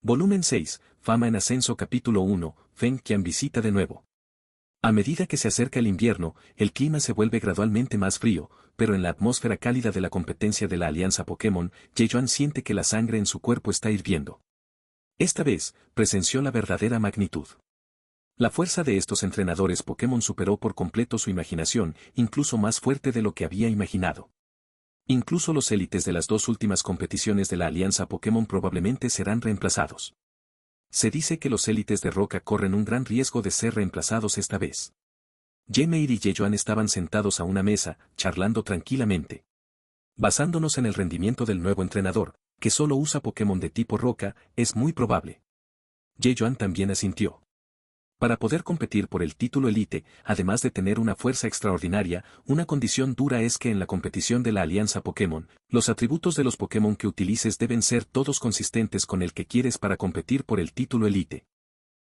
Volumen 6, Fama en Ascenso Capítulo 1, Feng Qian visita de nuevo. A medida que se acerca el invierno, el clima se vuelve gradualmente más frío, pero en la atmósfera cálida de la competencia de la Alianza Pokémon, Ye-Yuan siente que la sangre en su cuerpo está hirviendo. Esta vez, presenció la verdadera magnitud. La fuerza de estos entrenadores Pokémon superó por completo su imaginación, incluso más fuerte de lo que había imaginado. Incluso los élites de las dos últimas competiciones de la Alianza Pokémon probablemente serán reemplazados. Se dice que los élites de Roca corren un gran riesgo de ser reemplazados esta vez. Ye-Meir y Ye-Yuan estaban sentados a una mesa, charlando tranquilamente. Basándonos en el rendimiento del nuevo entrenador, que solo usa Pokémon de tipo Roca, es muy probable. Ye-Yuan también asintió. Para poder competir por el título Elite, además de tener una fuerza extraordinaria, una condición dura es que en la competición de la Alianza Pokémon, los atributos de los Pokémon que utilices deben ser todos consistentes con el que quieres para competir por el título Elite.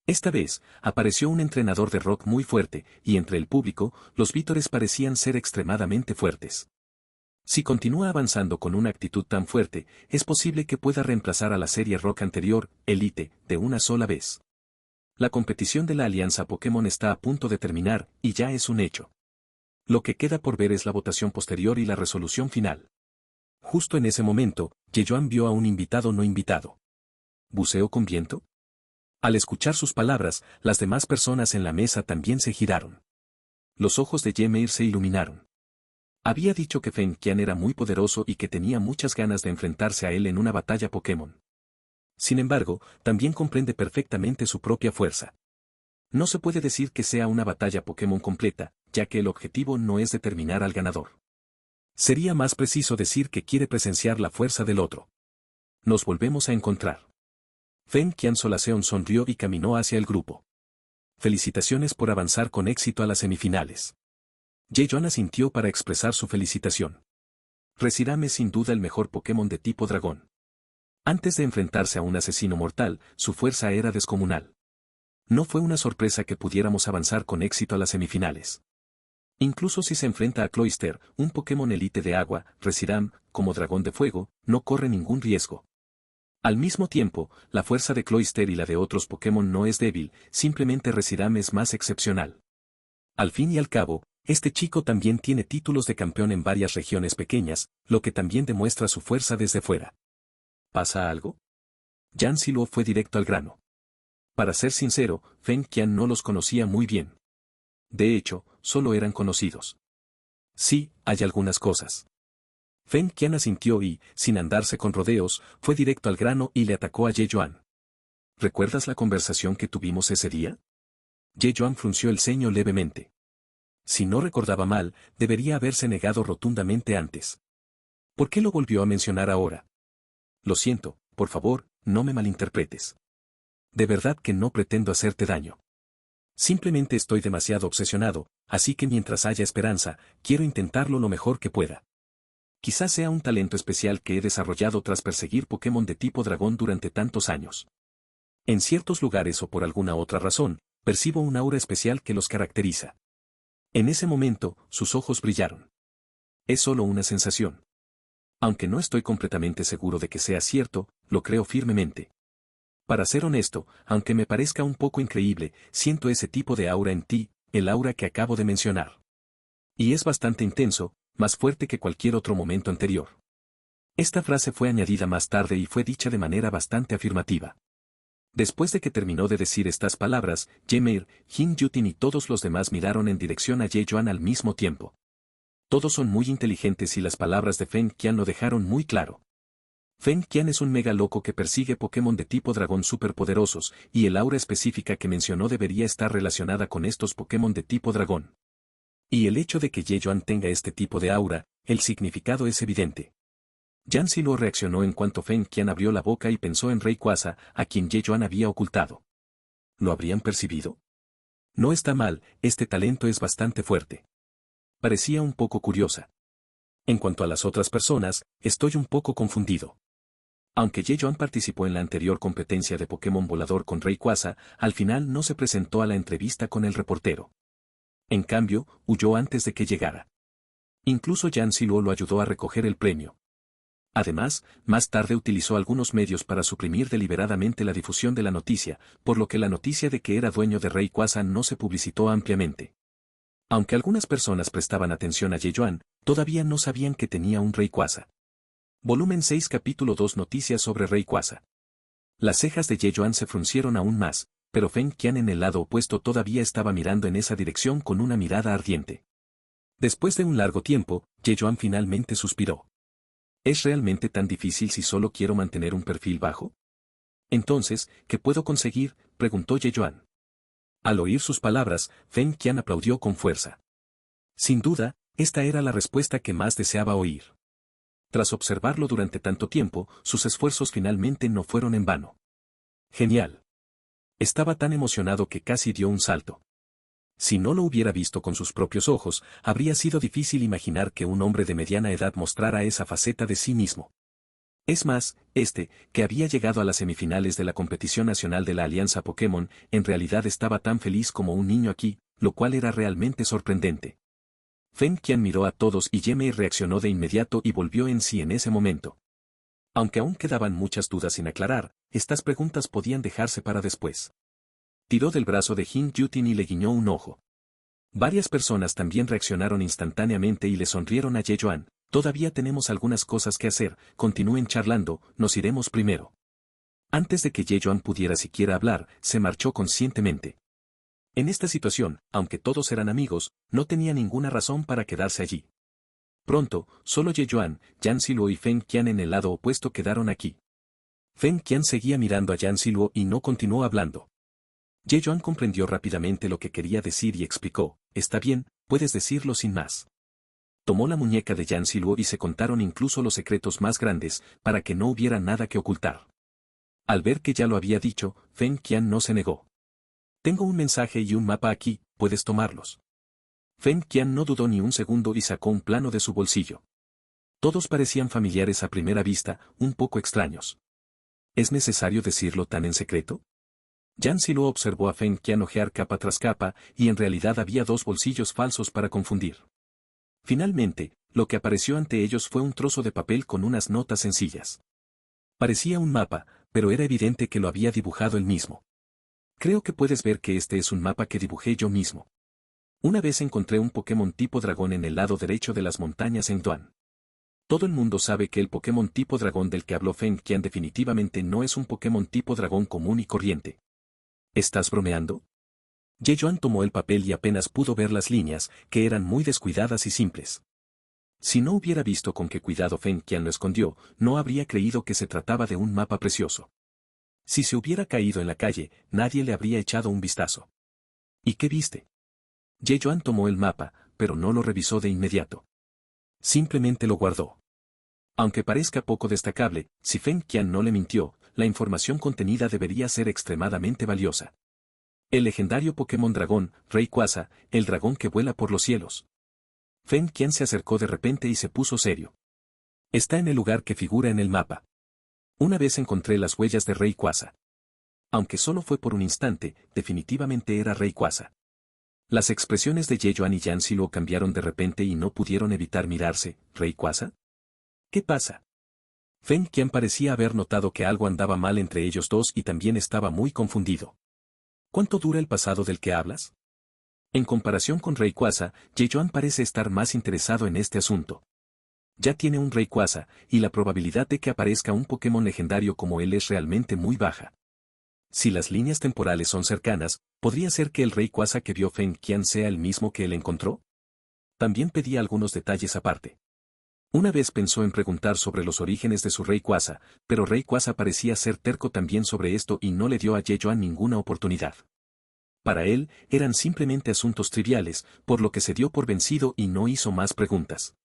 Esta vez, apareció un entrenador de rock muy fuerte, y entre el público, los vítores parecían ser extremadamente fuertes. Si continúa avanzando con una actitud tan fuerte, es posible que pueda reemplazar a la serie rock anterior, Elite, de una sola vez. La competición de la Alianza Pokémon está a punto de terminar, y ya es un hecho. Lo que queda por ver es la votación posterior y la resolución final. Justo en ese momento, Ye-Yuan vio a un invitado no invitado. ¿Buceo con viento? Al escuchar sus palabras, las demás personas en la mesa también se giraron. Los ojos de Ye-Meir se iluminaron. Había dicho que Feng Qian era muy poderoso y que tenía muchas ganas de enfrentarse a él en una batalla Pokémon. Sin embargo, también comprende perfectamente su propia fuerza. No se puede decir que sea una batalla Pokémon completa, ya que el objetivo no es determinar al ganador. Sería más preciso decir que quiere presenciar la fuerza del otro. Nos volvemos a encontrar. Feng Qian Solaceon sonrió y caminó hacia el grupo. Felicitaciones por avanzar con éxito a las semifinales. Ye-Yuan asintió para expresar su felicitación. Reshiram es sin duda el mejor Pokémon de tipo dragón. Antes de enfrentarse a un asesino mortal, su fuerza era descomunal. No fue una sorpresa que pudiéramos avanzar con éxito a las semifinales. Incluso si se enfrenta a Cloyster, un Pokémon elite de agua, Reshiram, como dragón de fuego, no corre ningún riesgo. Al mismo tiempo, la fuerza de Cloyster y la de otros Pokémon no es débil, simplemente Reshiram es más excepcional. Al fin y al cabo, este chico también tiene títulos de campeón en varias regiones pequeñas, lo que también demuestra su fuerza desde fuera. ¿Pasa algo? Yan Ziluo fue directo al grano. Para ser sincero, Feng Qian no los conocía muy bien. De hecho, solo eran conocidos. Sí, hay algunas cosas. Feng Qian asintió y, sin andarse con rodeos, fue directo al grano y le atacó a Ye-Yuan. ¿Recuerdas la conversación que tuvimos ese día? Ye-Yuan frunció el ceño levemente. Si no recordaba mal, debería haberse negado rotundamente antes. ¿Por qué lo volvió a mencionar ahora? Lo siento, por favor, no me malinterpretes. De verdad que no pretendo hacerte daño. Simplemente estoy demasiado obsesionado, así que mientras haya esperanza, quiero intentarlo lo mejor que pueda. Quizás sea un talento especial que he desarrollado tras perseguir Pokémon de tipo dragón durante tantos años. En ciertos lugares o por alguna otra razón, percibo un aura especial que los caracteriza. En ese momento, sus ojos brillaron. Es solo una sensación. Aunque no estoy completamente seguro de que sea cierto, lo creo firmemente. Para ser honesto, aunque me parezca un poco increíble, siento ese tipo de aura en ti, el aura que acabo de mencionar. Y es bastante intenso, más fuerte que cualquier otro momento anterior. Esta frase fue añadida más tarde y fue dicha de manera bastante afirmativa. Después de que terminó de decir estas palabras, Ye-Meir, Jin Yutin y todos los demás miraron en dirección a Ye-Yuan al mismo tiempo. Todos son muy inteligentes y las palabras de Feng Qian lo dejaron muy claro. Feng Qian es un mega loco que persigue Pokémon de tipo dragón superpoderosos, y el aura específica que mencionó debería estar relacionada con estos Pokémon de tipo dragón. Y el hecho de que Ye-Yuan tenga este tipo de aura, el significado es evidente. Yan Ziluo reaccionó en cuanto Feng Qian abrió la boca y pensó en Rayquaza, a quien Ye-Yuan había ocultado. ¿Lo habrían percibido? No está mal, este talento es bastante fuerte. Parecía un poco curiosa. En cuanto a las otras personas, estoy un poco confundido. Aunque Ye-Yuan participó en la anterior competencia de Pokémon volador con Rayquaza, al final no se presentó a la entrevista con el reportero. En cambio, huyó antes de que llegara. Incluso Yan Ziluo lo ayudó a recoger el premio. Además, más tarde utilizó algunos medios para suprimir deliberadamente la difusión de la noticia, por lo que la noticia de que era dueño de Rayquaza no se publicitó ampliamente. Aunque algunas personas prestaban atención a Yejuan, todavía no sabían que tenía un Rayquaza. Volumen 6 Capítulo 2 Noticias sobre Rayquaza. Las cejas de Yejuan se fruncieron aún más, pero Feng Qian en el lado opuesto todavía estaba mirando en esa dirección con una mirada ardiente. Después de un largo tiempo, Yejuan finalmente suspiró. ¿Es realmente tan difícil si solo quiero mantener un perfil bajo? Entonces, ¿qué puedo conseguir?, preguntó Yejuan. Al oír sus palabras, Feng Qian aplaudió con fuerza. Sin duda, esta era la respuesta que más deseaba oír. Tras observarlo durante tanto tiempo, sus esfuerzos finalmente no fueron en vano. Genial. Estaba tan emocionado que casi dio un salto. Si no lo hubiera visto con sus propios ojos, habría sido difícil imaginar que un hombre de mediana edad mostrara esa faceta de sí mismo. Es más, que había llegado a las semifinales de la competición nacional de la Alianza Pokémon, en realidad estaba tan feliz como un niño aquí, lo cual era realmente sorprendente. Feng Qian miró a todos y Yemei reaccionó de inmediato y volvió en sí en ese momento. Aunque aún quedaban muchas dudas sin aclarar, estas preguntas podían dejarse para después. Tiró del brazo de Jin Yutin y le guiñó un ojo. Varias personas también reaccionaron instantáneamente y le sonrieron a Yejuan. Todavía tenemos algunas cosas que hacer, continúen charlando, nos iremos primero. Antes de que Yejuan pudiera siquiera hablar, se marchó conscientemente. En esta situación, aunque todos eran amigos, no tenía ninguna razón para quedarse allí. Pronto, solo Yejuan, Yan Ziluo y Feng Qian en el lado opuesto quedaron aquí. Feng Qian seguía mirando a Yan Ziluo y no continuó hablando. Yejuan comprendió rápidamente lo que quería decir y explicó, está bien, puedes decirlo sin más. Tomó la muñeca de Yan Ziluo y se contaron incluso los secretos más grandes, para que no hubiera nada que ocultar. Al ver que ya lo había dicho, Feng Qian no se negó. Tengo un mensaje y un mapa aquí, puedes tomarlos. Feng Qian no dudó ni un segundo y sacó un plano de su bolsillo. Todos parecían familiares a primera vista, un poco extraños. ¿Es necesario decirlo tan en secreto? Yan Ziluo observó a Feng Qian ojear capa tras capa, y en realidad había dos bolsillos falsos para confundir. Finalmente, lo que apareció ante ellos fue un trozo de papel con unas notas sencillas. Parecía un mapa, pero era evidente que lo había dibujado él mismo. Creo que puedes ver que este es un mapa que dibujé yo mismo. Una vez encontré un Pokémon tipo dragón en el lado derecho de las montañas en Duan. Todo el mundo sabe que el Pokémon tipo dragón del que habló Feng Qian definitivamente no es un Pokémon tipo dragón común y corriente. ¿Estás bromeando? Yejuan tomó el papel y apenas pudo ver las líneas, que eran muy descuidadas y simples. Si no hubiera visto con qué cuidado Feng Qian lo escondió, no habría creído que se trataba de un mapa precioso. Si se hubiera caído en la calle, nadie le habría echado un vistazo. ¿Y qué viste? Yejuan tomó el mapa, pero no lo revisó de inmediato. Simplemente lo guardó. Aunque parezca poco destacable, si Feng Qian no le mintió, la información contenida debería ser extremadamente valiosa. El legendario Pokémon dragón, Rayquaza, el dragón que vuela por los cielos. Feng Qian se acercó de repente y se puso serio. Está en el lugar que figura en el mapa. Una vez encontré las huellas de Rayquaza. Aunque solo fue por un instante, definitivamente era Rayquaza. Las expresiones de Yejuan y Yan Ziluo cambiaron de repente y no pudieron evitar mirarse. ¿Rayquaza? ¿Qué pasa? Feng Qian parecía haber notado que algo andaba mal entre ellos dos y también estaba muy confundido. ¿Cuánto dura el pasado del que hablas? En comparación con Rayquaza, Yejuan parece estar más interesado en este asunto. Ya tiene un Rayquaza, y la probabilidad de que aparezca un Pokémon legendario como él es realmente muy baja. Si las líneas temporales son cercanas, ¿podría ser que el Rayquaza que vio Feng Qian sea el mismo que él encontró? También pedía algunos detalles aparte. Una vez pensó en preguntar sobre los orígenes de su Rayquaza, pero Rayquaza parecía ser terco también sobre esto y no le dio a Yejuan ninguna oportunidad. Para él, eran simplemente asuntos triviales, por lo que se dio por vencido y no hizo más preguntas.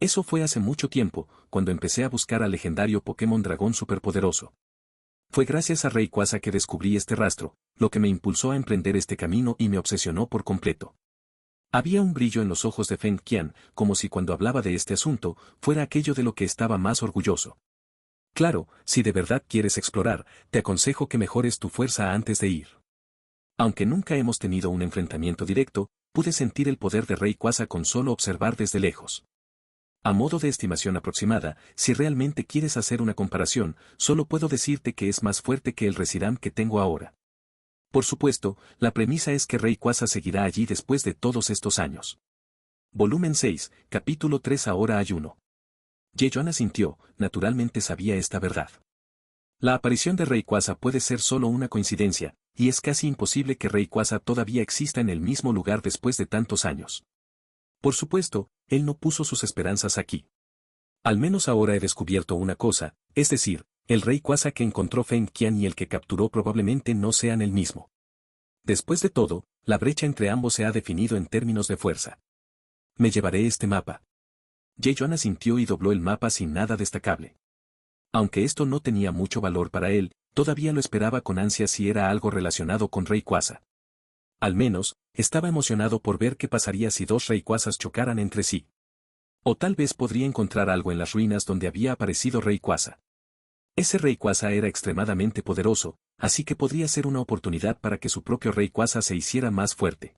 Eso fue hace mucho tiempo, cuando empecé a buscar al legendario Pokémon dragón superpoderoso. Fue gracias a Rayquaza que descubrí este rastro, lo que me impulsó a emprender este camino y me obsesionó por completo. Había un brillo en los ojos de Feng Qian, como si cuando hablaba de este asunto, fuera aquello de lo que estaba más orgulloso. Claro, si de verdad quieres explorar, te aconsejo que mejores tu fuerza antes de ir. Aunque nunca hemos tenido un enfrentamiento directo, pude sentir el poder de Rayquaza con solo observar desde lejos. A modo de estimación aproximada, si realmente quieres hacer una comparación, solo puedo decirte que es más fuerte que el Reshiram que tengo ahora. Por supuesto, la premisa es que Rayquaza seguirá allí después de todos estos años. Volumen 6, capítulo 3. Ahora hay uno. Yejuan asintió, naturalmente sabía esta verdad. La aparición de Rayquaza puede ser solo una coincidencia, y es casi imposible que Rayquaza todavía exista en el mismo lugar después de tantos años. Por supuesto, él no puso sus esperanzas aquí. Al menos ahora he descubierto una cosa, es decir, el Rayquaza que encontró Feng Qian y el que capturó probablemente no sean el mismo. Después de todo, la brecha entre ambos se ha definido en términos de fuerza. Me llevaré este mapa. Yejuan asintió y dobló el mapa sin nada destacable. Aunque esto no tenía mucho valor para él, todavía lo esperaba con ansia si era algo relacionado con Rayquaza. Al menos, estaba emocionado por ver qué pasaría si dos Rayquazas chocaran entre sí. O tal vez podría encontrar algo en las ruinas donde había aparecido Rayquaza. Ese Rayquaza era extremadamente poderoso, así que podría ser una oportunidad para que su propio Rayquaza se hiciera más fuerte.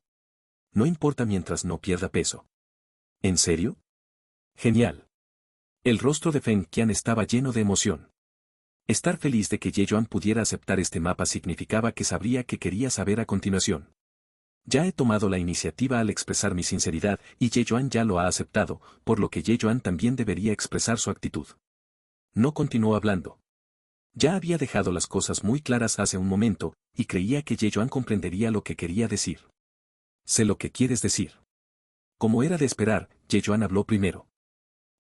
No importa mientras no pierda peso. ¿En serio? Genial. El rostro de Feng Qian estaba lleno de emoción. Estar feliz de que Yejuan pudiera aceptar este mapa significaba que sabría que quería saber a continuación. Ya he tomado la iniciativa al expresar mi sinceridad y Yejuan ya lo ha aceptado, por lo que Yejuan también debería expresar su actitud. No continuó hablando. Ya había dejado las cosas muy claras hace un momento, y creía que Yejuan comprendería lo que quería decir. Sé lo que quieres decir. Como era de esperar, Yejuan habló primero.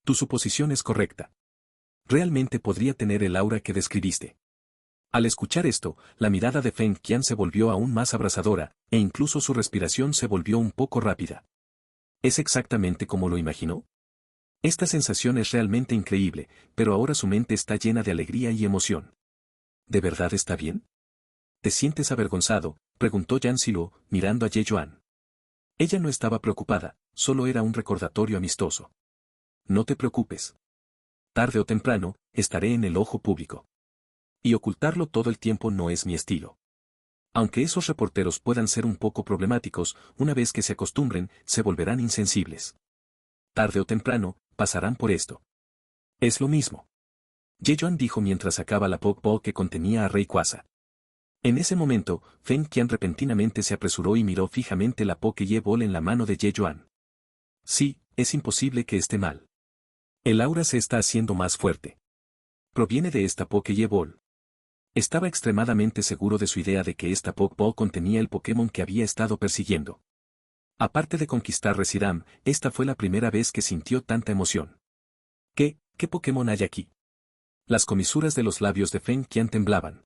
Tu suposición es correcta. Realmente podría tener el aura que describiste. Al escuchar esto, la mirada de Feng Qian se volvió aún más abrasadora, e incluso su respiración se volvió un poco rápida. ¿Es exactamente como lo imaginó? Esta sensación es realmente increíble, pero ahora su mente está llena de alegría y emoción. ¿De verdad está bien? ¿Te sientes avergonzado?, preguntó Yan Ziluo, mirando a Yejuan. Ella no estaba preocupada, solo era un recordatorio amistoso. No te preocupes. Tarde o temprano, estaré en el ojo público. Y ocultarlo todo el tiempo no es mi estilo. Aunque esos reporteros puedan ser un poco problemáticos, una vez que se acostumbren, se volverán insensibles. Tarde o temprano, pasarán por esto. Es lo mismo. Yejuan dijo mientras sacaba la Pokéball que contenía a Rayquaza. En ese momento, Feng Qian repentinamente se apresuró y miró fijamente la Pokéball en la mano de Yejuan. Sí, es imposible que esté mal. El aura se está haciendo más fuerte. Proviene de esta Pokéball. Estaba extremadamente seguro de su idea de que esta Pokéball contenía el Pokémon que había estado persiguiendo. Aparte de conquistar Reshiram, esta fue la primera vez que sintió tanta emoción. ¿Qué Pokémon hay aquí? Las comisuras de los labios de Feng Qian temblaban.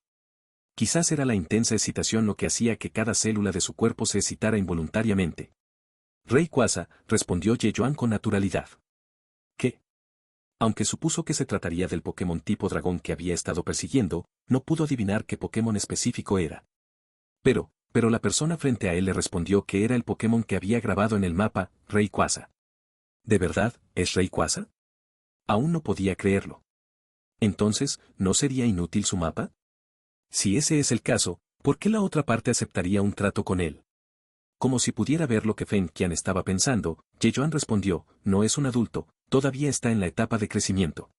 Quizás era la intensa excitación lo que hacía que cada célula de su cuerpo se excitara involuntariamente. Rayquaza, respondió Yejuan con naturalidad. ¿Qué? Aunque supuso que se trataría del Pokémon tipo dragón que había estado persiguiendo, no pudo adivinar qué Pokémon específico era. Pero la persona frente a él le respondió que era el Pokémon que había grabado en el mapa, Rayquaza. ¿De verdad, es Rayquaza? Aún no podía creerlo. Entonces, ¿no sería inútil su mapa? Si ese es el caso, ¿por qué la otra parte aceptaría un trato con él? Como si pudiera ver lo que Feng Qian estaba pensando, Yejuan respondió, no es un adulto, todavía está en la etapa de crecimiento.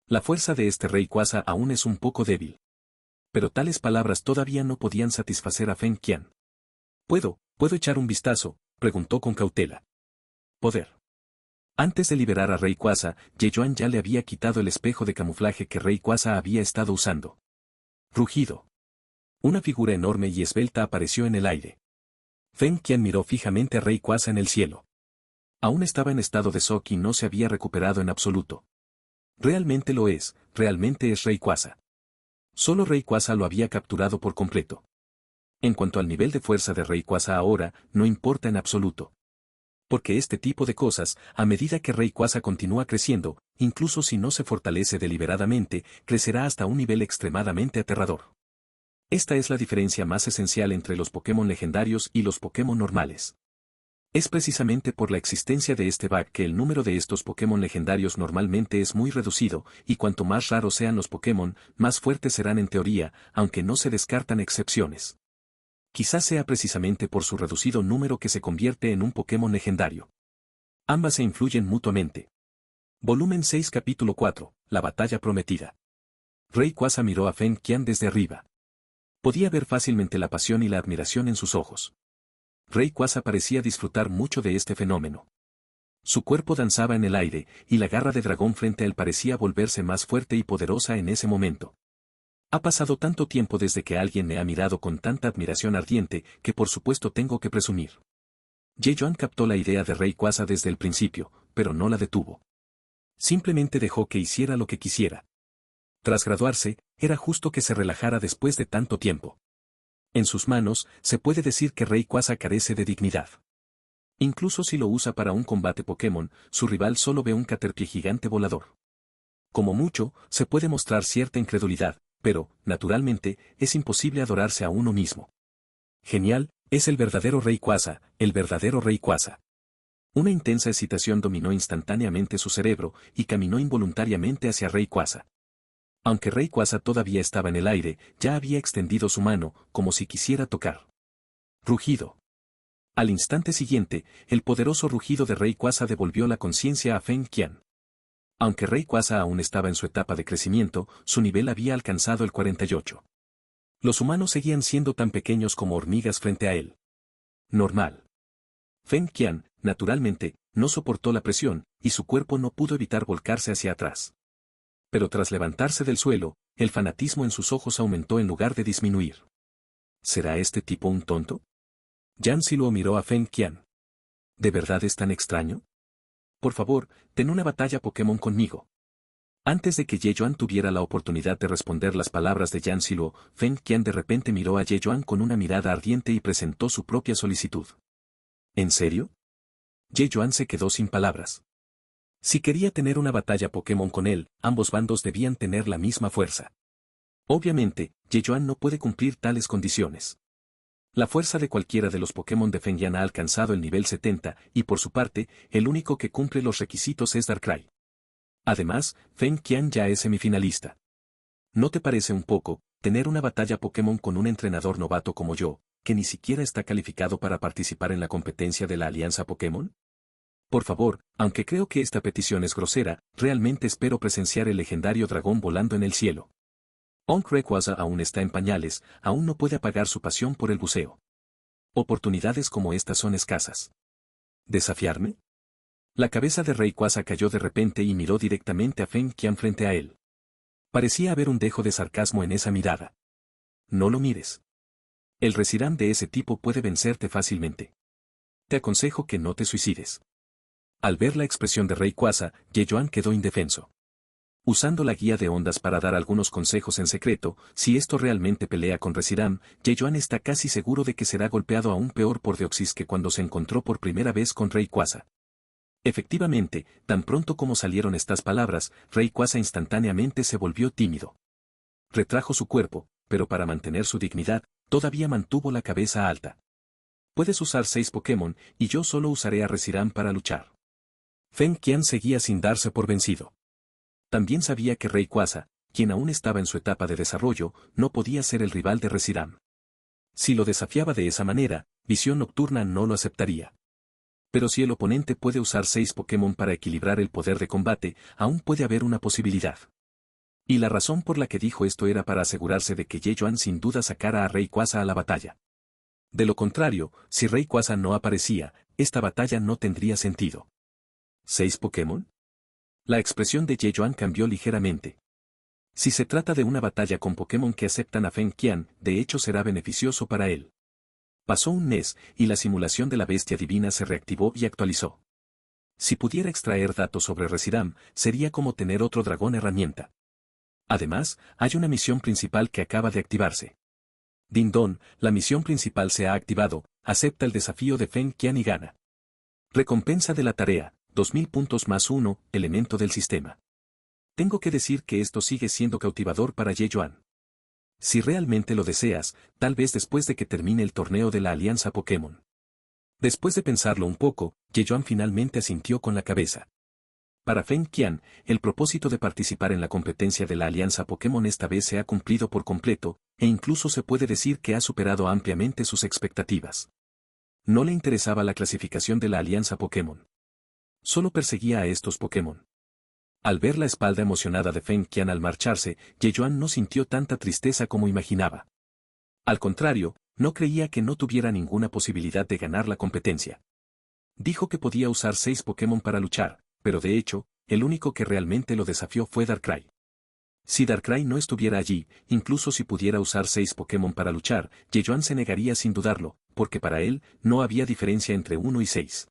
La fuerza de este Rayquaza aún es un poco débil. Pero tales palabras todavía no podían satisfacer a Feng Qian. ¿Puedo echar un vistazo?, preguntó con cautela. Poder. Antes de liberar a Rayquaza, Yejuan ya le había quitado el espejo de camuflaje que Rayquaza había estado usando. Rugido. Una figura enorme y esbelta apareció en el aire. Feng Qian miró fijamente a Rayquaza en el cielo. Aún estaba en estado de shock y no se había recuperado en absoluto. Realmente es Rayquaza. Solo Rayquaza lo había capturado por completo. En cuanto al nivel de fuerza de Rayquaza ahora, no importa en absoluto. Porque este tipo de cosas, a medida que Rayquaza continúa creciendo, incluso si no se fortalece deliberadamente, crecerá hasta un nivel extremadamente aterrador. Esta es la diferencia más esencial entre los Pokémon legendarios y los Pokémon normales. Es precisamente por la existencia de este bug que el número de estos Pokémon legendarios normalmente es muy reducido, y cuanto más raros sean los Pokémon, más fuertes serán en teoría, aunque no se descartan excepciones. Quizás sea precisamente por su reducido número que se convierte en un Pokémon legendario. Ambas se influyen mutuamente. Volumen 6 Capítulo 4, La batalla prometida. Rayquaza miró a Feng Qian desde arriba. Podía ver fácilmente la pasión y la admiración en sus ojos. Rayquaza parecía disfrutar mucho de este fenómeno. Su cuerpo danzaba en el aire, y la garra de dragón frente a él parecía volverse más fuerte y poderosa en ese momento. Ha pasado tanto tiempo desde que alguien me ha mirado con tanta admiración ardiente, que por supuesto tengo que presumir. Ye Yuan captó la idea de Rayquaza desde el principio, pero no la detuvo. Simplemente dejó que hiciera lo que quisiera. Tras graduarse, era justo que se relajara después de tanto tiempo. En sus manos, se puede decir que Rayquaza carece de dignidad. Incluso si lo usa para un combate Pokémon, su rival solo ve un Caterpie gigante volador. Como mucho, se puede mostrar cierta incredulidad, pero, naturalmente, es imposible adorarse a uno mismo. Genial, es el verdadero Rayquaza, el verdadero Rayquaza. Una intensa excitación dominó instantáneamente su cerebro, y caminó involuntariamente hacia Rayquaza. Aunque Rayquaza todavía estaba en el aire, ya había extendido su mano, como si quisiera tocar. Rugido. Al instante siguiente, el poderoso rugido de Rayquaza devolvió la conciencia a Feng Qian. Aunque Rayquaza aún estaba en su etapa de crecimiento, su nivel había alcanzado el 48. Los humanos seguían siendo tan pequeños como hormigas frente a él. Normal. Feng Qian, naturalmente, no soportó la presión, y su cuerpo no pudo evitar volcarse hacia atrás. Pero tras levantarse del suelo, el fanatismo en sus ojos aumentó en lugar de disminuir. ¿Será este tipo un tonto? Yan Ziluo miró a Feng Qian. ¿De verdad es tan extraño? Por favor, ten una batalla Pokémon conmigo. Antes de que Ye Yuan tuviera la oportunidad de responder las palabras de Yan Ziluo, Feng Qian de repente miró a Ye Yuan con una mirada ardiente y presentó su propia solicitud. ¿En serio? Ye Yuan se quedó sin palabras. Si quería tener una batalla Pokémon con él, ambos bandos debían tener la misma fuerza. Obviamente, Ye Yuan no puede cumplir tales condiciones. La fuerza de cualquiera de los Pokémon de Feng Qian ha alcanzado el nivel 70, y por su parte, el único que cumple los requisitos es Darkrai. Además, Feng Qian ya es semifinalista. ¿No te parece un poco, tener una batalla Pokémon con un entrenador novato como yo, que ni siquiera está calificado para participar en la competencia de la Alianza Pokémon? Por favor, aunque creo que esta petición es grosera, realmente espero presenciar el legendario dragón volando en el cielo. Rayquaza aún está en pañales, aún no puede apagar su pasión por el buceo. Oportunidades como estas son escasas. ¿Desafiarme? La cabeza de Rayquaza cayó de repente y miró directamente a Feng Qian frente a él. Parecía haber un dejo de sarcasmo en esa mirada. No lo mires. El Reshiram de ese tipo puede vencerte fácilmente. Te aconsejo que no te suicides. Al ver la expresión de Rayquaza, Ye Yuan quedó indefenso. Usando la guía de ondas para dar algunos consejos en secreto, si esto realmente pelea con Reshiram, Ye Yuan está casi seguro de que será golpeado aún peor por Deoxys que cuando se encontró por primera vez con Rayquaza. Efectivamente, tan pronto como salieron estas palabras, Rayquaza instantáneamente se volvió tímido. Retrajo su cuerpo, pero para mantener su dignidad, todavía mantuvo la cabeza alta. Puedes usar 6 Pokémon, y yo solo usaré a Reshiram para luchar. Feng Qian seguía sin darse por vencido. También sabía que Rayquaza, quien aún estaba en su etapa de desarrollo, no podía ser el rival de Reshiram. Si lo desafiaba de esa manera, Visión Nocturna no lo aceptaría. Pero si el oponente puede usar 6 Pokémon para equilibrar el poder de combate, aún puede haber una posibilidad. Y la razón por la que dijo esto era para asegurarse de que Ye Yuan sin duda sacara a Rayquaza a la batalla. De lo contrario, si Rayquaza no aparecía, esta batalla no tendría sentido. ¿6 Pokémon? La expresión de Ye Yuan cambió ligeramente. Si se trata de una batalla con Pokémon que aceptan a Feng Qian, de hecho será beneficioso para él. Pasó un mes, y la simulación de la bestia divina se reactivó y actualizó. Si pudiera extraer datos sobre Reshiram, sería como tener otro dragón herramienta. Además, hay una misión principal que acaba de activarse. Din Don, la misión principal se ha activado, acepta el desafío de Feng Qian y gana. Recompensa de la tarea, 2000 puntos más 1, elemento del sistema. Tengo que decir que esto sigue siendo cautivador para Ye Yuan. Si realmente lo deseas, tal vez después de que termine el torneo de la Alianza Pokémon. Después de pensarlo un poco, Ye Yuan finalmente asintió con la cabeza. Para Feng Qian, el propósito de participar en la competencia de la Alianza Pokémon esta vez se ha cumplido por completo, e incluso se puede decir que ha superado ampliamente sus expectativas. No le interesaba la clasificación de la Alianza Pokémon. Solo perseguía a estos Pokémon. Al ver la espalda emocionada de Feng Qian al marcharse, Yejuan no sintió tanta tristeza como imaginaba. Al contrario, no creía que no tuviera ninguna posibilidad de ganar la competencia. Dijo que podía usar 6 Pokémon para luchar, pero de hecho, el único que realmente lo desafió fue Darkrai. Si Darkrai no estuviera allí, incluso si pudiera usar 6 Pokémon para luchar, Yejuan se negaría sin dudarlo, porque para él, no había diferencia entre 1 y 6.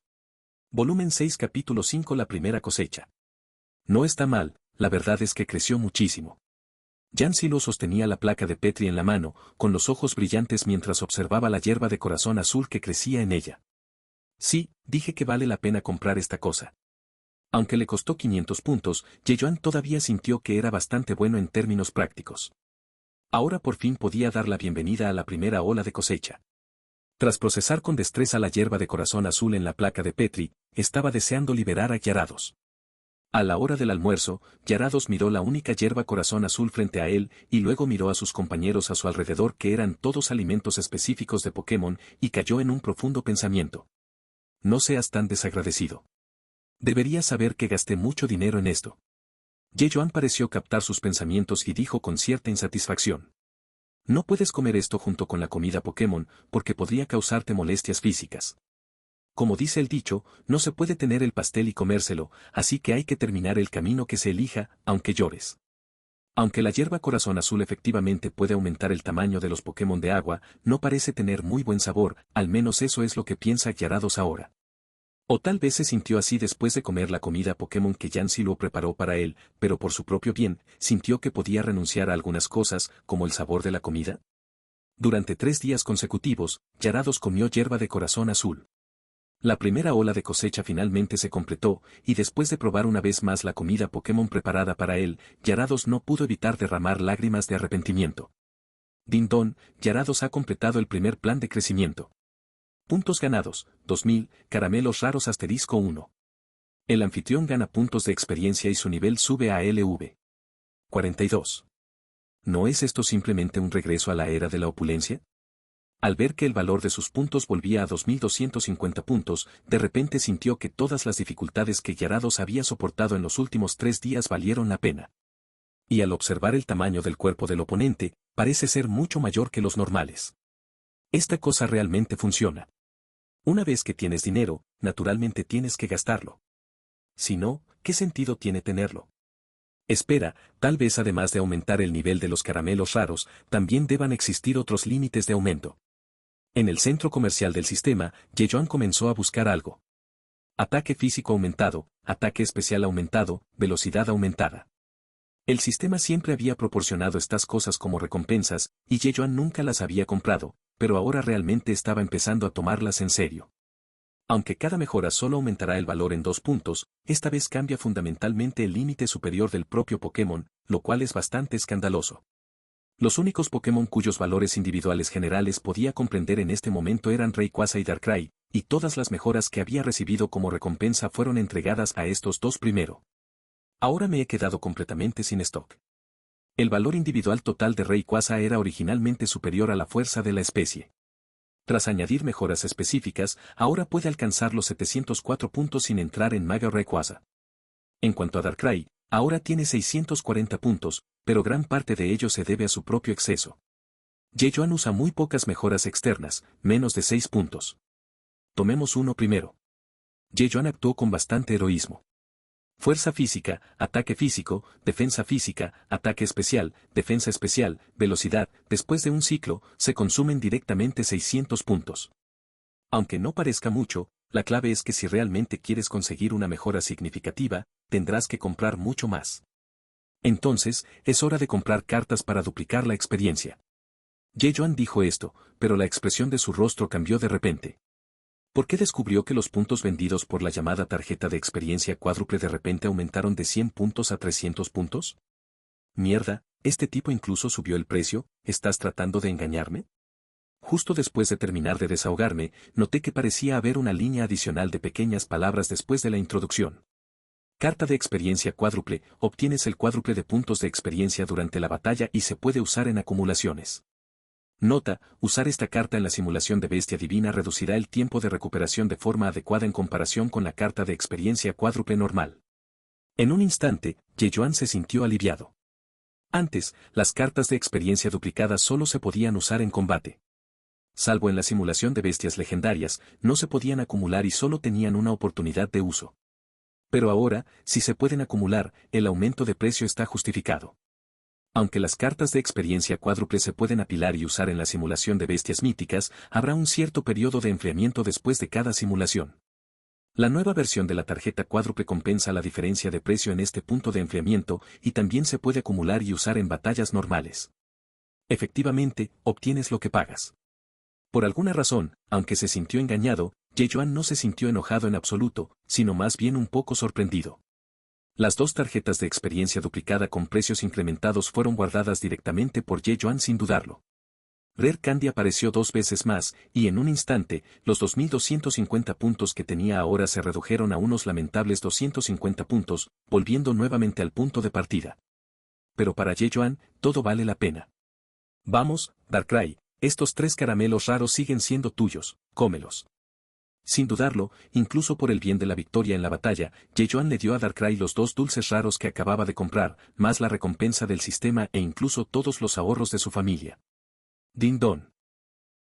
Volumen 6 capítulo 5 La primera cosecha. No está mal, la verdad es que creció muchísimo. Yan Silo sostenía la placa de Petri en la mano, con los ojos brillantes mientras observaba la hierba de corazón azul que crecía en ella. Sí, dije que vale la pena comprar esta cosa. Aunque le costó 500 puntos, Yejuan todavía sintió que era bastante bueno en términos prácticos. Ahora por fin podía dar la bienvenida a la primera ola de cosecha. Tras procesar con destreza la hierba de corazón azul en la placa de Petri, estaba deseando liberar a Gyarados. A la hora del almuerzo, Gyarados miró la única hierba corazón azul frente a él y luego miró a sus compañeros a su alrededor que eran todos alimentos específicos de Pokémon y cayó en un profundo pensamiento. No seas tan desagradecido. Deberías saber que gasté mucho dinero en esto. Yejuan pareció captar sus pensamientos y dijo con cierta insatisfacción. No puedes comer esto junto con la comida Pokémon porque podría causarte molestias físicas. Como dice el dicho, no se puede tener el pastel y comérselo, así que hay que terminar el camino que se elija, aunque llores. Aunque la hierba corazón azul efectivamente puede aumentar el tamaño de los Pokémon de agua, no parece tener muy buen sabor, al menos eso es lo que piensa Gyarados ahora. O tal vez se sintió así después de comer la comida Pokémon que Yan Silo preparó para él, pero por su propio bien, sintió que podía renunciar a algunas cosas, como el sabor de la comida. Durante 3 días consecutivos, Gyarados comió hierba de corazón azul. La primera ola de cosecha finalmente se completó, y después de probar una vez más la comida Pokémon preparada para él, Gyarados no pudo evitar derramar lágrimas de arrepentimiento. Din Don, Gyarados ha completado el primer plan de crecimiento. Puntos ganados, 2000, caramelos raros asterisco 1. El anfitrión gana puntos de experiencia y su nivel sube a LV. 42. ¿No es esto simplemente un regreso a la era de la opulencia? Al ver que el valor de sus puntos volvía a 2250 puntos, de repente sintió que todas las dificultades que Gyarados había soportado en los últimos 3 días valieron la pena. Y al observar el tamaño del cuerpo del oponente, parece ser mucho mayor que los normales. Esta cosa realmente funciona. Una vez que tienes dinero, naturalmente tienes que gastarlo. Si no, ¿qué sentido tiene tenerlo? Espera, tal vez además de aumentar el nivel de los caramelos raros, también deban existir otros límites de aumento. En el centro comercial del sistema, Yejuan comenzó a buscar algo. Ataque físico aumentado, ataque especial aumentado, velocidad aumentada. El sistema siempre había proporcionado estas cosas como recompensas, y Yejuan nunca las había comprado, pero ahora realmente estaba empezando a tomarlas en serio. Aunque cada mejora solo aumentará el valor en 2 puntos, esta vez cambia fundamentalmente el límite superior del propio Pokémon, lo cual es bastante escandaloso. Los únicos Pokémon cuyos valores individuales generales podía comprender en este momento eran Rayquaza y Darkrai, y todas las mejoras que había recibido como recompensa fueron entregadas a estos dos primero. Ahora me he quedado completamente sin stock. El valor individual total de Rayquaza era originalmente superior a la fuerza de la especie. Tras añadir mejoras específicas, ahora puede alcanzar los 704 puntos sin entrar en Mega Rayquaza. En cuanto a Darkrai, ahora tiene 640 puntos, pero gran parte de ello se debe a su propio exceso. Yejuan usa muy pocas mejoras externas, menos de 6 puntos. Tomemos uno primero. Yejuan actuó con bastante heroísmo. Fuerza física, ataque físico, defensa física, ataque especial, defensa especial, velocidad, después de un ciclo, se consumen directamente 600 puntos. Aunque no parezca mucho, la clave es que si realmente quieres conseguir una mejora significativa, tendrás que comprar mucho más. Entonces, es hora de comprar cartas para duplicar la experiencia. Yejuan dijo esto, pero la expresión de su rostro cambió de repente. ¿Por qué descubrió que los puntos vendidos por la llamada tarjeta de experiencia cuádruple de repente aumentaron de 100 puntos a 300 puntos? Mierda, ¿este tipo incluso subió el precio? ¿Estás tratando de engañarme? Justo después de terminar de desahogarme, noté que parecía haber una línea adicional de pequeñas palabras después de la introducción. Carta de experiencia cuádruple, obtienes el cuádruple de puntos de experiencia durante la batalla y se puede usar en acumulaciones. Nota, usar esta carta en la simulación de bestia divina reducirá el tiempo de recuperación de forma adecuada en comparación con la carta de experiencia cuádruple normal. En un instante, Yejuan se sintió aliviado. Antes, las cartas de experiencia duplicada solo se podían usar en combate. Salvo en la simulación de bestias legendarias, no se podían acumular y solo tenían una oportunidad de uso. Pero ahora, si se pueden acumular, el aumento de precio está justificado. Aunque las cartas de experiencia cuádruple se pueden apilar y usar en la simulación de bestias míticas, habrá un cierto periodo de enfriamiento después de cada simulación. La nueva versión de la tarjeta cuádruple compensa la diferencia de precio en este punto de enfriamiento y también se puede acumular y usar en batallas normales. Efectivamente, obtienes lo que pagas. Por alguna razón, aunque se sintió engañado, Yejuan no se sintió enojado en absoluto, sino más bien un poco sorprendido. Las dos tarjetas de experiencia duplicada con precios incrementados fueron guardadas directamente por Yejuan sin dudarlo. Rare Candy apareció 2 veces más, y en un instante, los 2.250 puntos que tenía ahora se redujeron a unos lamentables 250 puntos, volviendo nuevamente al punto de partida. Pero para Yejuan, todo vale la pena. Vamos, Darkrai, estos 3 caramelos raros siguen siendo tuyos, cómelos. Sin dudarlo, incluso por el bien de la victoria en la batalla, Yejuan le dio a Darkrai los 2 dulces raros que acababa de comprar, más la recompensa del sistema e incluso todos los ahorros de su familia. Din don.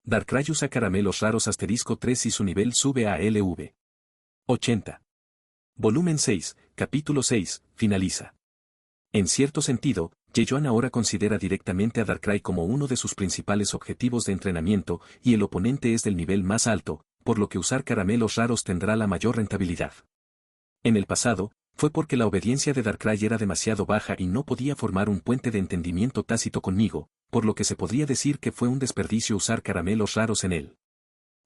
Darkrai usa caramelos raros *3 y su nivel sube a LV. 80. Volumen 6, capítulo 6, finaliza. En cierto sentido, Yejuan ahora considera directamente a Darkrai como uno de sus principales objetivos de entrenamiento y el oponente es del nivel más alto, por lo que usar caramelos raros tendrá la mayor rentabilidad. En el pasado, fue porque la obediencia de Darkrai era demasiado baja y no podía formar un puente de entendimiento tácito conmigo, por lo que se podría decir que fue un desperdicio usar caramelos raros en él.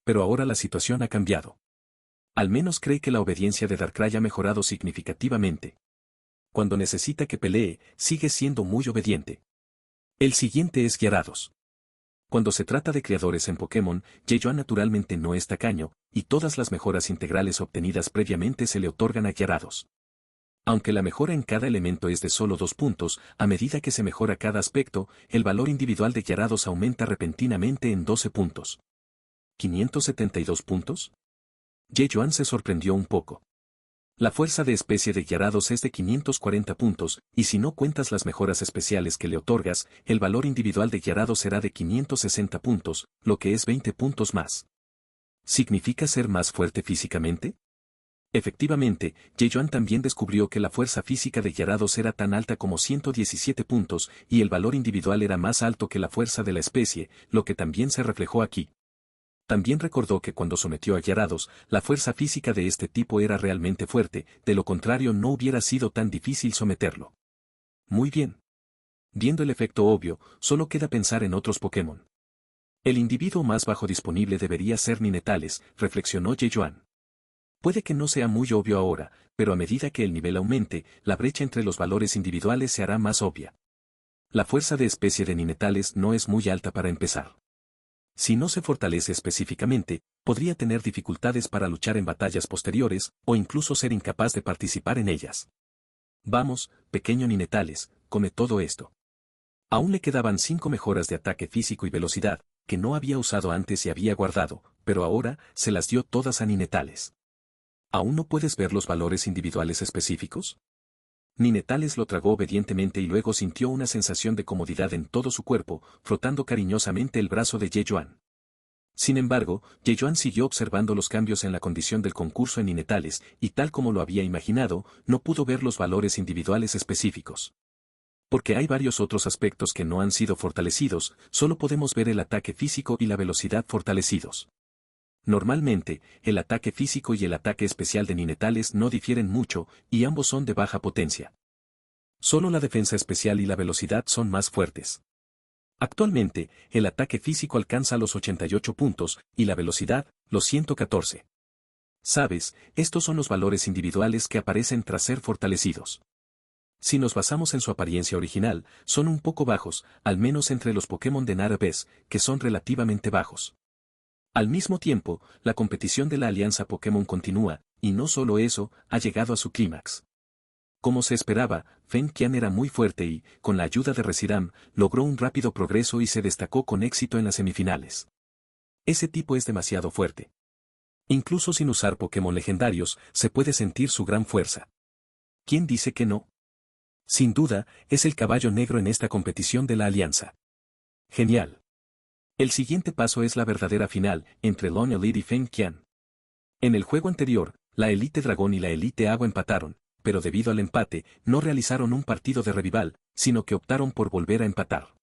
Pero ahora la situación ha cambiado. Al menos cree que la obediencia de Darkrai ha mejorado significativamente. Cuando necesita que pelee, sigue siendo muy obediente. El siguiente es Gyarados. Cuando se trata de creadores en Pokémon, Yejuan naturalmente no es tacaño, y todas las mejoras integrales obtenidas previamente se le otorgan a Gyarados. Aunque la mejora en cada elemento es de solo 2 puntos, a medida que se mejora cada aspecto, el valor individual de Gyarados aumenta repentinamente en 12 puntos. ¿572 puntos? Yejuan se sorprendió un poco. La fuerza de especie de Gyarados es de 540 puntos, y si no cuentas las mejoras especiales que le otorgas, el valor individual de Gyarados será de 560 puntos, lo que es 20 puntos más. ¿Significa ser más fuerte físicamente? Efectivamente, Yejuan también descubrió que la fuerza física de Gyarados era tan alta como 117 puntos, y el valor individual era más alto que la fuerza de la especie, lo que también se reflejó aquí. También recordó que cuando sometió a Gyarados, la fuerza física de este tipo era realmente fuerte, de lo contrario no hubiera sido tan difícil someterlo. Muy bien. Viendo el efecto obvio, solo queda pensar en otros Pokémon. El individuo más bajo disponible debería ser Ninetales, reflexionó Yejuan. Puede que no sea muy obvio ahora, pero a medida que el nivel aumente, la brecha entre los valores individuales se hará más obvia. La fuerza de especie de Ninetales no es muy alta para empezar. Si no se fortalece específicamente, podría tener dificultades para luchar en batallas posteriores, o incluso ser incapaz de participar en ellas. Vamos, pequeño Ninetales, come todo esto. Aún le quedaban 5 mejoras de ataque físico y velocidad, que no había usado antes y había guardado, pero ahora se las dio todas a Ninetales. ¿Aún no puedes ver los valores individuales específicos? Ninetales lo tragó obedientemente y luego sintió una sensación de comodidad en todo su cuerpo, frotando cariñosamente el brazo de Yejuan. Sin embargo, Yejuan siguió observando los cambios en la condición del concurso en Ninetales, y tal como lo había imaginado, no pudo ver los valores individuales específicos. Porque hay varios otros aspectos que no han sido fortalecidos, solo podemos ver el ataque físico y la velocidad fortalecidos. Normalmente, el ataque físico y el ataque especial de Ninetales no difieren mucho, y ambos son de baja potencia. Solo la defensa especial y la velocidad son más fuertes. Actualmente, el ataque físico alcanza los 88 puntos, y la velocidad, los 114. Sabes, estos son los valores individuales que aparecen tras ser fortalecidos. Si nos basamos en su apariencia original, son un poco bajos, al menos entre los Pokémon de Narabes, que son relativamente bajos. Al mismo tiempo, la competición de la Alianza Pokémon continúa, y no solo eso, ha llegado a su clímax. Como se esperaba, Feng Qian era muy fuerte y, con la ayuda de Reshiram, logró un rápido progreso y se destacó con éxito en las semifinales. Ese tipo es demasiado fuerte. Incluso sin usar Pokémon legendarios, se puede sentir su gran fuerza. ¿quién dice que no? Sin duda, es el caballo negro en esta competición de la Alianza. Genial. El siguiente paso es la verdadera final, entre Long Elite y Feng Qian. En el juego anterior, la Elite Dragón y la Elite Agua empataron, pero debido al empate, no realizaron un partido de revival, sino que optaron por volver a empatar.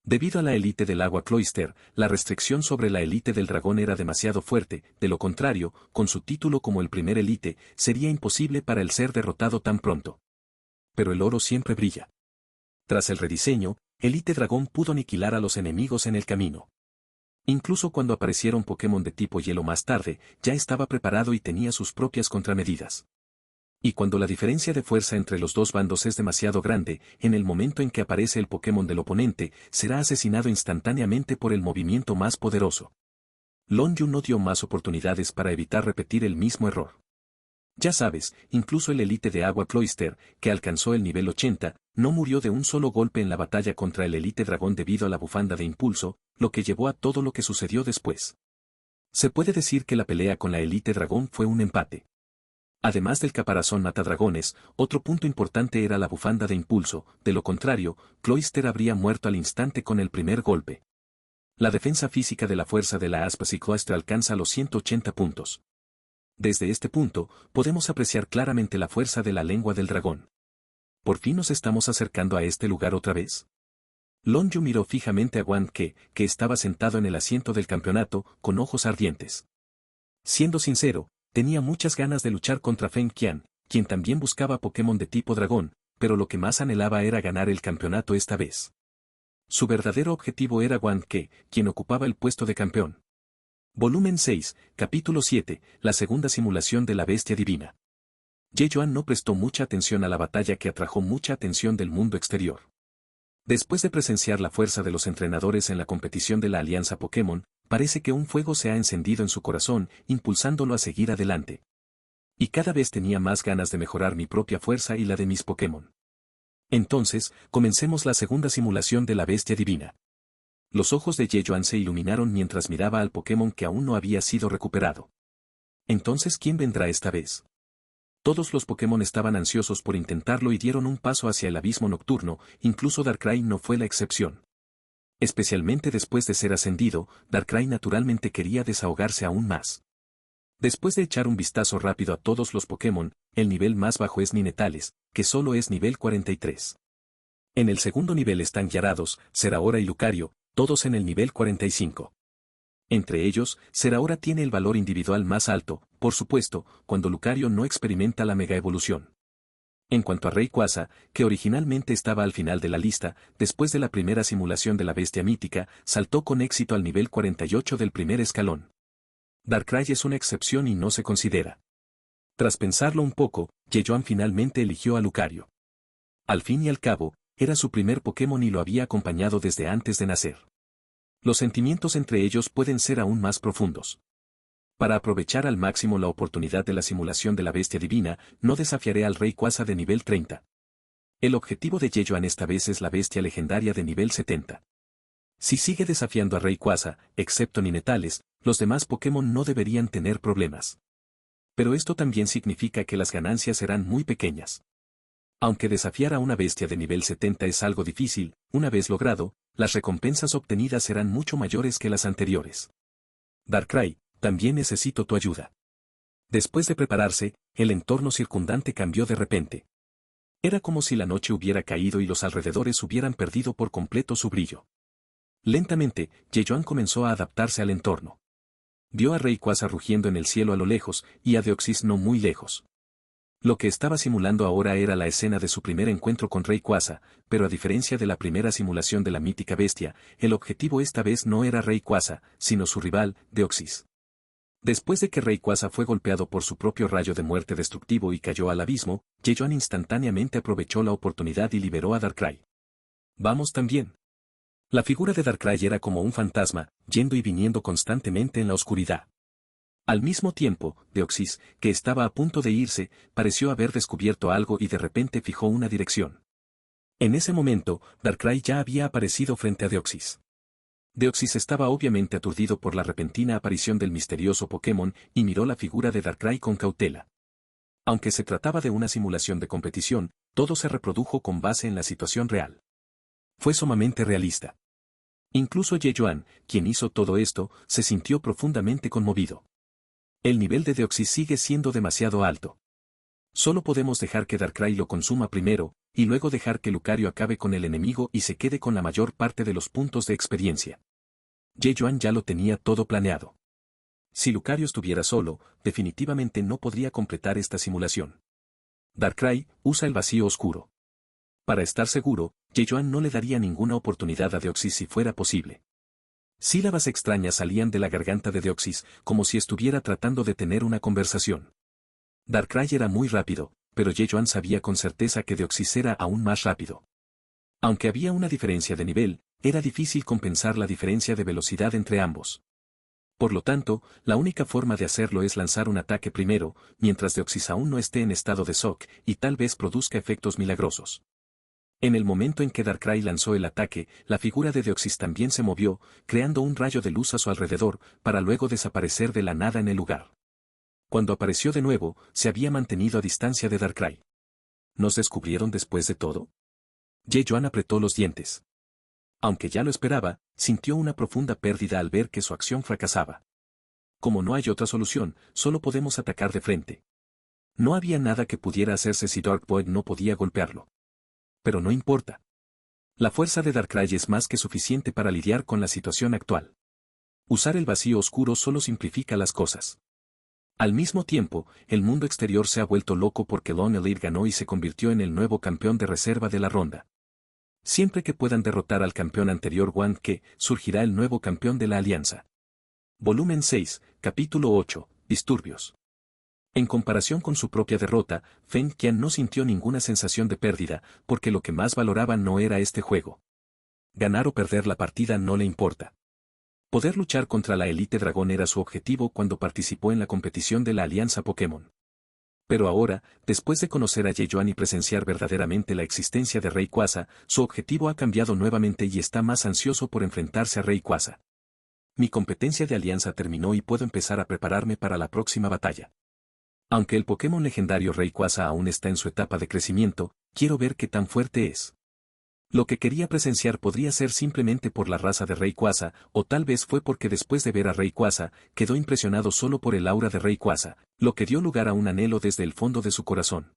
Debido a la Elite del Agua Cloyster, la restricción sobre la Elite del Dragón era demasiado fuerte, de lo contrario, con su título como el primer Elite, sería imposible para él ser derrotado tan pronto. Pero el oro siempre brilla. Tras el rediseño, Elite Dragón pudo aniquilar a los enemigos en el camino. Incluso cuando aparecieron Pokémon de tipo hielo más tarde, ya estaba preparado y tenía sus propias contramedidas. Y cuando la diferencia de fuerza entre los dos bandos es demasiado grande, en el momento en que aparece el Pokémon del oponente, será asesinado instantáneamente por el movimiento más poderoso. Long Yu no dio más oportunidades para evitar repetir el mismo error. Ya sabes, incluso el Elite de Agua Cloyster, que alcanzó el nivel 80, no murió de un solo golpe en la batalla contra el Elite Dragón debido a la bufanda de impulso, lo que llevó a todo lo que sucedió después. Se puede decir que la pelea con la Elite Dragón fue un empate. Además del caparazón matadragones, otro punto importante era la bufanda de impulso, de lo contrario, Cloyster habría muerto al instante con el primer golpe. La defensa física de la fuerza de la aspa Cloyster alcanza los 180 puntos. Desde este punto, podemos apreciar claramente la fuerza de la lengua del dragón. ¿Por fin nos estamos acercando a este lugar otra vez? Long Yu miró fijamente a Guan Ke, que estaba sentado en el asiento del campeonato, con ojos ardientes. Siendo sincero, tenía muchas ganas de luchar contra Feng Qian, quien también buscaba Pokémon de tipo dragón, pero lo que más anhelaba era ganar el campeonato esta vez. Su verdadero objetivo era Guan Ke, quien ocupaba el puesto de campeón. Volumen 6, Capítulo 7, la segunda simulación de la bestia divina. Ye Yuan no prestó mucha atención a la batalla que atrajo mucha atención del mundo exterior. Después de presenciar la fuerza de los entrenadores en la competición de la Alianza Pokémon, parece que un fuego se ha encendido en su corazón, impulsándolo a seguir adelante. Y cada vez tenía más ganas de mejorar mi propia fuerza y la de mis Pokémon. Entonces, comencemos la segunda simulación de la bestia divina. Los ojos de Ye Yuan se iluminaron mientras miraba al Pokémon que aún no había sido recuperado. Entonces, ¿quién vendrá esta vez? Todos los Pokémon estaban ansiosos por intentarlo y dieron un paso hacia el abismo nocturno, incluso Darkrai no fue la excepción. Especialmente después de ser ascendido, Darkrai naturalmente quería desahogarse aún más. Después de echar un vistazo rápido a todos los Pokémon, el nivel más bajo es Ninetales, que solo es nivel 43. En el segundo nivel están Gyarados, Zeraora y Lucario, todos en el nivel 45. Entre ellos, Zeraora tiene el valor individual más alto, por supuesto, cuando Lucario no experimenta la mega evolución. En cuanto a Rayquaza, que originalmente estaba al final de la lista, después de la primera simulación de la bestia mítica, saltó con éxito al nivel 48 del primer escalón. Darkrai es una excepción y no se considera. Tras pensarlo un poco, Ye Yuan finalmente eligió a Lucario. Al fin y al cabo, era su primer Pokémon y lo había acompañado desde antes de nacer. Los sentimientos entre ellos pueden ser aún más profundos. Para aprovechar al máximo la oportunidad de la simulación de la bestia divina, no desafiaré al Rayquaza de nivel 30. El objetivo de Ye Yuan esta vez es la bestia legendaria de nivel 70. Si sigue desafiando a Rayquaza, excepto Ninetales, los demás Pokémon no deberían tener problemas. Pero esto también significa que las ganancias serán muy pequeñas. Aunque desafiar a una bestia de nivel 70 es algo difícil, una vez logrado, las recompensas obtenidas serán mucho mayores que las anteriores. Darkrai, también necesito tu ayuda. Después de prepararse, el entorno circundante cambió de repente. Era como si la noche hubiera caído y los alrededores hubieran perdido por completo su brillo. Lentamente, Ye Yuan comenzó a adaptarse al entorno. Vio a Rayquaza rugiendo en el cielo a lo lejos, y a Deoxys no muy lejos. Lo que estaba simulando ahora era la escena de su primer encuentro con Rayquaza, pero a diferencia de la primera simulación de la mítica bestia, el objetivo esta vez no era Rayquaza, sino su rival, Deoxys. Después de que Rayquaza fue golpeado por su propio rayo de muerte destructivo y cayó al abismo, Ye Yuan instantáneamente aprovechó la oportunidad y liberó a Darkrai. Vamos también. La figura de Darkrai era como un fantasma, yendo y viniendo constantemente en la oscuridad. Al mismo tiempo, Deoxys, que estaba a punto de irse, pareció haber descubierto algo y de repente fijó una dirección. En ese momento, Darkrai ya había aparecido frente a Deoxys. Deoxys estaba obviamente aturdido por la repentina aparición del misterioso Pokémon y miró la figura de Darkrai con cautela. Aunque se trataba de una simulación de competición, todo se reprodujo con base en la situación real. Fue sumamente realista. Incluso Ye Yuan, quien hizo todo esto, se sintió profundamente conmovido. El nivel de Deoxys sigue siendo demasiado alto. Solo podemos dejar que Darkrai lo consuma primero, y luego dejar que Lucario acabe con el enemigo y se quede con la mayor parte de los puntos de experiencia. Ye Yuan ya lo tenía todo planeado. Si Lucario estuviera solo, definitivamente no podría completar esta simulación. Darkrai usa el vacío oscuro. Para estar seguro, Ye Yuan no le daría ninguna oportunidad a Deoxys si fuera posible. Sílabas extrañas salían de la garganta de Deoxys, como si estuviera tratando de tener una conversación. Darkrai era muy rápido, pero Ye Yuan sabía con certeza que Deoxys era aún más rápido. Aunque había una diferencia de nivel, era difícil compensar la diferencia de velocidad entre ambos. Por lo tanto, la única forma de hacerlo es lanzar un ataque primero, mientras Deoxys aún no esté en estado de shock, y tal vez produzca efectos milagrosos. En el momento en que Darkrai lanzó el ataque, la figura de Deoxys también se movió, creando un rayo de luz a su alrededor, para luego desaparecer de la nada en el lugar. Cuando apareció de nuevo, se había mantenido a distancia de Darkrai. ¿Nos descubrieron después de todo? Ye Yuan apretó los dientes. Aunque ya lo esperaba, sintió una profunda pérdida al ver que su acción fracasaba. Como no hay otra solución, solo podemos atacar de frente. No había nada que pudiera hacerse si Dark Void no podía golpearlo. Pero no importa. La fuerza de Darkrai es más que suficiente para lidiar con la situación actual. Usar el vacío oscuro solo simplifica las cosas. Al mismo tiempo, el mundo exterior se ha vuelto loco porque Lone Elite ganó y se convirtió en el nuevo campeón de reserva de la ronda. Siempre que puedan derrotar al campeón anterior Wang Ke, surgirá el nuevo campeón de la alianza. Volumen 6, capítulo 8, Disturbios. En comparación con su propia derrota, Feng Qian no sintió ninguna sensación de pérdida, porque lo que más valoraba no era este juego. Ganar o perder la partida no le importa. Poder luchar contra la Elite Dragón era su objetivo cuando participó en la competición de la Alianza Pokémon. Pero ahora, después de conocer a Ye Yuan y presenciar verdaderamente la existencia de Rayquaza, su objetivo ha cambiado nuevamente y está más ansioso por enfrentarse a Rayquaza. Mi competencia de alianza terminó y puedo empezar a prepararme para la próxima batalla. Aunque el Pokémon legendario Rayquaza aún está en su etapa de crecimiento, quiero ver qué tan fuerte es. Lo que quería presenciar podría ser simplemente por la raza de Rayquaza, o tal vez fue porque después de ver a Rayquaza, quedó impresionado solo por el aura de Rayquaza, lo que dio lugar a un anhelo desde el fondo de su corazón.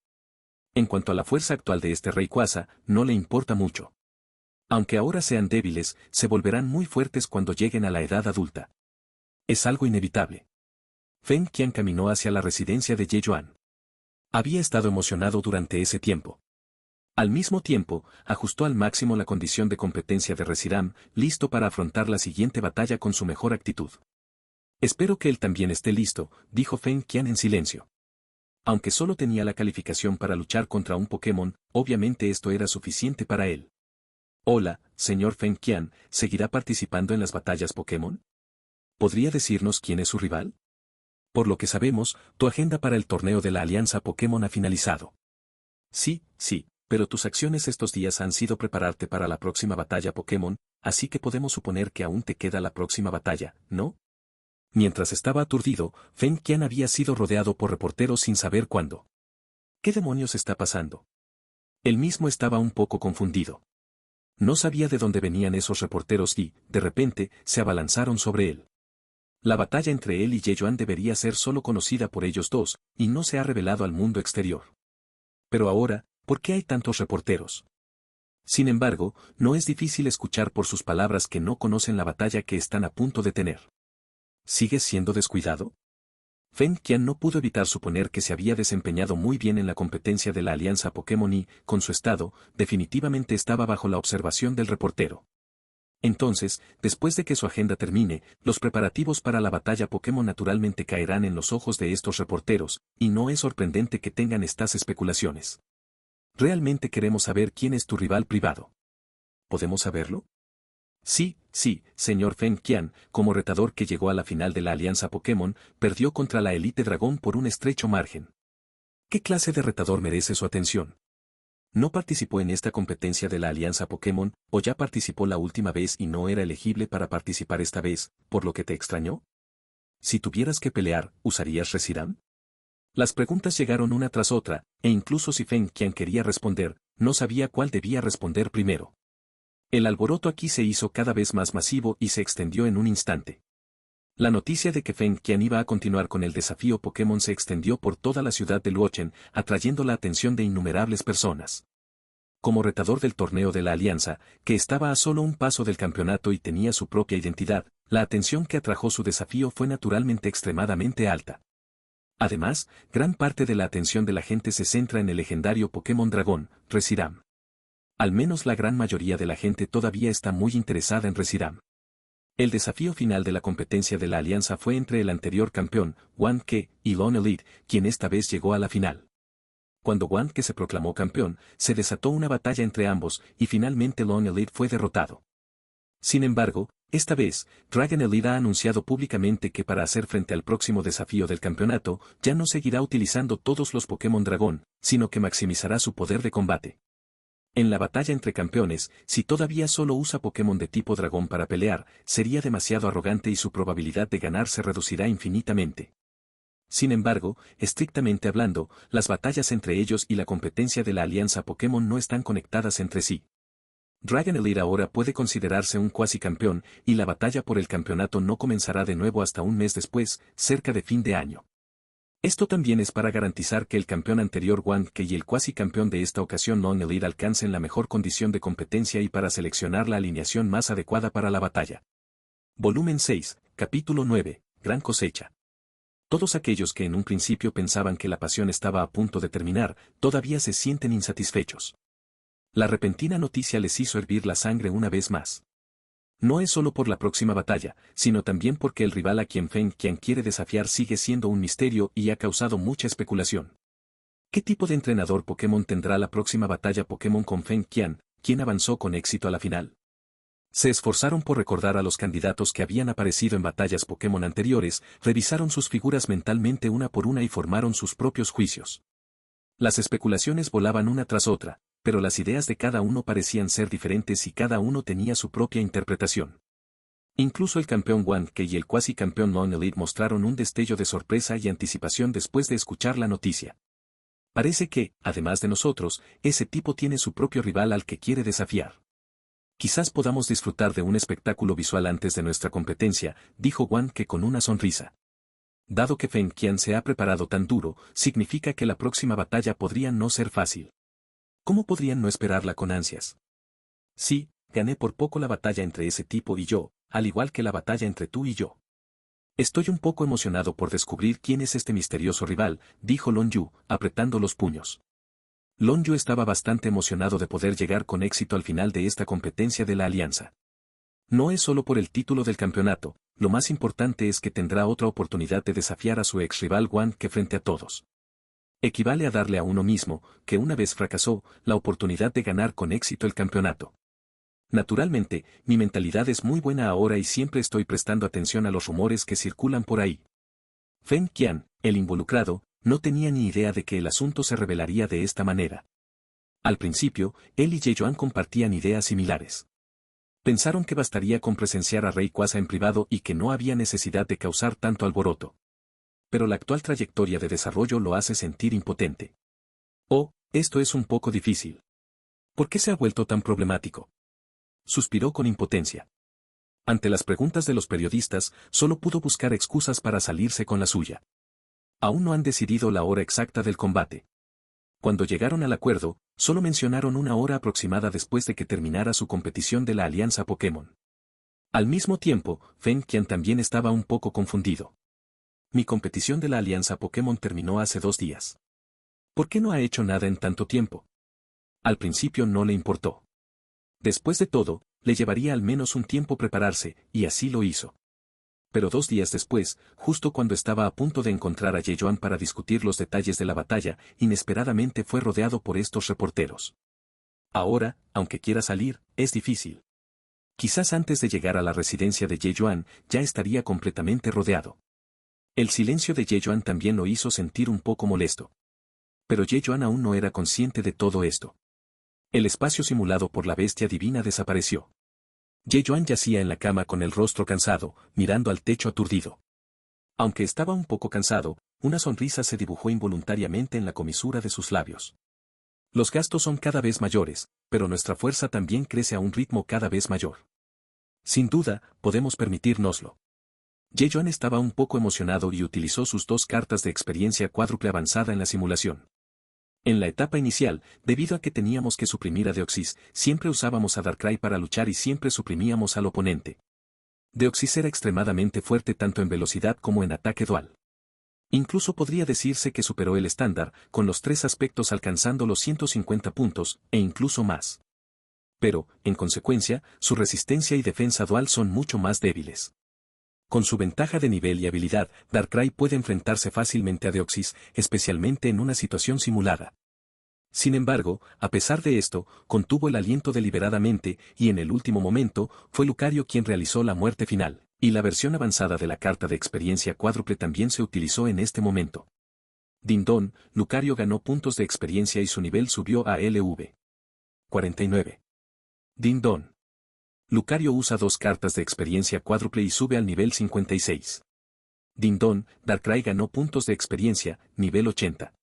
En cuanto a la fuerza actual de este Rayquaza, no le importa mucho. Aunque ahora sean débiles, se volverán muy fuertes cuando lleguen a la edad adulta. Es algo inevitable. Feng Qian caminó hacia la residencia de Ye Yuan. Había estado emocionado durante ese tiempo. Al mismo tiempo, ajustó al máximo la condición de competencia de Reshiram, listo para afrontar la siguiente batalla con su mejor actitud. Espero que él también esté listo, dijo Feng Qian en silencio. Aunque solo tenía la calificación para luchar contra un Pokémon, obviamente esto era suficiente para él. Hola, señor Feng Qian, ¿seguirá participando en las batallas Pokémon? ¿Podría decirnos quién es su rival? Por lo que sabemos, tu agenda para el torneo de la Alianza Pokémon ha finalizado. Sí, pero tus acciones estos días han sido prepararte para la próxima batalla Pokémon, así que podemos suponer que aún te queda la próxima batalla, ¿no? Mientras estaba aturdido, Feng Qian había sido rodeado por reporteros sin saber cuándo. ¿Qué demonios está pasando? Él mismo estaba un poco confundido. No sabía de dónde venían esos reporteros y, de repente, se abalanzaron sobre él. La batalla entre él y Ye Yuan debería ser solo conocida por ellos dos, y no se ha revelado al mundo exterior. Pero ahora, ¿por qué hay tantos reporteros? Sin embargo, no es difícil escuchar por sus palabras que no conocen la batalla que están a punto de tener. ¿Sigues siendo descuidado? Feng Qian no pudo evitar suponer que se había desempeñado muy bien en la competencia de la Alianza Pokémon y, con su estado, definitivamente estaba bajo la observación del reportero. Entonces, después de que su agenda termine, los preparativos para la batalla Pokémon naturalmente caerán en los ojos de estos reporteros, y no es sorprendente que tengan estas especulaciones. Realmente queremos saber quién es tu rival privado. ¿Podemos saberlo? Sí, señor Feng Qian, como retador que llegó a la final de la Alianza Pokémon, perdió contra la Elite Dragón por un estrecho margen. ¿Qué clase de retador merece su atención? ¿No participó en esta competencia de la Alianza Pokémon, o ya participó la última vez y no era elegible para participar esta vez, por lo que te extrañó? Si tuvieras que pelear, ¿usarías Reshiram? Las preguntas llegaron una tras otra, e incluso si Feng Qian quería responder, no sabía cuál debía responder primero. El alboroto aquí se hizo cada vez más masivo y se extendió en un instante. La noticia de que Feng Qian iba a continuar con el desafío Pokémon se extendió por toda la ciudad de Luochen, atrayendo la atención de innumerables personas. Como retador del torneo de la Alianza, que estaba a solo un paso del campeonato y tenía su propia identidad, la atención que atrajo su desafío fue naturalmente extremadamente alta. Además, gran parte de la atención de la gente se centra en el legendario Pokémon Dragón, Reshiram. Al menos la gran mayoría de la gente todavía está muy interesada en Reshiram. El desafío final de la competencia de la Alianza fue entre el anterior campeón, Wan Ke, y Lon Elite, quien esta vez llegó a la final. Cuando Wan Ke se proclamó campeón, se desató una batalla entre ambos y finalmente Lon Elite fue derrotado. Sin embargo, esta vez, Dragon Elite ha anunciado públicamente que para hacer frente al próximo desafío del campeonato, ya no seguirá utilizando todos los Pokémon Dragón, sino que maximizará su poder de combate. En la batalla entre campeones, si todavía solo usa Pokémon de tipo dragón para pelear, sería demasiado arrogante y su probabilidad de ganar se reducirá infinitamente. Sin embargo, estrictamente hablando, las batallas entre ellos y la competencia de la Alianza Pokémon no están conectadas entre sí. Dragon Elite ahora puede considerarse un cuasi campeón, y la batalla por el campeonato no comenzará de nuevo hasta un mes después, cerca de fin de año. Esto también es para garantizar que el campeón anterior Wan Ke y el cuasi campeón de esta ocasión Lon Elite alcancen la mejor condición de competencia y para seleccionar la alineación más adecuada para la batalla. Volumen 6, Capítulo 9, Gran Cosecha. Todos aquellos que en un principio pensaban que la pasión estaba a punto de terminar, todavía se sienten insatisfechos. La repentina noticia les hizo hervir la sangre una vez más. No es solo por la próxima batalla, sino también porque el rival a quien Feng Qian quiere desafiar sigue siendo un misterio y ha causado mucha especulación. ¿Qué tipo de entrenador Pokémon tendrá la próxima batalla Pokémon con Feng Qian, quien avanzó con éxito a la final? Se esforzaron por recordar a los candidatos que habían aparecido en batallas Pokémon anteriores, revisaron sus figuras mentalmente una por una y formaron sus propios juicios. Las especulaciones volaban una tras otra, pero las ideas de cada uno parecían ser diferentes y cada uno tenía su propia interpretación. Incluso el campeón Wan Ke y el cuasi campeón Lon Elite mostraron un destello de sorpresa y anticipación después de escuchar la noticia. Parece que, además de nosotros, ese tipo tiene su propio rival al que quiere desafiar. Quizás podamos disfrutar de un espectáculo visual antes de nuestra competencia, dijo Wan Ke con una sonrisa. Dado que Feng Qian se ha preparado tan duro, significa que la próxima batalla podría no ser fácil. ¿Cómo podrían no esperarla con ansias? Sí, gané por poco la batalla entre ese tipo y yo, al igual que la batalla entre tú y yo. Estoy un poco emocionado por descubrir quién es este misterioso rival, dijo Lon Yu, apretando los puños. Lon Yu estaba bastante emocionado de poder llegar con éxito al final de esta competencia de la Alianza. No es solo por el título del campeonato, lo más importante es que tendrá otra oportunidad de desafiar a su ex rival Wan Ke frente a todos. Equivale a darle a uno mismo, que una vez fracasó, la oportunidad de ganar con éxito el campeonato. Naturalmente, mi mentalidad es muy buena ahora y siempre estoy prestando atención a los rumores que circulan por ahí. Feng Qian, el involucrado, no tenía ni idea de que el asunto se revelaría de esta manera. Al principio, él y Yejuan compartían ideas similares. Pensaron que bastaría con presenciar a Rayquaza en privado y que no había necesidad de causar tanto alboroto. Pero la actual trayectoria de desarrollo lo hace sentir impotente. Oh, esto es un poco difícil. ¿Por qué se ha vuelto tan problemático? Suspiró con impotencia. Ante las preguntas de los periodistas, solo pudo buscar excusas para salirse con la suya. Aún no han decidido la hora exacta del combate. Cuando llegaron al acuerdo, solo mencionaron una hora aproximada después de que terminara su competición de la Alianza Pokémon. Al mismo tiempo, Feng Qian también estaba un poco confundido. Mi competición de la Alianza Pokémon terminó hace 2 días. ¿Por qué no ha hecho nada en tanto tiempo? Al principio no le importó. Después de todo, le llevaría al menos un tiempo prepararse, y así lo hizo. Pero 2 días después, justo cuando estaba a punto de encontrar a Yejuan para discutir los detalles de la batalla, inesperadamente fue rodeado por estos reporteros. Ahora, aunque quiera salir, es difícil. Quizás antes de llegar a la residencia de Yejuan, ya estaría completamente rodeado. El silencio de Yejuan también lo hizo sentir un poco molesto. Pero Yejuan aún no era consciente de todo esto. El espacio simulado por la bestia divina desapareció. Yejuan yacía en la cama con el rostro cansado, mirando al techo aturdido. Aunque estaba un poco cansado, una sonrisa se dibujó involuntariamente en la comisura de sus labios. Los gastos son cada vez mayores, pero nuestra fuerza también crece a un ritmo cada vez mayor. Sin duda, podemos permitírnoslo. Ye-Yuan estaba un poco emocionado y utilizó sus 2 cartas de experiencia cuádruple avanzada en la simulación. En la etapa inicial, debido a que teníamos que suprimir a Deoxys, siempre usábamos a Darkrai para luchar y siempre suprimíamos al oponente. Deoxys era extremadamente fuerte tanto en velocidad como en ataque dual. Incluso podría decirse que superó el estándar, con los 3 aspectos alcanzando los 150 puntos, e incluso más. Pero, en consecuencia, su resistencia y defensa dual son mucho más débiles. Con su ventaja de nivel y habilidad, Darkrai puede enfrentarse fácilmente a Deoxys, especialmente en una situación simulada. Sin embargo, a pesar de esto, contuvo el aliento deliberadamente y en el último momento, fue Lucario quien realizó la muerte final, y la versión avanzada de la carta de experiencia cuádruple también se utilizó en este momento. Dindón, Lucario ganó puntos de experiencia y su nivel subió a LV. 49. Dindón. Lucario usa 2 cartas de experiencia cuádruple y sube al nivel 56. Dindón, Darkrai ganó puntos de experiencia, nivel 80.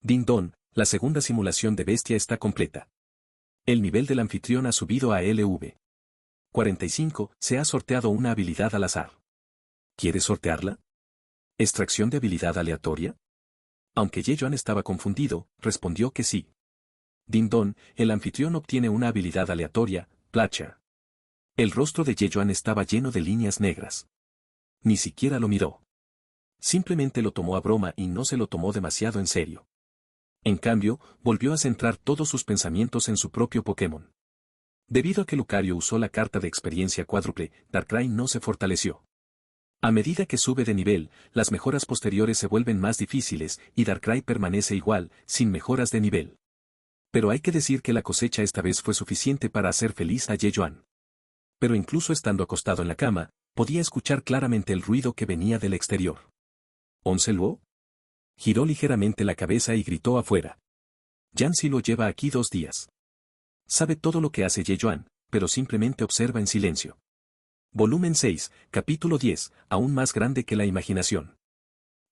Dindón, la segunda simulación de bestia está completa. El nivel del anfitrión ha subido a LV. 45, se ha sorteado una habilidad al azar. ¿Quieres sortearla? ¿Extracción de habilidad aleatoria? Aunque Ye-Yuan estaba confundido, respondió que sí. Dindón, el anfitrión obtiene una habilidad aleatoria, Platcher. El rostro de Ye-Yuan estaba lleno de líneas negras. Ni siquiera lo miró. Simplemente lo tomó a broma y no se lo tomó demasiado en serio. En cambio, volvió a centrar todos sus pensamientos en su propio Pokémon. Debido a que Lucario usó la carta de experiencia cuádruple, Darkrai no se fortaleció. A medida que sube de nivel, las mejoras posteriores se vuelven más difíciles y Darkrai permanece igual, sin mejoras de nivel. Pero hay que decir que la cosecha esta vez fue suficiente para hacer feliz a Ye-Yuan. Pero incluso estando acostado en la cama, podía escuchar claramente el ruido que venía del exterior. ¿Onceluo? Giró ligeramente la cabeza y gritó afuera. Yancy lo lleva aquí 2 días. Sabe todo lo que hace Ye-Yuan, pero simplemente observa en silencio. Volumen 6, capítulo 10, aún más grande que la imaginación.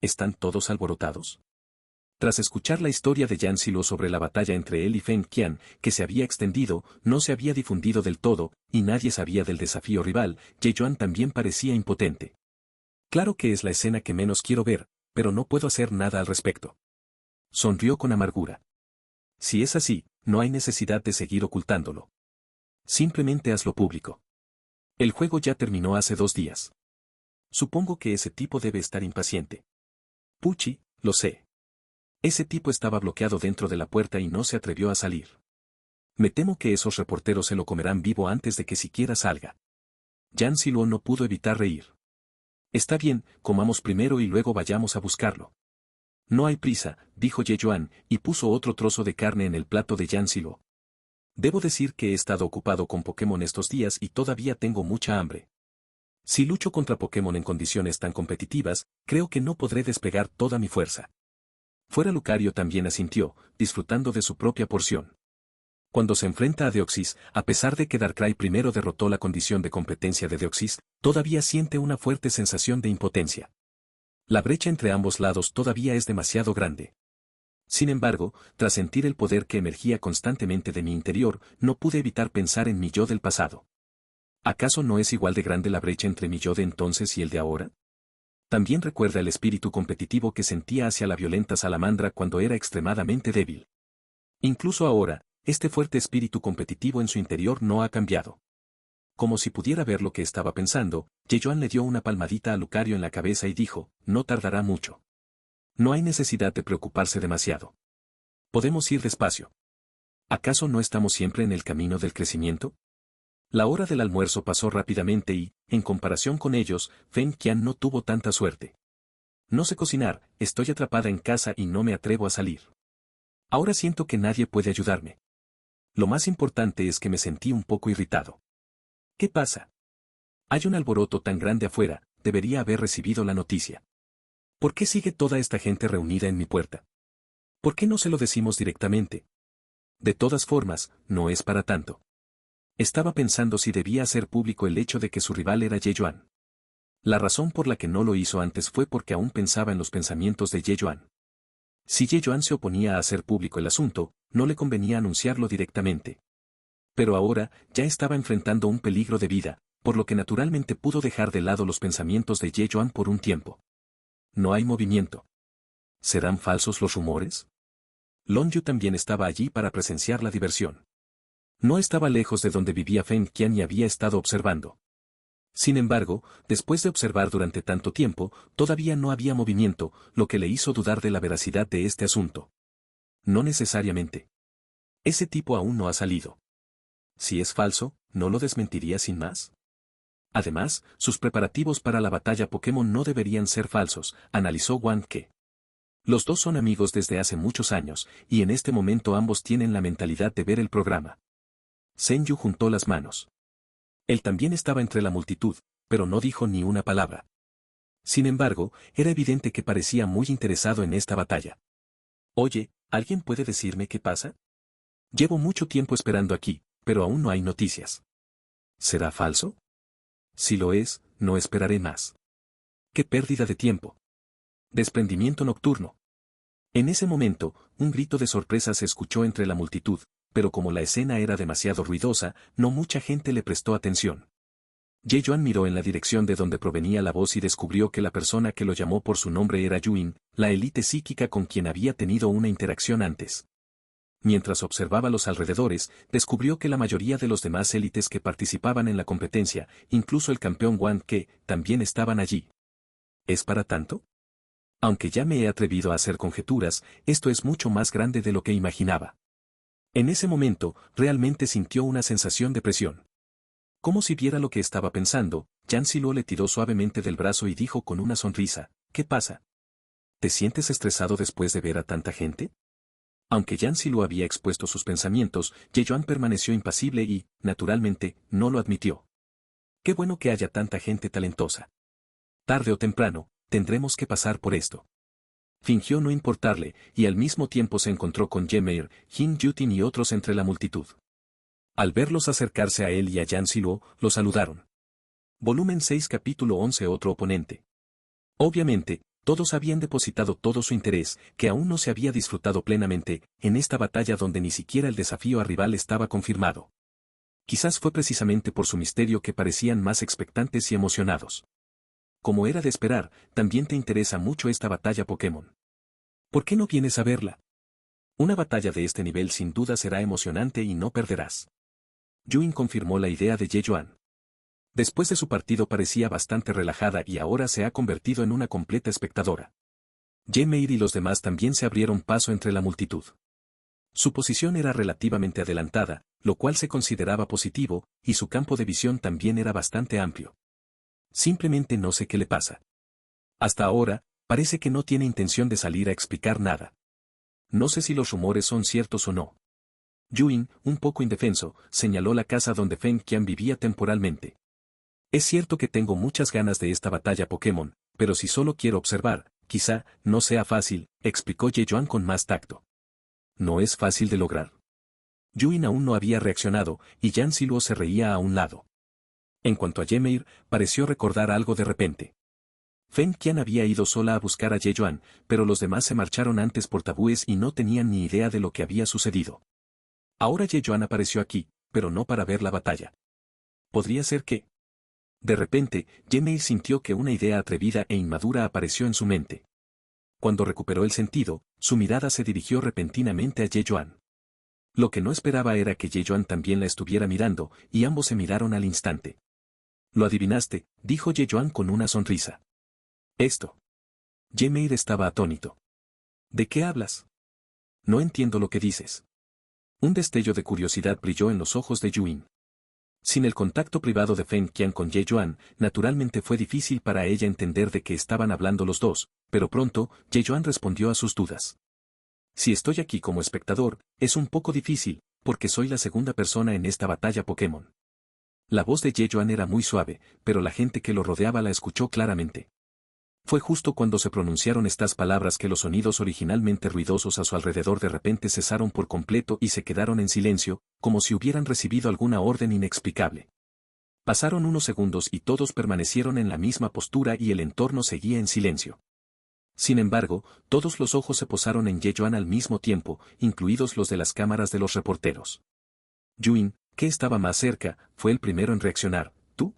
¿Están todos alborotados? Tras escuchar la historia de Yancy Lo sobre la batalla entre él y Feng Qian, que se había extendido, no se había difundido del todo, y nadie sabía del desafío rival, Ye-Yuan también parecía impotente. Claro que es la escena que menos quiero ver, pero no puedo hacer nada al respecto. Sonrió con amargura. Si es así, no hay necesidad de seguir ocultándolo. Simplemente hazlo público. El juego ya terminó hace 2 días. Supongo que ese tipo debe estar impaciente. Puchi, lo sé. Ese tipo estaba bloqueado dentro de la puerta y no se atrevió a salir. Me temo que esos reporteros se lo comerán vivo antes de que siquiera salga. Yancy Lo no pudo evitar reír. Está bien, comamos primero y luego vayamos a buscarlo. No hay prisa, dijo Ye-Yuan, y puso otro trozo de carne en el plato de Yancy Lo. Debo decir que he estado ocupado con Pokémon estos días y todavía tengo mucha hambre. Si lucho contra Pokémon en condiciones tan competitivas, creo que no podré desplegar toda mi fuerza. Fuera Lucario también asintió, disfrutando de su propia porción. Cuando se enfrenta a Deoxys, a pesar de que Darkrai primero derrotó la condición de competencia de Deoxys, todavía siente una fuerte sensación de impotencia. La brecha entre ambos lados todavía es demasiado grande. Sin embargo, tras sentir el poder que emergía constantemente de mi interior, no pude evitar pensar en mi yo del pasado. ¿Acaso no es igual de grande la brecha entre mi yo de entonces y el de ahora? También recuerda el espíritu competitivo que sentía hacia la violenta salamandra cuando era extremadamente débil. Incluso ahora, este fuerte espíritu competitivo en su interior no ha cambiado. Como si pudiera ver lo que estaba pensando, Ye-Yuan le dio una palmadita a Lucario en la cabeza y dijo, no tardará mucho. No hay necesidad de preocuparse demasiado. Podemos ir despacio. ¿Acaso no estamos siempre en el camino del crecimiento? La hora del almuerzo pasó rápidamente y, en comparación con ellos, Feng Qian no tuvo tanta suerte. No sé cocinar, estoy atrapada en casa y no me atrevo a salir. Ahora siento que nadie puede ayudarme. Lo más importante es que me sentí un poco irritado. ¿Qué pasa? Hay un alboroto tan grande afuera, debería haber recibido la noticia. ¿Por qué sigue toda esta gente reunida en mi puerta? ¿Por qué no se lo decimos directamente? De todas formas, no es para tanto. Estaba pensando si debía hacer público el hecho de que su rival era Ye-Yuan. La razón por la que no lo hizo antes fue porque aún pensaba en los pensamientos de Ye Yuan. Si Ye Yuan se oponía a hacer público el asunto, no le convenía anunciarlo directamente. Pero ahora ya estaba enfrentando un peligro de vida, por lo que naturalmente pudo dejar de lado los pensamientos de Ye Yuan por un tiempo. No hay movimiento. ¿Serán falsos los rumores? Long Yu también estaba allí para presenciar la diversión. No estaba lejos de donde vivía Feng Qian y había estado observando. Sin embargo, después de observar durante tanto tiempo, todavía no había movimiento, lo que le hizo dudar de la veracidad de este asunto. No necesariamente. Ese tipo aún no ha salido. Si es falso, ¿no lo desmentiría sin más? Además, sus preparativos para la batalla Pokémon no deberían ser falsos, analizó Wang Ke. Los dos son amigos desde hace muchos años, y en este momento ambos tienen la mentalidad de ver el programa. Zhen Yu juntó las manos. Él también estaba entre la multitud, pero no dijo ni una palabra. Sin embargo, era evidente que parecía muy interesado en esta batalla. Oye, ¿alguien puede decirme qué pasa? Llevo mucho tiempo esperando aquí, pero aún no hay noticias. ¿Será falso? Si lo es, no esperaré más. ¡Qué pérdida de tiempo! Desprendimiento nocturno. En ese momento, un grito de sorpresa se escuchó entre la multitud, pero como la escena era demasiado ruidosa, no mucha gente le prestó atención. Ye Yuan miró en la dirección de donde provenía la voz y descubrió que la persona que lo llamó por su nombre era Yuin, la élite psíquica con quien había tenido una interacción antes. Mientras observaba los alrededores, descubrió que la mayoría de los demás élites que participaban en la competencia, incluso el campeón Wang Ke, también estaban allí. ¿Es para tanto? Aunque ya me he atrevido a hacer conjeturas, esto es mucho más grande de lo que imaginaba. En ese momento, realmente sintió una sensación de presión. Como si viera lo que estaba pensando, Yan Ziluo le tiró suavemente del brazo y dijo con una sonrisa, ¿qué pasa? ¿Te sientes estresado después de ver a tanta gente? Aunque Yan Ziluo había expuesto sus pensamientos, Ye Yuan permaneció impasible y, naturalmente, no lo admitió. Qué bueno que haya tanta gente talentosa. Tarde o temprano, tendremos que pasar por esto. Fingió no importarle, y al mismo tiempo se encontró con Ye Meir, Jin Yutin y otros entre la multitud. Al verlos acercarse a él y a Yan Ziluo, lo saludaron. Volumen 6 capítulo 11 Otro oponente. Obviamente, todos habían depositado todo su interés, que aún no se había disfrutado plenamente, en esta batalla donde ni siquiera el desafío a rival estaba confirmado. Quizás fue precisamente por su misterio que parecían más expectantes y emocionados. Como era de esperar, también te interesa mucho esta batalla Pokémon. ¿Por qué no vienes a verla? Una batalla de este nivel sin duda será emocionante y no perderás. Yuin confirmó la idea de Ye Yuan. Después de su partido parecía bastante relajada y ahora se ha convertido en una completa espectadora. Ye Meir y los demás también se abrieron paso entre la multitud. Su posición era relativamente adelantada, lo cual se consideraba positivo, y su campo de visión también era bastante amplio. Simplemente no sé qué le pasa. Hasta ahora, parece que no tiene intención de salir a explicar nada. No sé si los rumores son ciertos o no. Yuin, un poco indefenso, señaló la casa donde Feng Qian vivía temporalmente. Es cierto que tengo muchas ganas de esta batalla Pokémon, pero si solo quiero observar, quizá, no sea fácil, explicó Ye Yuan con más tacto. No es fácil de lograr. Yuin aún no había reaccionado, y Yan Ziluo se reía a un lado. En cuanto a Ye Meir, pareció recordar algo de repente. Feng Qian había ido sola a buscar a Ye Yuan, pero los demás se marcharon antes por tabúes y no tenían ni idea de lo que había sucedido. Ahora Ye Yuan apareció aquí, pero no para ver la batalla. ¿Podría ser que? De repente, Ye Meir sintió que una idea atrevida e inmadura apareció en su mente. Cuando recuperó el sentido, su mirada se dirigió repentinamente a Ye Yuan. Lo que no esperaba era que Ye Yuan también la estuviera mirando, y ambos se miraron al instante. Lo adivinaste, dijo Ye Yuan con una sonrisa. Esto. Ye Meir estaba atónito. ¿De qué hablas? No entiendo lo que dices. Un destello de curiosidad brilló en los ojos de Yuin. Sin el contacto privado de Feng Qian con Ye Yuan, naturalmente fue difícil para ella entender de qué estaban hablando los dos, pero pronto, Ye Yuan respondió a sus dudas. Si estoy aquí como espectador, es un poco difícil, porque soy la segunda persona en esta batalla Pokémon. La voz de Ye Yuan era muy suave, pero la gente que lo rodeaba la escuchó claramente. Fue justo cuando se pronunciaron estas palabras que los sonidos originalmente ruidosos a su alrededor de repente cesaron por completo y se quedaron en silencio, como si hubieran recibido alguna orden inexplicable. Pasaron unos segundos y todos permanecieron en la misma postura y el entorno seguía en silencio. Sin embargo, todos los ojos se posaron en Ye Yuan al mismo tiempo, incluidos los de las cámaras de los reporteros. Yuin, que estaba más cerca, fue el primero en reaccionar. ¿Tú?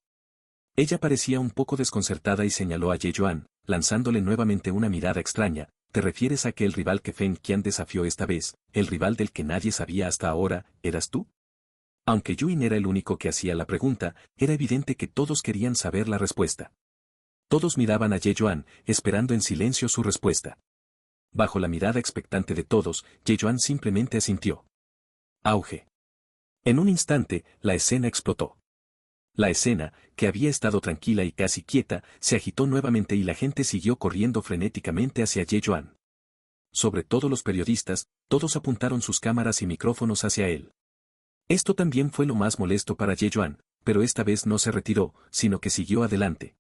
Ella parecía un poco desconcertada y señaló a Ye Yuan, lanzándole nuevamente una mirada extraña. ¿Te refieres a que el rival que Feng Qian desafió esta vez, el rival del que nadie sabía hasta ahora, eras tú? Aunque Yuin era el único que hacía la pregunta, era evidente que todos querían saber la respuesta. Todos miraban a Ye Yuan, esperando en silencio su respuesta. Bajo la mirada expectante de todos, Ye Yuan simplemente asintió. Auge. En un instante, la escena explotó. La escena, que había estado tranquila y casi quieta, se agitó nuevamente y la gente siguió corriendo frenéticamente hacia Ye Yuan. Sobre todo los periodistas, todos apuntaron sus cámaras y micrófonos hacia él. Esto también fue lo más molesto para Ye Yuan, pero esta vez no se retiró, sino que siguió adelante.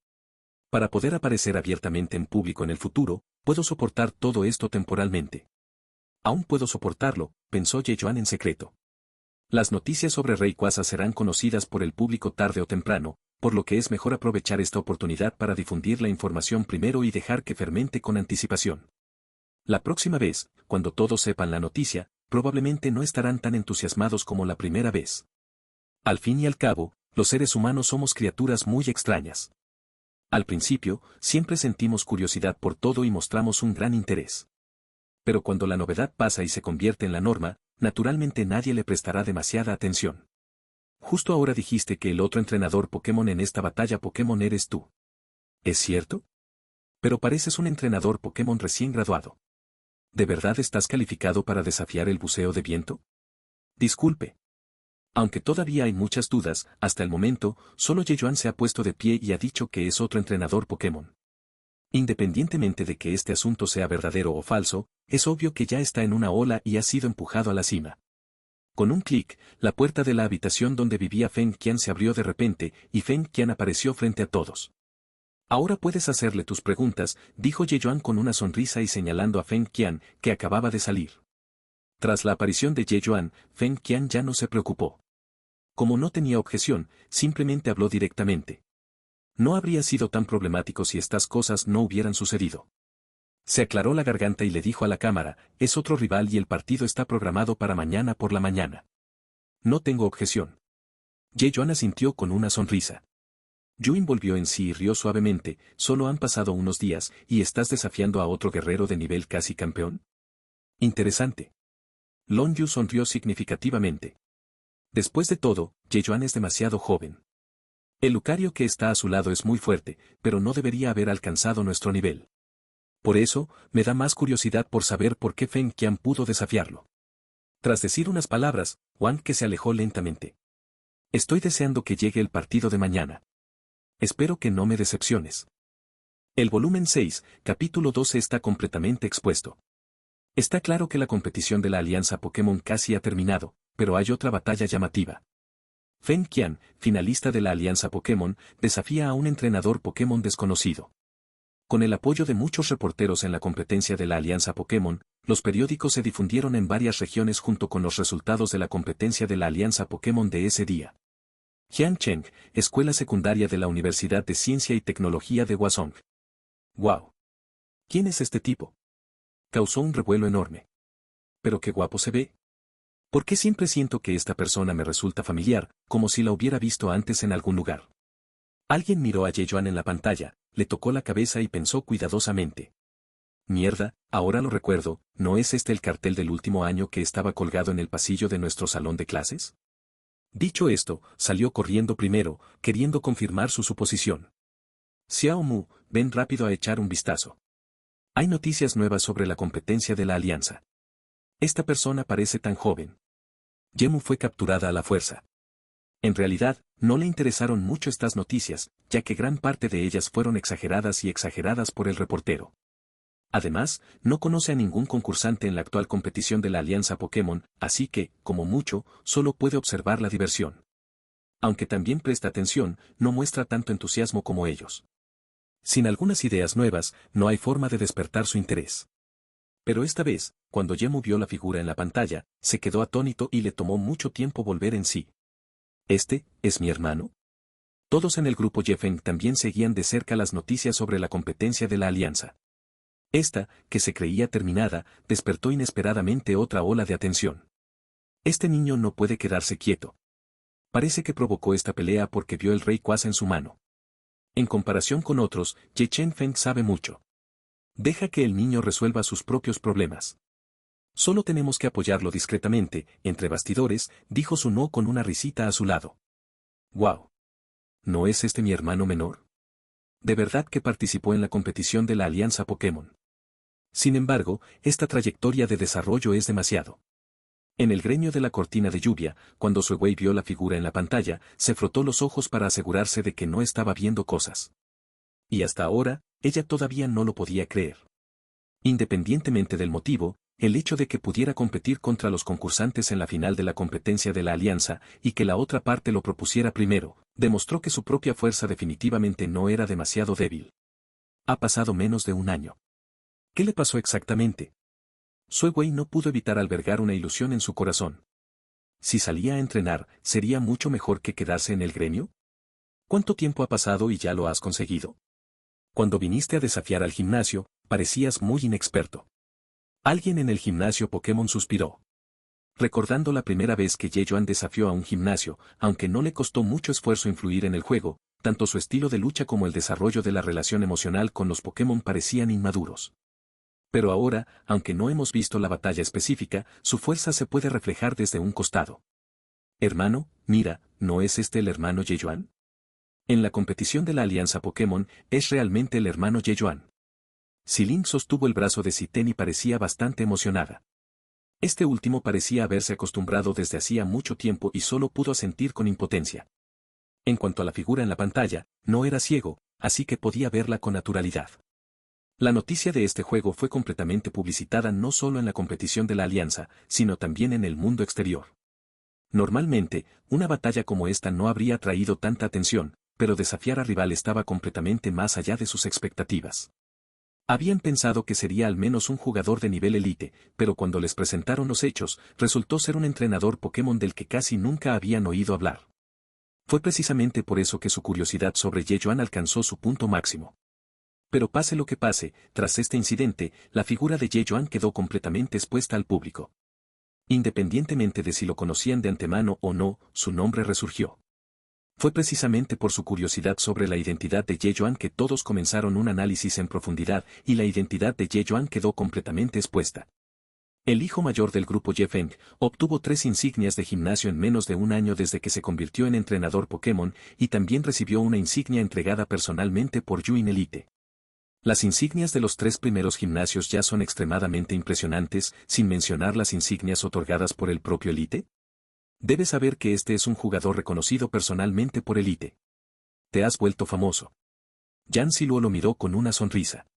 Para poder aparecer abiertamente en público en el futuro, puedo soportar todo esto temporalmente. Aún puedo soportarlo, pensó Ye Yuan en secreto. Las noticias sobre Rayquaza serán conocidas por el público tarde o temprano, por lo que es mejor aprovechar esta oportunidad para difundir la información primero y dejar que fermente con anticipación. La próxima vez, cuando todos sepan la noticia, probablemente no estarán tan entusiasmados como la primera vez. Al fin y al cabo, los seres humanos somos criaturas muy extrañas. Al principio, siempre sentimos curiosidad por todo y mostramos un gran interés. Pero cuando la novedad pasa y se convierte en la norma, naturalmente nadie le prestará demasiada atención. Justo ahora dijiste que el otro entrenador Pokémon en esta batalla Pokémon eres tú. ¿Es cierto? Pero pareces un entrenador Pokémon recién graduado. ¿De verdad estás calificado para desafiar el buceo de viento? Disculpe. Aunque todavía hay muchas dudas, hasta el momento, solo Ye Yuan se ha puesto de pie y ha dicho que es otro entrenador Pokémon. Independientemente de que este asunto sea verdadero o falso, es obvio que ya está en una ola y ha sido empujado a la cima. Con un clic, la puerta de la habitación donde vivía Feng Qian se abrió de repente, y Feng Qian apareció frente a todos. Ahora puedes hacerle tus preguntas, dijo Ye Yuan con una sonrisa y señalando a Feng Qian, que acababa de salir. Tras la aparición de Ye Yuan, Feng Qian ya no se preocupó. Como no tenía objeción, simplemente habló directamente. No habría sido tan problemático si estas cosas no hubieran sucedido. Se aclaró la garganta y le dijo a la cámara, es otro rival y el partido está programado para mañana por la mañana. No tengo objeción. Ye Yuan asintió con una sonrisa. Yuin volvió en sí y rió suavemente, solo han pasado unos días, y estás desafiando a otro guerrero de nivel casi campeón. Interesante. Long Yu sonrió significativamente. Después de todo, Ye Yuan es demasiado joven. El Lucario que está a su lado es muy fuerte, pero no debería haber alcanzado nuestro nivel. Por eso, me da más curiosidad por saber por qué Feng Qian pudo desafiarlo. Tras decir unas palabras, Wang que se alejó lentamente. Estoy deseando que llegue el partido de mañana. Espero que no me decepciones. El volumen 6, capítulo 12 está completamente expuesto. Está claro que la competición de la Alianza Pokémon casi ha terminado, pero hay otra batalla llamativa. Feng Qian, finalista de la Alianza Pokémon, desafía a un entrenador Pokémon desconocido. Con el apoyo de muchos reporteros en la competencia de la Alianza Pokémon, los periódicos se difundieron en varias regiones junto con los resultados de la competencia de la Alianza Pokémon de ese día. Jiangcheng, escuela secundaria de la Universidad de Ciencia y Tecnología de Hwasong. ¡Wow! ¿Quién es este tipo? Causó un revuelo enorme. ¿Pero qué guapo se ve? ¿Por qué siempre siento que esta persona me resulta familiar, como si la hubiera visto antes en algún lugar? Alguien miró a Ye Yuan en la pantalla, le tocó la cabeza y pensó cuidadosamente. Mierda, ahora lo recuerdo, ¿no es este el cartel del último año que estaba colgado en el pasillo de nuestro salón de clases? Dicho esto, salió corriendo primero, queriendo confirmar su suposición. Xiao Mu, ven rápido a echar un vistazo. Hay noticias nuevas sobre la competencia de la Alianza. Esta persona parece tan joven. Ye Mu fue capturada a la fuerza. En realidad, no le interesaron mucho estas noticias, ya que gran parte de ellas fueron exageradas y exageradas por el reportero. Además, no conoce a ningún concursante en la actual competición de la Alianza Pokémon, así que, como mucho, solo puede observar la diversión. Aunque también presta atención, no muestra tanto entusiasmo como ellos. Sin algunas ideas nuevas, no hay forma de despertar su interés. Pero esta vez, cuando Ye Mu vio la figura en la pantalla, se quedó atónito y le tomó mucho tiempo volver en sí. ¿Este, es mi hermano? Todos en el grupo Yefeng también seguían de cerca las noticias sobre la competencia de la alianza. Esta, que se creía terminada, despertó inesperadamente otra ola de atención. Este niño no puede quedarse quieto. Parece que provocó esta pelea porque vio el rey Quasha en su mano. En comparación con otros, Ye Chengfeng sabe mucho. Deja que el niño resuelva sus propios problemas. Solo tenemos que apoyarlo discretamente, entre bastidores, dijo Sun No con una risita a su lado. ¡Guau! ¿No es este mi hermano menor? De verdad que participó en la competición de la Alianza Pokémon. Sin embargo, esta trayectoria de desarrollo es demasiado. En el gremio de la cortina de lluvia, cuando Suewei vio la figura en la pantalla, se frotó los ojos para asegurarse de que no estaba viendo cosas. Y hasta ahora, ella todavía no lo podía creer. Independientemente del motivo, el hecho de que pudiera competir contra los concursantes en la final de la competencia de la Alianza y que la otra parte lo propusiera primero, demostró que su propia fuerza definitivamente no era demasiado débil. Ha pasado menos de un año. ¿Qué le pasó exactamente? Suewei no pudo evitar albergar una ilusión en su corazón. Si salía a entrenar, ¿sería mucho mejor que quedarse en el gremio? ¿Cuánto tiempo ha pasado y ya lo has conseguido? Cuando viniste a desafiar al gimnasio, parecías muy inexperto. Alguien en el gimnasio Pokémon suspiró. Recordando la primera vez que Ye Yuan desafió a un gimnasio, aunque no le costó mucho esfuerzo influir en el juego, tanto su estilo de lucha como el desarrollo de la relación emocional con los Pokémon parecían inmaduros. Pero ahora, aunque no hemos visto la batalla específica, su fuerza se puede reflejar desde un costado. Hermano, mira, ¿no es este el hermano Ye Yuan? En la competición de la Alianza Pokémon, es realmente el hermano Ye Yuan. Xilin sostuvo el brazo de Ziten y parecía bastante emocionada. Este último parecía haberse acostumbrado desde hacía mucho tiempo y solo pudo asentir con impotencia. En cuanto a la figura en la pantalla, no era ciego, así que podía verla con naturalidad. La noticia de este juego fue completamente publicitada no solo en la competición de la Alianza, sino también en el mundo exterior. Normalmente, una batalla como esta no habría atraído tanta atención, pero desafiar a rival estaba completamente más allá de sus expectativas. Habían pensado que sería al menos un jugador de nivel elite, pero cuando les presentaron los hechos, resultó ser un entrenador Pokémon del que casi nunca habían oído hablar. Fue precisamente por eso que su curiosidad sobre Ye Yuan alcanzó su punto máximo. Pero pase lo que pase, tras este incidente, la figura de Ye Yuan quedó completamente expuesta al público. Independientemente de si lo conocían de antemano o no, su nombre resurgió. Fue precisamente por su curiosidad sobre la identidad de Ye Yuan que todos comenzaron un análisis en profundidad y la identidad de Ye Yuan quedó completamente expuesta. El hijo mayor del grupo Yefeng obtuvo 3 insignias de gimnasio en menos de un año desde que se convirtió en entrenador Pokémon y también recibió una insignia entregada personalmente por Yuin Elite. Las insignias de los 3 primeros gimnasios ya son extremadamente impresionantes, sin mencionar las insignias otorgadas por el propio Elite. Debes saber que este es un jugador reconocido personalmente por Elite. Te has vuelto famoso. Yan Ziluo lo miró con una sonrisa.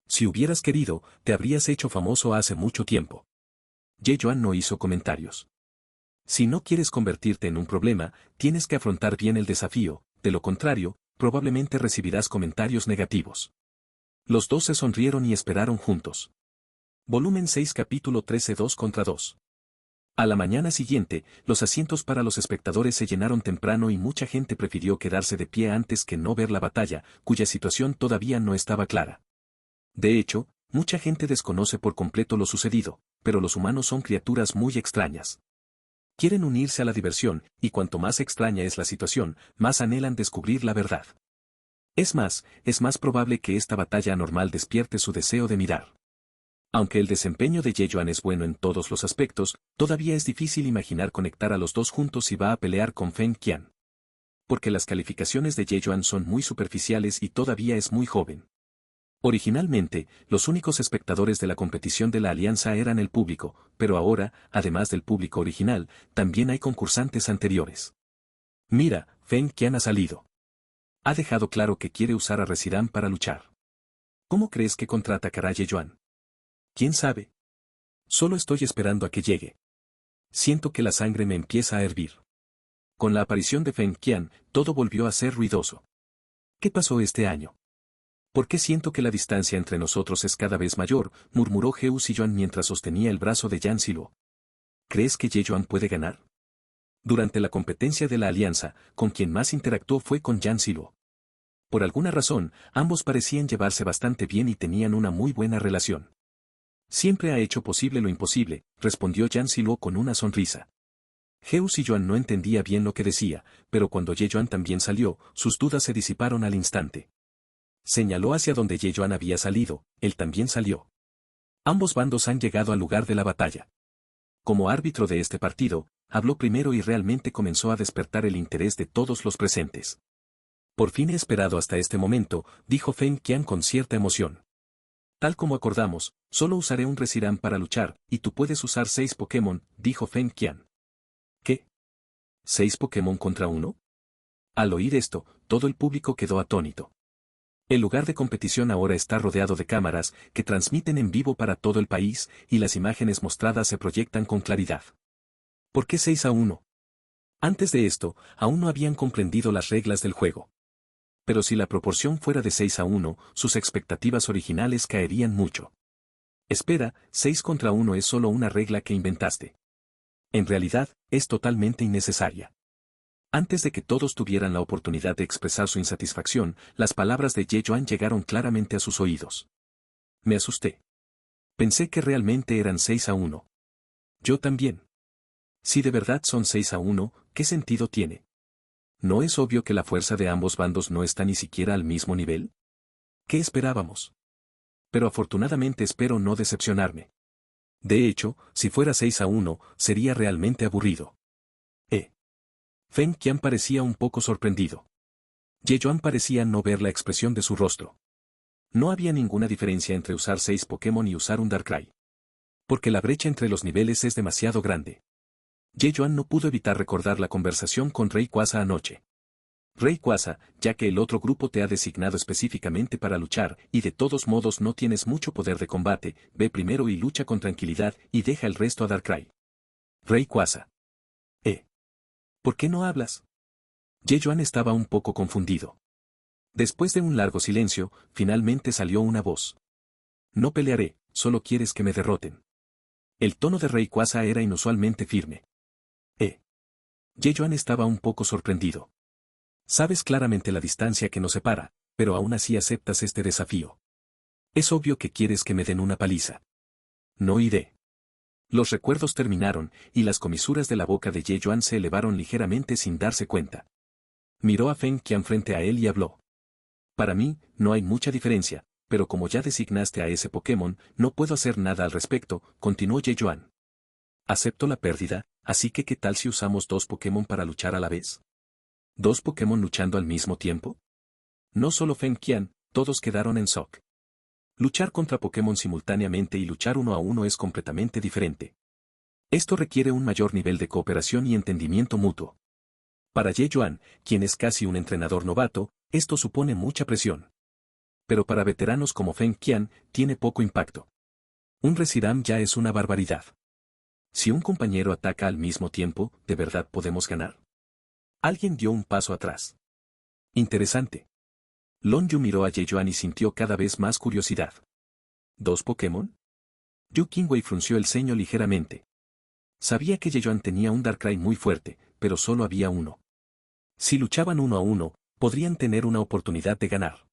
Si hubieras querido, te habrías hecho famoso hace mucho tiempo. Ye Yuan no hizo comentarios. Si no quieres convertirte en un problema, tienes que afrontar bien el desafío, de lo contrario, probablemente recibirás comentarios negativos. Los dos se sonrieron y esperaron juntos. Volumen 6 capítulo 13 2 contra 2. A la mañana siguiente, los asientos para los espectadores se llenaron temprano y mucha gente prefirió quedarse de pie antes que no ver la batalla, cuya situación todavía no estaba clara. De hecho, mucha gente desconoce por completo lo sucedido, pero los humanos son criaturas muy extrañas. Quieren unirse a la diversión, y cuanto más extraña es la situación, más anhelan descubrir la verdad. Es más probable que esta batalla anormal despierte su deseo de mirar. Aunque el desempeño de Ye Yuan es bueno en todos los aspectos, todavía es difícil imaginar conectar a los dos juntos si va a pelear con Feng Qian. Porque las calificaciones de Ye Yuan son muy superficiales y todavía es muy joven. Originalmente, los únicos espectadores de la competición de la Alianza eran el público, pero ahora, además del público original, también hay concursantes anteriores. Mira, Feng Qian ha salido. Ha dejado claro que quiere usar a Reshiram para luchar. ¿Cómo crees que contraatacará Ye Yuan? ¿Quién sabe? Solo estoy esperando a que llegue. Siento que la sangre me empieza a hervir. Con la aparición de Feng Qian, todo volvió a ser ruidoso. ¿Qué pasó este año? ¿Por qué siento que la distancia entre nosotros es cada vez mayor?, murmuró Heu Ziyuan mientras sostenía el brazo de Yan Ziluo. ¿Crees que Ye Yuan puede ganar? Durante la competencia de la alianza, con quien más interactuó fue con Yan Siluo. Por alguna razón, ambos parecían llevarse bastante bien y tenían una muy buena relación. Siempre ha hecho posible lo imposible, respondió Yan Siluo con una sonrisa. Heu Siyuan no entendía bien lo que decía, pero cuando Ye Yuan también salió, sus dudas se disiparon al instante. Señaló hacia donde Ye Yuan había salido, él también salió. Ambos bandos han llegado al lugar de la batalla. Como árbitro de este partido, habló primero y realmente comenzó a despertar el interés de todos los presentes. Por fin he esperado hasta este momento, dijo Feng Qian con cierta emoción. Tal como acordamos, solo usaré un Reshiram para luchar, y tú puedes usar 6 Pokémon, dijo Feng Qian. ¿Qué? ¿6 Pokémon contra uno? Al oír esto, todo el público quedó atónito. El lugar de competición ahora está rodeado de cámaras que transmiten en vivo para todo el país, y las imágenes mostradas se proyectan con claridad. ¿Por qué 6-1? Antes de esto, aún no habían comprendido las reglas del juego. Pero si la proporción fuera de 6-1, sus expectativas originales caerían mucho. Espera, 6 contra 1 es solo una regla que inventaste. En realidad, es totalmente innecesaria. Antes de que todos tuvieran la oportunidad de expresar su insatisfacción, las palabras de Ye Yuan llegaron claramente a sus oídos. Me asusté. Pensé que realmente eran 6-1. Yo también. Si de verdad son 6-1, ¿qué sentido tiene? ¿No es obvio que la fuerza de ambos bandos no está ni siquiera al mismo nivel? ¿Qué esperábamos? Pero afortunadamente espero no decepcionarme. De hecho, si fuera 6-1, sería realmente aburrido. Feng Qian parecía un poco sorprendido. Ye Yuan parecía no ver la expresión de su rostro. No había ninguna diferencia entre usar 6 Pokémon y usar un Darkrai. Porque la brecha entre los niveles es demasiado grande. Ye Yuan no pudo evitar recordar la conversación con Rayquaza anoche. Rayquaza, ya que el otro grupo te ha designado específicamente para luchar, y de todos modos no tienes mucho poder de combate, ve primero y lucha con tranquilidad y deja el resto a Darkrai. Rayquaza. ¿Por qué no hablas? Ye Yuan estaba un poco confundido. Después de un largo silencio, finalmente salió una voz. No pelearé, solo quieres que me derroten. El tono de Rayquaza era inusualmente firme. Ye Yuan estaba un poco sorprendido. Sabes claramente la distancia que nos separa, pero aún así aceptas este desafío. Es obvio que quieres que me den una paliza. No iré. Los recuerdos terminaron, y las comisuras de la boca de Ye Yuan se elevaron ligeramente sin darse cuenta. Miró a Feng Qian frente a él y habló. Para mí, no hay mucha diferencia, pero como ya designaste a ese Pokémon, no puedo hacer nada al respecto, continuó Ye Yuan. Acepto la pérdida, así que ¿qué tal si usamos 2 Pokémon para luchar a la vez? ¿2 Pokémon luchando al mismo tiempo? No solo Feng Qian, todos quedaron en shock. Luchar contra Pokémon simultáneamente y luchar uno a uno es completamente diferente. Esto requiere un mayor nivel de cooperación y entendimiento mutuo. Para Ye Yuan, quien es casi un entrenador novato, esto supone mucha presión. Pero para veteranos como Feng Qian, tiene poco impacto. Un Reshiram ya es una barbaridad. Si un compañero ataca al mismo tiempo, ¿de verdad podemos ganar? Alguien dio un paso atrás. Interesante. Long Yu miró a Ye Yuan y sintió cada vez más curiosidad. ¿2 Pokémon? Yu Qingwei frunció el ceño ligeramente. Sabía que Ye Yuan tenía un Darkrai muy fuerte, pero solo había uno. Si luchaban 1 a 1, podrían tener una oportunidad de ganar.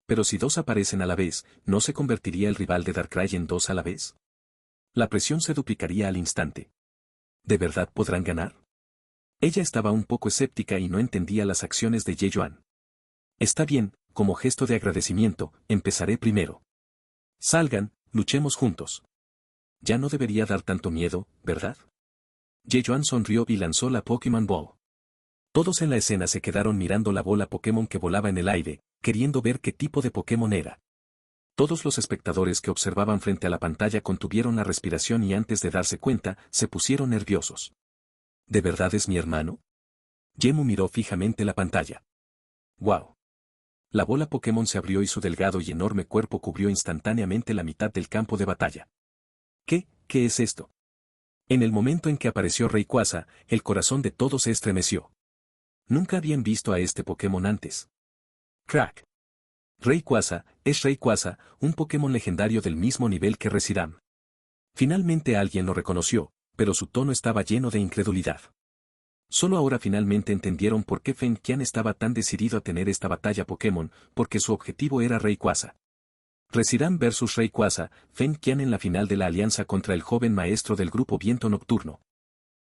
Pero si 2 aparecen a la vez, ¿no se convertiría el rival de Darkrai en 2 a la vez? La presión se duplicaría al instante. ¿De verdad podrán ganar? Ella estaba un poco escéptica y no entendía las acciones de Ye Yuan. Está bien, como gesto de agradecimiento, empezaré primero. Salgan, luchemos juntos. Ya no debería dar tanto miedo, ¿verdad? Ye Yuan sonrió y lanzó la Pokémon Ball. Todos en la escena se quedaron mirando la bola Pokémon que volaba en el aire, queriendo ver qué tipo de Pokémon era. Todos los espectadores que observaban frente a la pantalla contuvieron la respiración y antes de darse cuenta, se pusieron nerviosos. ¿De verdad es mi hermano? Yemu miró fijamente la pantalla. ¡Wow! La bola Pokémon se abrió y su delgado y enorme cuerpo cubrió instantáneamente la mitad del campo de batalla. ¿Qué es esto? En el momento en que apareció Rayquaza, el corazón de todos se estremeció. Nunca habían visto a este Pokémon antes. Crack. Rayquaza, es Rayquaza, un Pokémon legendario del mismo nivel que Reshiram. Finalmente alguien lo reconoció, pero su tono estaba lleno de incredulidad. Solo ahora finalmente entendieron por qué Feng Qian estaba tan decidido a tener esta batalla Pokémon, porque su objetivo era Rayquaza. Reshiram vs Rayquaza, Feng Qian en la final de la alianza contra el joven maestro del grupo Viento Nocturno.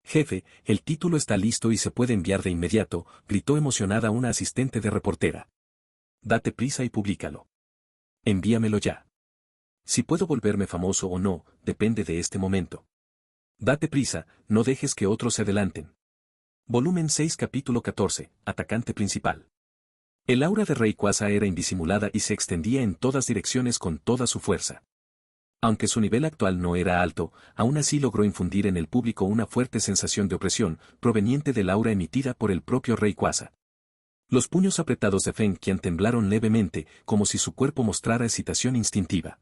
Jefe, el título está listo y se puede enviar de inmediato, gritó emocionada una asistente de reportera. Date prisa y públicalo. Envíamelo ya. Si puedo volverme famoso o no, depende de este momento. Date prisa, no dejes que otros se adelanten. Volumen 6 capítulo 14, Atacante principal. El aura de Rayquaza era indisimulada y se extendía en todas direcciones con toda su fuerza. Aunque su nivel actual no era alto, aún así logró infundir en el público una fuerte sensación de opresión, proveniente del aura emitida por el propio Rayquaza. Los puños apretados de Feng Qian temblaron levemente, como si su cuerpo mostrara excitación instintiva.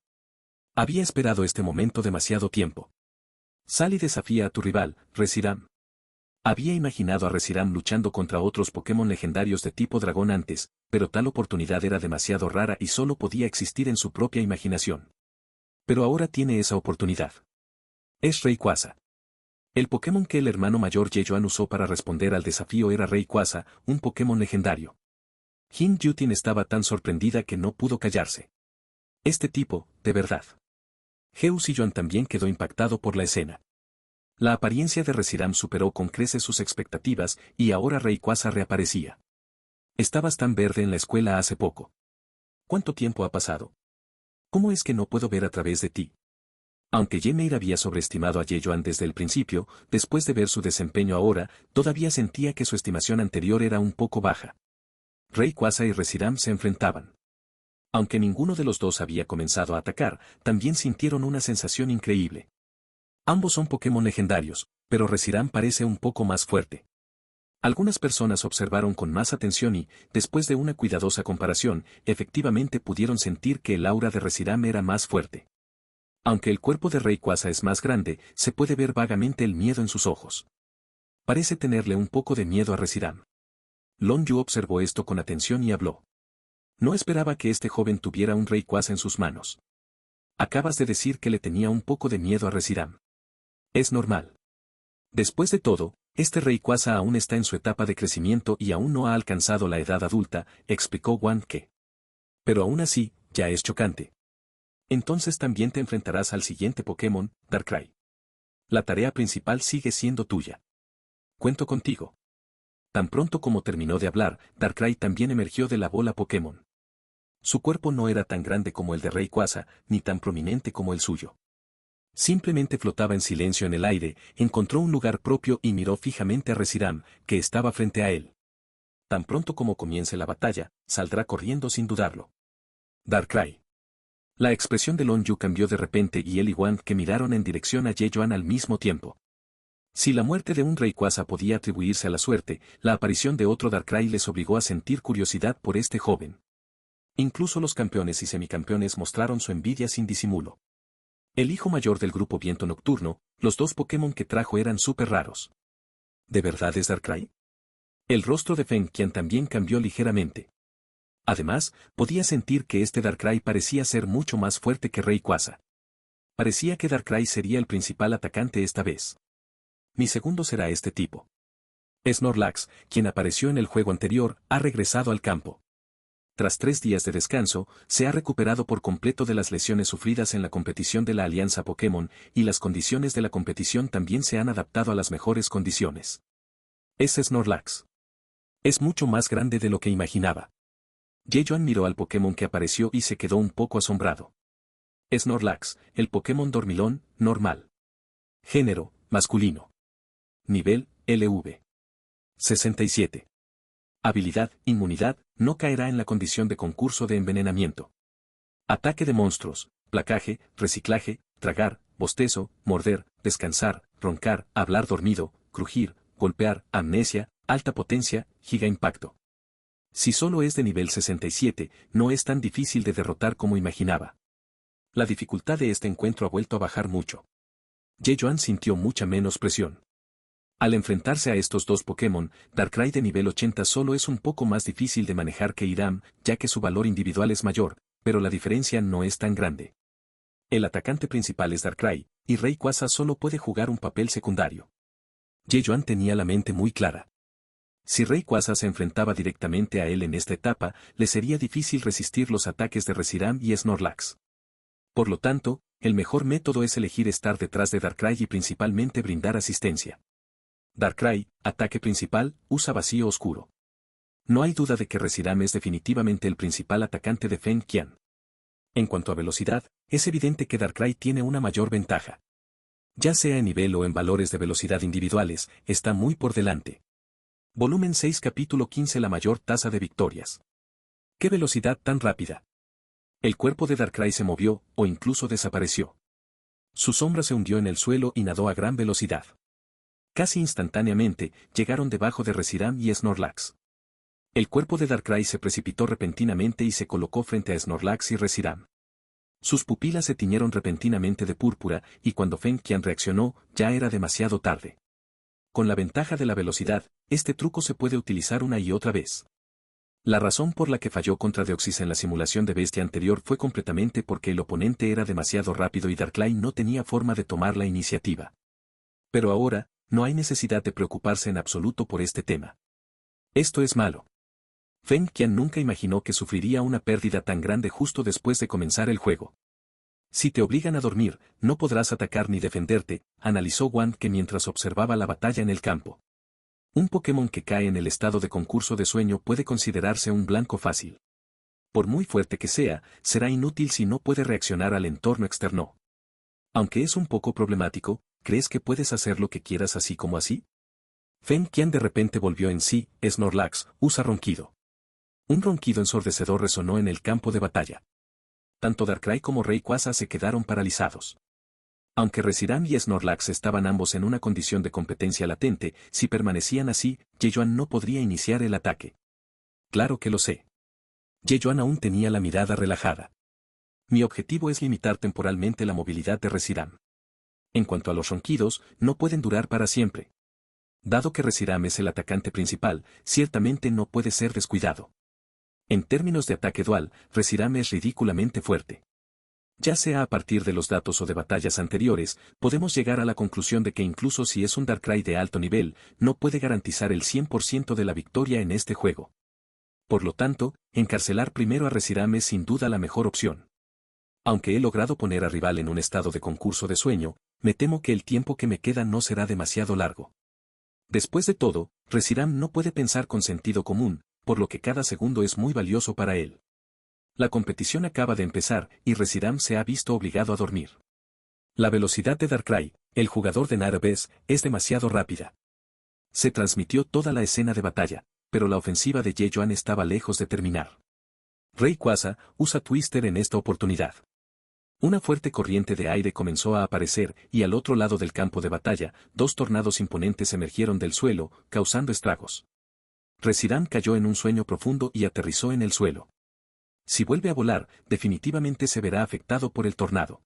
Había esperado este momento demasiado tiempo. Sal y desafía a tu rival, Reshiram. Había imaginado a Reshiram luchando contra otros Pokémon legendarios de tipo dragón antes, pero tal oportunidad era demasiado rara y solo podía existir en su propia imaginación. Pero ahora tiene esa oportunidad. Es Rayquaza. El Pokémon que el hermano mayor Yeoan usó para responder al desafío era Rayquaza, un Pokémon legendario. Jin Yutin estaba tan sorprendida que no pudo callarse. Este tipo, de verdad. Heo Siyuan también quedó impactado por la escena. La apariencia de Reshiram superó con creces sus expectativas y ahora Rayquaza reaparecía. Estabas tan verde en la escuela hace poco. ¿Cuánto tiempo ha pasado? ¿Cómo es que no puedo ver a través de ti? Aunque Ymir había sobreestimado a Yeoan desde el principio, después de ver su desempeño ahora, todavía sentía que su estimación anterior era un poco baja. Rayquaza y Reshiram se enfrentaban. Aunque ninguno de los dos había comenzado a atacar, también sintieron una sensación increíble. Ambos son Pokémon legendarios, pero Reshiram parece un poco más fuerte. Algunas personas observaron con más atención y, después de una cuidadosa comparación, efectivamente pudieron sentir que el aura de Reshiram era más fuerte. Aunque el cuerpo de Rayquaza es más grande, se puede ver vagamente el miedo en sus ojos. Parece tenerle un poco de miedo a Reshiram. Long Yu observó esto con atención y habló. No esperaba que este joven tuviera un Rayquaza en sus manos. Acabas de decir que le tenía un poco de miedo a Reshiram. Es normal. Después de todo, este Rayquaza aún está en su etapa de crecimiento y aún no ha alcanzado la edad adulta, explicó Wang Ke. Pero aún así, ya es chocante. Entonces también te enfrentarás al siguiente Pokémon, Darkrai. La tarea principal sigue siendo tuya. Cuento contigo. Tan pronto como terminó de hablar, Darkrai también emergió de la bola Pokémon. Su cuerpo no era tan grande como el de Rayquaza, ni tan prominente como el suyo. Simplemente flotaba en silencio en el aire, encontró un lugar propio y miró fijamente a Reshiram, que estaba frente a él. Tan pronto como comience la batalla, saldrá corriendo sin dudarlo. Darkrai. La expresión de Long Yu cambió de repente y él y Wang que miraron en dirección a Yeoan al mismo tiempo. Si la muerte de un Rayquaza podía atribuirse a la suerte, la aparición de otro Darkrai les obligó a sentir curiosidad por este joven. Incluso los campeones y semicampeones mostraron su envidia sin disimulo. El hijo mayor del grupo Viento Nocturno, los dos Pokémon que trajo eran súper raros. ¿De verdad es Darkrai? El rostro de Feng Qian también cambió ligeramente. Además, podía sentir que este Darkrai parecía ser mucho más fuerte que Rayquaza. Parecía que Darkrai sería el principal atacante esta vez. Mi segundo será este tipo. Snorlax, quien apareció en el juego anterior, ha regresado al campo. Tras 3 días de descanso, se ha recuperado por completo de las lesiones sufridas en la competición de la Alianza Pokémon, y las condiciones de la competición también se han adaptado a las mejores condiciones. Es Snorlax. Es mucho más grande de lo que imaginaba. Yeoan miró al Pokémon que apareció y se quedó un poco asombrado. Snorlax, el Pokémon dormilón, normal. Género, masculino. Nivel, LV. 67. Habilidad, inmunidad, no caerá en la condición de concurso de envenenamiento. Ataque de monstruos, placaje, reciclaje, tragar, bostezo, morder, descansar, roncar, hablar dormido, crujir, golpear, amnesia, alta potencia, giga impacto. Si solo es de nivel 67, no es tan difícil de derrotar como imaginaba. La dificultad de este encuentro ha vuelto a bajar mucho. Yeoan sintió mucha menos presión. Al enfrentarse a estos dos Pokémon, Darkrai de nivel 80 solo es un poco más difícil de manejar que Hiram, ya que su valor individual es mayor, pero la diferencia no es tan grande. El atacante principal es Darkrai, y Rayquaza solo puede jugar un papel secundario. Ye tenía la mente muy clara. Si Rayquaza se enfrentaba directamente a él en esta etapa, le sería difícil resistir los ataques de Reshiram y Snorlax. Por lo tanto, el mejor método es elegir estar detrás de Darkrai y principalmente brindar asistencia. Darkrai, ataque principal, usa vacío oscuro. No hay duda de que Reshiram es definitivamente el principal atacante de Feng Qian. En cuanto a velocidad, es evidente que Darkrai tiene una mayor ventaja. Ya sea en nivel o en valores de velocidad individuales, está muy por delante. Volumen 6 capítulo 15 La mayor tasa de victorias. ¡Qué velocidad tan rápida! El cuerpo de Darkrai se movió, o incluso desapareció. Su sombra se hundió en el suelo y nadó a gran velocidad. Casi instantáneamente, llegaron debajo de Reshiram y Snorlax. El cuerpo de Darkrai se precipitó repentinamente y se colocó frente a Snorlax y Reshiram. Sus pupilas se tiñeron repentinamente de púrpura, y cuando Feng Qian reaccionó, ya era demasiado tarde. Con la ventaja de la velocidad, este truco se puede utilizar una y otra vez. La razón por la que falló contra Deoxys en la simulación de bestia anterior fue completamente porque el oponente era demasiado rápido y Darkrai no tenía forma de tomar la iniciativa. Pero ahora, no hay necesidad de preocuparse en absoluto por este tema. Esto es malo. Feng Qian nunca imaginó que sufriría una pérdida tan grande justo después de comenzar el juego. Si te obligan a dormir, no podrás atacar ni defenderte, analizó Wang que mientras observaba la batalla en el campo. Un Pokémon que cae en el estado de concurso de sueño puede considerarse un blanco fácil. Por muy fuerte que sea, será inútil si no puede reaccionar al entorno externo. Aunque es un poco problemático, ¿crees que puedes hacer lo que quieras así como así? Feng Qian de repente volvió en sí, Snorlax, usa ronquido. Un ronquido ensordecedor resonó en el campo de batalla. Tanto Darkrai como Rayquaza se quedaron paralizados. Aunque Reshiram y Snorlax estaban ambos en una condición de competencia latente, si permanecían así, Yejuan no podría iniciar el ataque. Claro que lo sé. Yejuan aún tenía la mirada relajada. Mi objetivo es limitar temporalmente la movilidad de Reshiram. En cuanto a los ronquidos, no pueden durar para siempre. Dado que Reshiram es el atacante principal, ciertamente no puede ser descuidado. En términos de ataque dual, Reshiram es ridículamente fuerte. Ya sea a partir de los datos o de batallas anteriores, podemos llegar a la conclusión de que incluso si es un Darkrai de alto nivel, no puede garantizar el 100% de la victoria en este juego. Por lo tanto, encarcelar primero a Reshiram es sin duda la mejor opción. Aunque he logrado poner a rival en un estado de concurso de sueño, me temo que el tiempo que me queda no será demasiado largo. Después de todo, Reshiram no puede pensar con sentido común, por lo que cada segundo es muy valioso para él. La competición acaba de empezar y Reshiram se ha visto obligado a dormir. La velocidad de Darkrai, el jugador de Narves, es demasiado rápida. Se transmitió toda la escena de batalla, pero la ofensiva de Yejuan estaba lejos de terminar. Rayquaza usa Twister en esta oportunidad. Una fuerte corriente de aire comenzó a aparecer y al otro lado del campo de batalla, dos tornados imponentes emergieron del suelo, causando estragos. Reshiram cayó en un sueño profundo y aterrizó en el suelo. Si vuelve a volar, definitivamente se verá afectado por el tornado.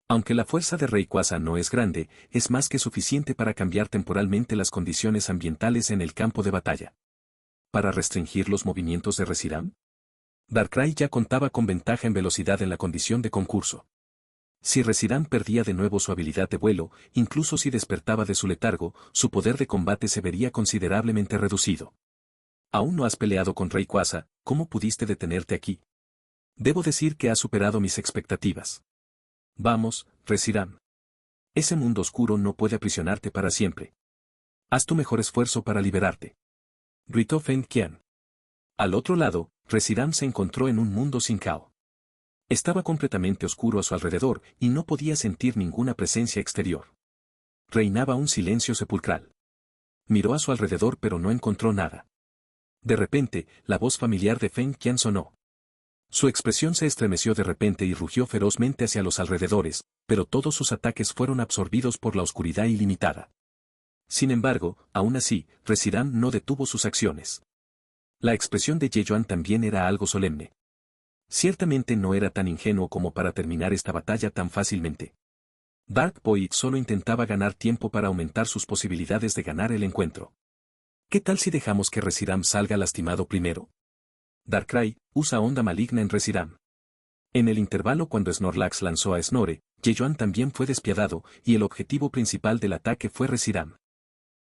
Aunque la fuerza de Rayquaza no es grande, es más que suficiente para cambiar temporalmente las condiciones ambientales en el campo de batalla. ¿Para restringir los movimientos de Reshiram? Darkrai ya contaba con ventaja en velocidad en la condición de concurso. Si Reshiram perdía de nuevo su habilidad de vuelo, incluso si despertaba de su letargo, su poder de combate se vería considerablemente reducido. Aún no has peleado con Rayquaza, ¿cómo pudiste detenerte aquí? Debo decir que has superado mis expectativas. Vamos, Reshiram. Ese mundo oscuro no puede aprisionarte para siempre. Haz tu mejor esfuerzo para liberarte. Gritó Feng Qian. Al otro lado, Reshiram se encontró en un mundo sin caos. Estaba completamente oscuro a su alrededor y no podía sentir ninguna presencia exterior. Reinaba un silencio sepulcral. Miró a su alrededor pero no encontró nada. De repente, la voz familiar de Feng Qian sonó. Su expresión se estremeció de repente y rugió ferozmente hacia los alrededores, pero todos sus ataques fueron absorbidos por la oscuridad ilimitada. Sin embargo, aún así, Reshiram no detuvo sus acciones. La expresión de Yejuan también era algo solemne. Ciertamente no era tan ingenuo como para terminar esta batalla tan fácilmente. Dark Boy solo intentaba ganar tiempo para aumentar sus posibilidades de ganar el encuentro. ¿Qué tal si dejamos que Reshiram salga lastimado primero? Darkrai usa onda maligna en Reshiram. En el intervalo cuando Snorlax lanzó a Snore, Yejuan también fue despiadado y el objetivo principal del ataque fue Reshiram.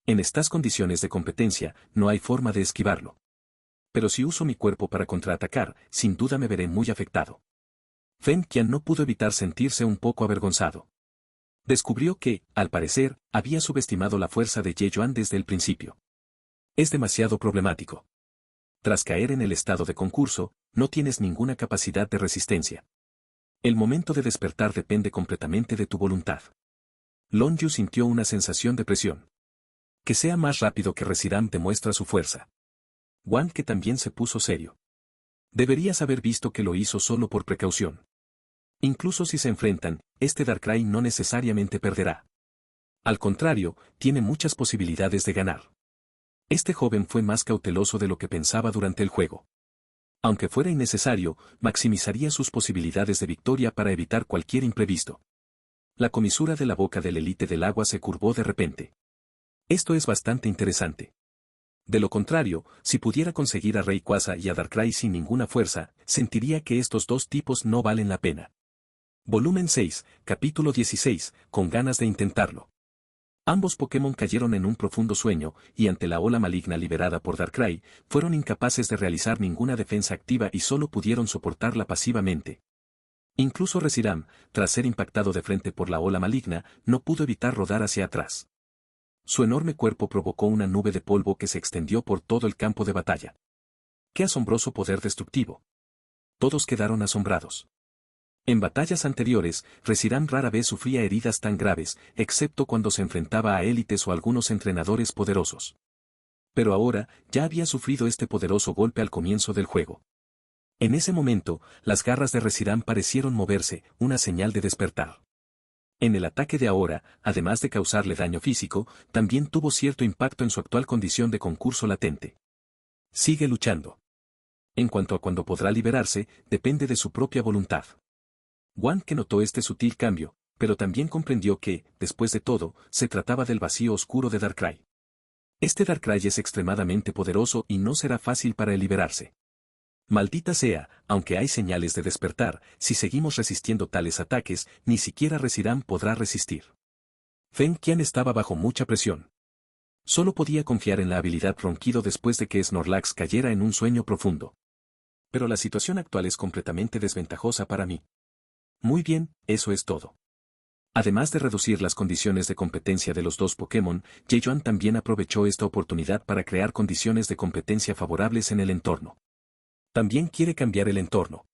En estas condiciones de competencia, no hay forma de esquivarlo. Pero si uso mi cuerpo para contraatacar, sin duda me veré muy afectado. Feng Qian no pudo evitar sentirse un poco avergonzado. Descubrió que, al parecer, había subestimado la fuerza de Ye Yuan desde el principio. Es demasiado problemático. Tras caer en el estado de concurso, no tienes ninguna capacidad de resistencia. El momento de despertar depende completamente de tu voluntad. Long Yu sintió una sensación de presión. Que sea más rápido que Reshiram demuestra su fuerza. Wang que también se puso serio. Deberías haber visto que lo hizo solo por precaución. Incluso si se enfrentan, este Darkrai no necesariamente perderá. Al contrario, tiene muchas posibilidades de ganar. Este joven fue más cauteloso de lo que pensaba durante el juego. Aunque fuera innecesario, maximizaría sus posibilidades de victoria para evitar cualquier imprevisto. La comisura de la boca del élite del agua se curvó de repente. Esto es bastante interesante. De lo contrario, si pudiera conseguir a Rayquaza y a Darkrai sin ninguna fuerza, sentiría que estos dos tipos no valen la pena. Volumen 6, capítulo 16, con ganas de intentarlo. Ambos Pokémon cayeron en un profundo sueño, y ante la ola maligna liberada por Darkrai, fueron incapaces de realizar ninguna defensa activa y solo pudieron soportarla pasivamente. Incluso Reshiram, tras ser impactado de frente por la ola maligna, no pudo evitar rodar hacia atrás. Su enorme cuerpo provocó una nube de polvo que se extendió por todo el campo de batalla. ¡Qué asombroso poder destructivo! Todos quedaron asombrados. En batallas anteriores, Reshiram rara vez sufría heridas tan graves, excepto cuando se enfrentaba a élites o algunos entrenadores poderosos. Pero ahora, ya había sufrido este poderoso golpe al comienzo del juego. En ese momento, las garras de Reshiram parecieron moverse, una señal de despertar. En el ataque de ahora, además de causarle daño físico, también tuvo cierto impacto en su actual condición de concurso latente. Sigue luchando. En cuanto a cuándo podrá liberarse, depende de su propia voluntad. Wang que notó este sutil cambio, pero también comprendió que, después de todo, se trataba del vacío oscuro de Darkrai. Este Darkrai es extremadamente poderoso y no será fácil para él liberarse. Maldita sea, aunque hay señales de despertar, si seguimos resistiendo tales ataques, ni siquiera Reshiram podrá resistir. Feng Qian estaba bajo mucha presión. Solo podía confiar en la habilidad Ronquido después de que Snorlax cayera en un sueño profundo. Pero la situación actual es completamente desventajosa para mí. Muy bien, eso es todo. Además de reducir las condiciones de competencia de los dos Pokémon, Ye Yuan también aprovechó esta oportunidad para crear condiciones de competencia favorables en el entorno. También quiere cambiar el entorno.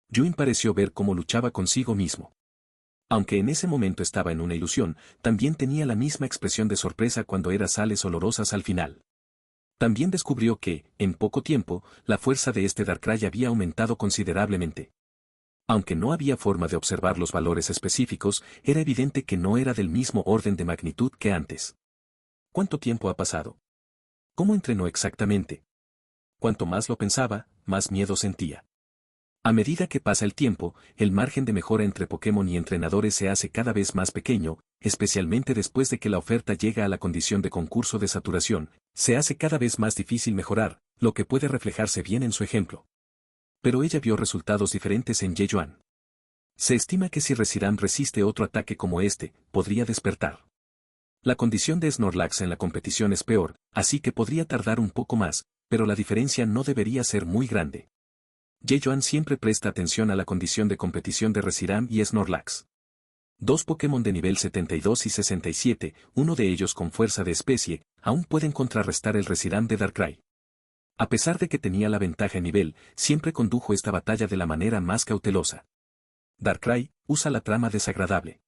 Yuin pareció ver cómo luchaba consigo mismo. Aunque en ese momento estaba en una ilusión, también tenía la misma expresión de sorpresa cuando era sales olorosas al final. También descubrió que, en poco tiempo, la fuerza de este Darkrai había aumentado considerablemente. Aunque no había forma de observar los valores específicos, era evidente que no era del mismo orden de magnitud que antes. ¿Cuánto tiempo ha pasado? ¿Cómo entrenó exactamente? Cuanto más lo pensaba, más miedo sentía. A medida que pasa el tiempo, el margen de mejora entre Pokémon y entrenadores se hace cada vez más pequeño, especialmente después de que la oferta llega a la condición de concurso de saturación, se hace cada vez más difícil mejorar, lo que puede reflejarse bien en su ejemplo. Pero ella vio resultados diferentes en Ye Yuan. Se estima que si Reshiram resiste otro ataque como este, podría despertar. La condición de Snorlax en la competición es peor, así que podría tardar un poco más, pero la diferencia no debería ser muy grande. Ye Yuan siempre presta atención a la condición de competición de Reshiram y Snorlax. Dos Pokémon de nivel 72 y 67, uno de ellos con fuerza de especie, aún pueden contrarrestar el Reshiram de Darkrai. A pesar de que tenía la ventaja en nivel, siempre condujo esta batalla de la manera más cautelosa. Darkrai usa la trama desagradable.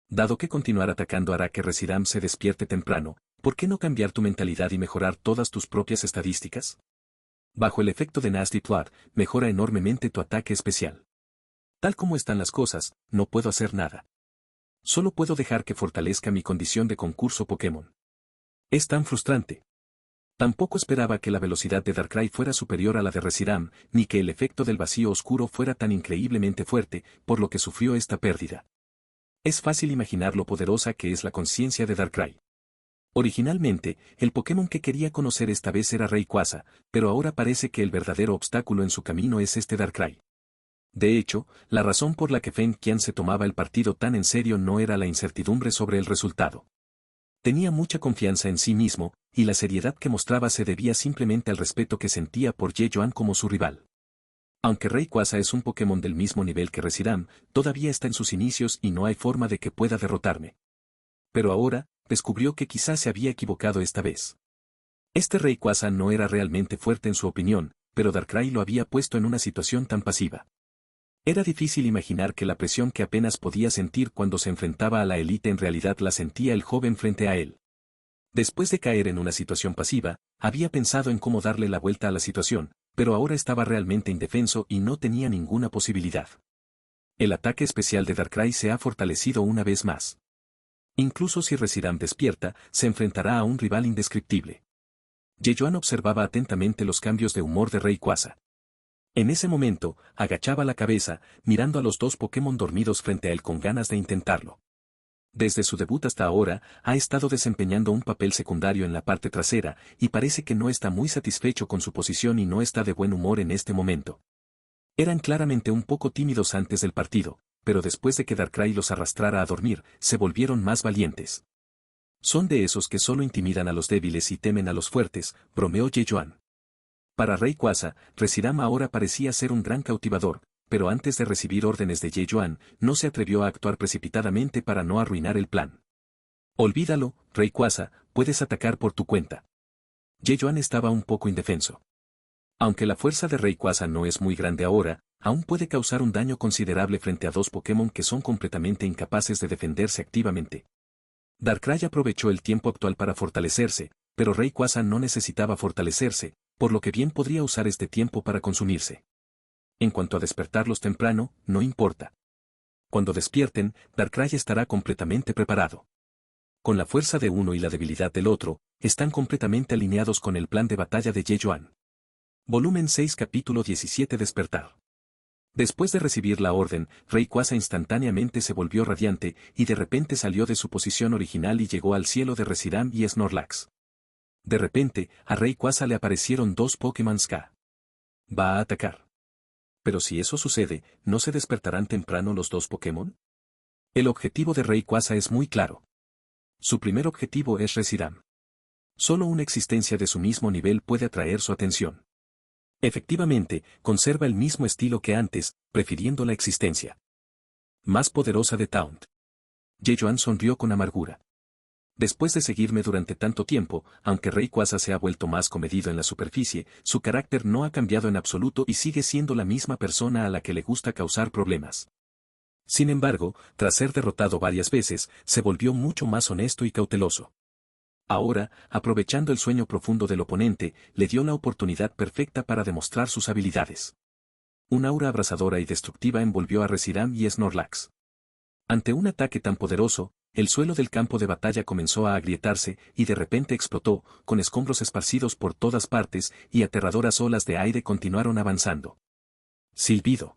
Dado que continuar atacando hará que Reshiram se despierte temprano, ¿por qué no cambiar tu mentalidad y mejorar todas tus propias estadísticas? Bajo el efecto de Nasty Plot, mejora enormemente tu ataque especial. Tal como están las cosas, no puedo hacer nada. Solo puedo dejar que fortalezca mi condición de concurso Pokémon. Es tan frustrante. Tampoco esperaba que la velocidad de Darkrai fuera superior a la de Reshiram, ni que el efecto del vacío oscuro fuera tan increíblemente fuerte, por lo que sufrió esta pérdida. Es fácil imaginar lo poderosa que es la conciencia de Darkrai. Originalmente, el Pokémon que quería conocer esta vez era Rayquaza, pero ahora parece que el verdadero obstáculo en su camino es este Darkrai. De hecho, la razón por la que Feng Qian se tomaba el partido tan en serio no era la incertidumbre sobre el resultado. Tenía mucha confianza en sí mismo, y la seriedad que mostraba se debía simplemente al respeto que sentía por Ye Yuan como su rival. Aunque Rayquaza es un Pokémon del mismo nivel que Reshiram, todavía está en sus inicios y no hay forma de que pueda derrotarme. Pero ahora, descubrió que quizás se había equivocado esta vez. Este Rayquaza no era realmente fuerte en su opinión, pero Darkrai lo había puesto en una situación tan pasiva. Era difícil imaginar que la presión que apenas podía sentir cuando se enfrentaba a la élite en realidad la sentía el joven frente a él. Después de caer en una situación pasiva, había pensado en cómo darle la vuelta a la situación, pero ahora estaba realmente indefenso y no tenía ninguna posibilidad. El ataque especial de Darkrai se ha fortalecido una vez más. Incluso si Reshiram despierta, se enfrentará a un rival indescriptible. Ye Yuan observaba atentamente los cambios de humor de Rayquaza. En ese momento, agachaba la cabeza, mirando a los dos Pokémon dormidos frente a él con ganas de intentarlo. Desde su debut hasta ahora, ha estado desempeñando un papel secundario en la parte trasera, y parece que no está muy satisfecho con su posición y no está de buen humor en este momento. Eran claramente un poco tímidos antes del partido, pero después de que Darkrai los arrastrara a dormir, se volvieron más valientes. Son de esos que solo intimidan a los débiles y temen a los fuertes, bromeó Ye Yuan. Para Rayquaza, Reshiram ahora parecía ser un gran cautivador, pero antes de recibir órdenes de Ye Yuan, no se atrevió a actuar precipitadamente para no arruinar el plan. Olvídalo, Rayquaza, puedes atacar por tu cuenta. Ye Yuan estaba un poco indefenso. Aunque la fuerza de Rayquaza no es muy grande ahora, aún puede causar un daño considerable frente a dos Pokémon que son completamente incapaces de defenderse activamente. Darkrai aprovechó el tiempo actual para fortalecerse, pero Rayquaza no necesitaba fortalecerse, por lo que bien podría usar este tiempo para consumirse. En cuanto a despertarlos temprano, no importa. Cuando despierten, Darkrai estará completamente preparado. Con la fuerza de uno y la debilidad del otro, están completamente alineados con el plan de batalla de Ye Yuan. Volumen 6 Capítulo 17 Despertar. Después de recibir la orden, Rayquaza instantáneamente se volvió radiante y de repente salió de su posición original y llegó al cielo de Reshiram y Snorlax. De repente, a Rayquaza le aparecieron dos Pokémon K. Va a atacar. Pero si eso sucede, ¿no se despertarán temprano los dos Pokémon? El objetivo de Rayquaza es muy claro. Su primer objetivo es Reshiram. Solo una existencia de su mismo nivel puede atraer su atención. Efectivamente, conserva el mismo estilo que antes, prefiriendo la existencia más poderosa de Taunt. Ye Yuan sonrió con amargura. Después de seguirme durante tanto tiempo, aunque Rayquaza se ha vuelto más comedido en la superficie, su carácter no ha cambiado en absoluto y sigue siendo la misma persona a la que le gusta causar problemas. Sin embargo, tras ser derrotado varias veces, se volvió mucho más honesto y cauteloso. Ahora, aprovechando el sueño profundo del oponente, le dio la oportunidad perfecta para demostrar sus habilidades. Un aura abrasadora y destructiva envolvió a Reshiram y Snorlax. Ante un ataque tan poderoso, el suelo del campo de batalla comenzó a agrietarse y de repente explotó, con escombros esparcidos por todas partes y aterradoras olas de aire continuaron avanzando. Silbido.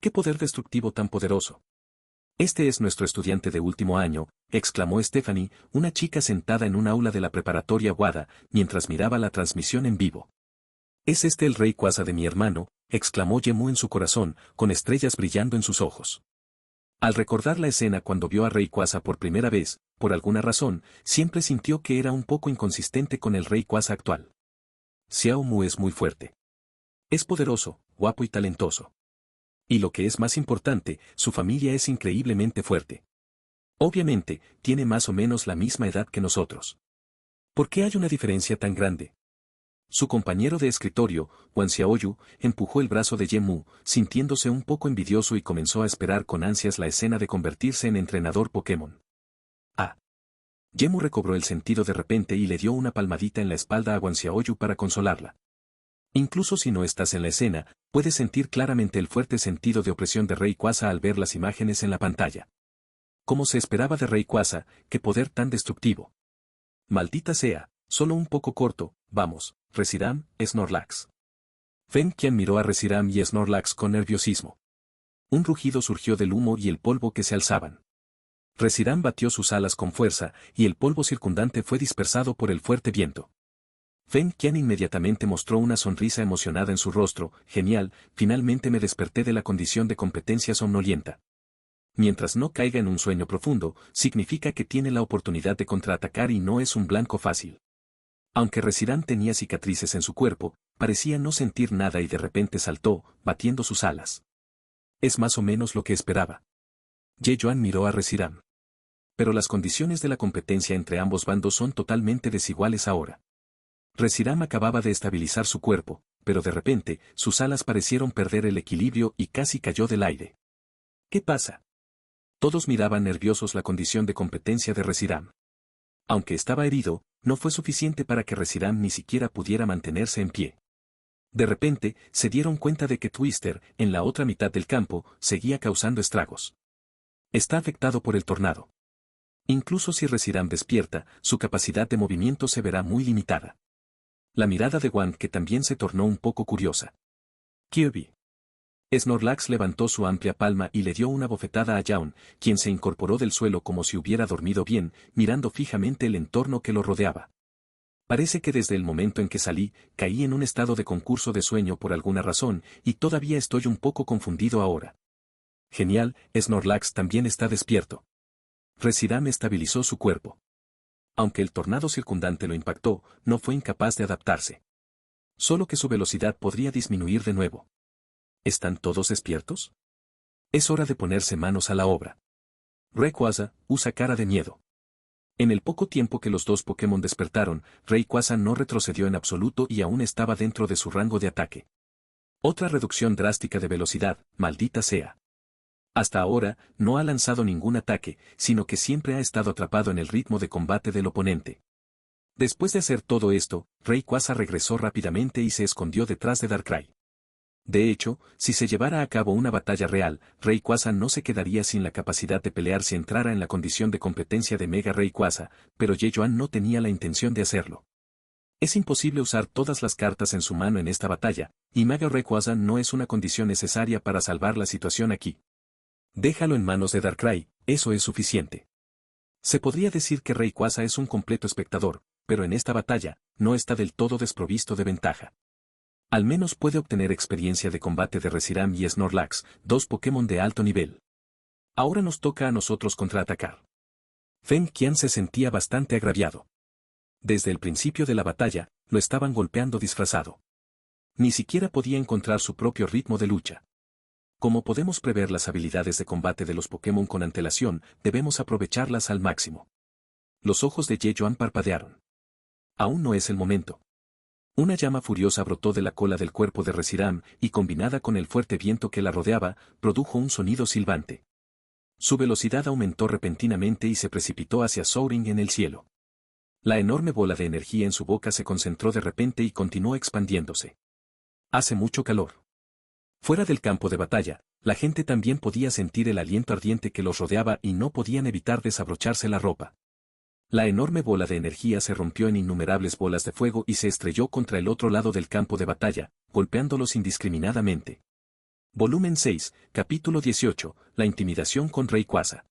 ¡Qué poder destructivo tan poderoso! Este es nuestro estudiante de último año, exclamó Stephanie, una chica sentada en un aula de la preparatoria Wada, mientras miraba la transmisión en vivo. ¿Es este el Rayquaza de mi hermano?, exclamó Yemu en su corazón, con estrellas brillando en sus ojos. Al recordar la escena cuando vio a Rayquaza por primera vez, por alguna razón, siempre sintió que era un poco inconsistente con el Rayquaza actual. Xiao Mu es muy fuerte. Es poderoso, guapo y talentoso. Y lo que es más importante, su familia es increíblemente fuerte. Obviamente, tiene más o menos la misma edad que nosotros. ¿Por qué hay una diferencia tan grande? Su compañero de escritorio, Wan Xiaoyu, empujó el brazo de Yemu, sintiéndose un poco envidioso y comenzó a esperar con ansias la escena de convertirse en entrenador Pokémon. Ah. Yemu recobró el sentido de repente y le dio una palmadita en la espalda a Wan Xiaoyu para consolarla. Incluso si no estás en la escena, puedes sentir claramente el fuerte sentido de opresión de Rayquaza al ver las imágenes en la pantalla. Como se esperaba de Rayquaza, qué poder tan destructivo. Maldita sea, solo un poco corto, vamos, Reshiram, Snorlax. Feng Qian miró a Reshiram y Snorlax con nerviosismo. Un rugido surgió del humo y el polvo que se alzaban. Reshiram batió sus alas con fuerza, y el polvo circundante fue dispersado por el fuerte viento. Feng Qian inmediatamente mostró una sonrisa emocionada en su rostro. Genial, finalmente me desperté de la condición de competencia somnolienta. Mientras no caiga en un sueño profundo, significa que tiene la oportunidad de contraatacar y no es un blanco fácil. Aunque Reshiram tenía cicatrices en su cuerpo, parecía no sentir nada y de repente saltó, batiendo sus alas. Es más o menos lo que esperaba. Ye Yuan miró a Reshiram. Pero las condiciones de la competencia entre ambos bandos son totalmente desiguales ahora. Reshiram acababa de estabilizar su cuerpo, pero de repente, sus alas parecieron perder el equilibrio y casi cayó del aire. ¿Qué pasa? Todos miraban nerviosos la condición de competencia de Reshiram. Aunque estaba herido, no fue suficiente para que Reshiram ni siquiera pudiera mantenerse en pie. De repente, se dieron cuenta de que Twister, en la otra mitad del campo, seguía causando estragos. Está afectado por el tornado. Incluso si Reshiram despierta, su capacidad de movimiento se verá muy limitada. La mirada de Wang que también se tornó un poco curiosa. Kirby. Snorlax levantó su amplia palma y le dio una bofetada a Yaun, quien se incorporó del suelo como si hubiera dormido bien, mirando fijamente el entorno que lo rodeaba. Parece que desde el momento en que salí, caí en un estado de concurso de sueño por alguna razón, y todavía estoy un poco confundido ahora. Genial, Snorlax también está despierto. Reshiram estabilizó su cuerpo. Aunque el tornado circundante lo impactó, no fue incapaz de adaptarse. Solo que su velocidad podría disminuir de nuevo. ¿Están todos despiertos? Es hora de ponerse manos a la obra. Rayquaza usa cara de miedo. En el poco tiempo que los dos Pokémon despertaron, Rayquaza no retrocedió en absoluto y aún estaba dentro de su rango de ataque. Otra reducción drástica de velocidad, maldita sea. Hasta ahora, no ha lanzado ningún ataque, sino que siempre ha estado atrapado en el ritmo de combate del oponente. Después de hacer todo esto, Rayquaza regresó rápidamente y se escondió detrás de Darkrai. De hecho, si se llevara a cabo una batalla real, Rayquaza no se quedaría sin la capacidad de pelear si entrara en la condición de competencia de Mega Rayquaza, pero Ye Yuan no tenía la intención de hacerlo. Es imposible usar todas las cartas en su mano en esta batalla, y Mega Rayquaza no es una condición necesaria para salvar la situación aquí. Déjalo en manos de Darkrai, eso es suficiente. Se podría decir que Rayquaza es un completo espectador, pero en esta batalla, no está del todo desprovisto de ventaja. Al menos puede obtener experiencia de combate de Reshiram y Snorlax, dos Pokémon de alto nivel. Ahora nos toca a nosotros contraatacar. Feng Qian se sentía bastante agraviado. Desde el principio de la batalla, lo estaban golpeando disfrazado. Ni siquiera podía encontrar su propio ritmo de lucha. Como podemos prever las habilidades de combate de los Pokémon con antelación, debemos aprovecharlas al máximo. Los ojos de Ye Yuan parpadearon. Aún no es el momento. Una llama furiosa brotó de la cola del cuerpo de Reshiram y combinada con el fuerte viento que la rodeaba, produjo un sonido silbante. Su velocidad aumentó repentinamente y se precipitó hacia Soaring en el cielo. La enorme bola de energía en su boca se concentró de repente y continuó expandiéndose. Hace mucho calor. Fuera del campo de batalla, la gente también podía sentir el aliento ardiente que los rodeaba y no podían evitar desabrocharse la ropa. La enorme bola de energía se rompió en innumerables bolas de fuego y se estrelló contra el otro lado del campo de batalla, golpeándolos indiscriminadamente. Volumen 6, capítulo 18, la intimidación con Rayquaza.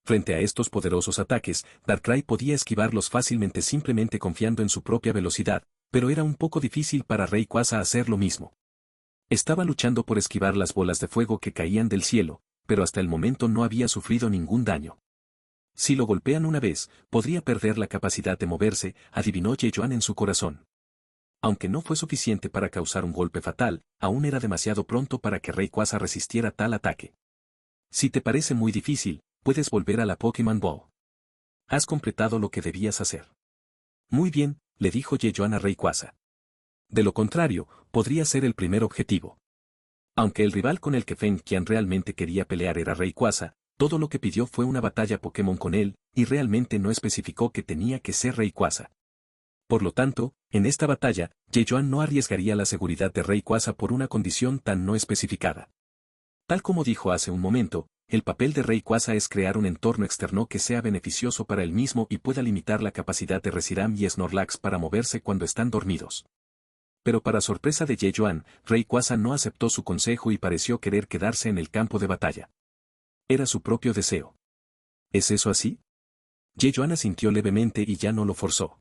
Frente a estos poderosos ataques, Darkrai podía esquivarlos fácilmente simplemente confiando en su propia velocidad, pero era un poco difícil para Rayquaza hacer lo mismo. Estaba luchando por esquivar las bolas de fuego que caían del cielo, pero hasta el momento no había sufrido ningún daño. Si lo golpean una vez, podría perder la capacidad de moverse, adivinó Ye Yuan en su corazón. Aunque no fue suficiente para causar un golpe fatal, aún era demasiado pronto para que Rayquaza resistiera tal ataque. Si te parece muy difícil, puedes volver a la Pokémon Ball. Has completado lo que debías hacer. Muy bien, le dijo Ye Yuan a Rayquaza. De lo contrario, podría ser el primer objetivo. Aunque el rival con el que Feng Qian realmente quería pelear era Rayquaza, todo lo que pidió fue una batalla Pokémon con él, y realmente no especificó que tenía que ser Rayquaza. Por lo tanto, en esta batalla, Ye Yuan no arriesgaría la seguridad de Rayquaza por una condición tan no especificada. Tal como dijo hace un momento, el papel de Rayquaza es crear un entorno externo que sea beneficioso para él mismo y pueda limitar la capacidad de Reshiram y Snorlax para moverse cuando están dormidos. Pero para sorpresa de Ye Yuan, Rayquaza no aceptó su consejo y pareció querer quedarse en el campo de batalla. Era su propio deseo. ¿Es eso así? Ye Yuan asintió levemente y ya no lo forzó.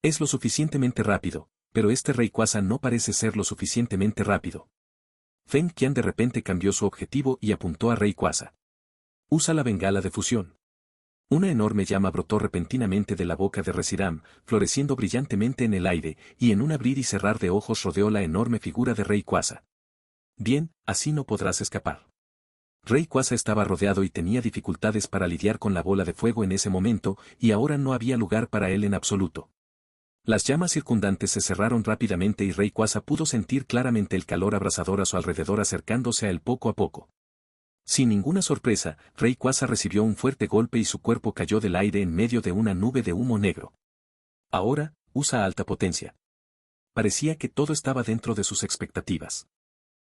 Es lo suficientemente rápido, pero este Rayquaza no parece ser lo suficientemente rápido. Feng Qian de repente cambió su objetivo y apuntó a Rayquaza. Usa la bengala de fusión. Una enorme llama brotó repentinamente de la boca de Reshiram, floreciendo brillantemente en el aire, y en un abrir y cerrar de ojos rodeó la enorme figura de Rayquaza. Bien, así no podrás escapar. Rayquaza estaba rodeado y tenía dificultades para lidiar con la bola de fuego en ese momento, y ahora no había lugar para él en absoluto. Las llamas circundantes se cerraron rápidamente y Rayquaza pudo sentir claramente el calor abrasador a su alrededor acercándose a él poco a poco. Sin ninguna sorpresa, Rayquaza recibió un fuerte golpe y su cuerpo cayó del aire en medio de una nube de humo negro. Ahora, usa alta potencia. Parecía que todo estaba dentro de sus expectativas.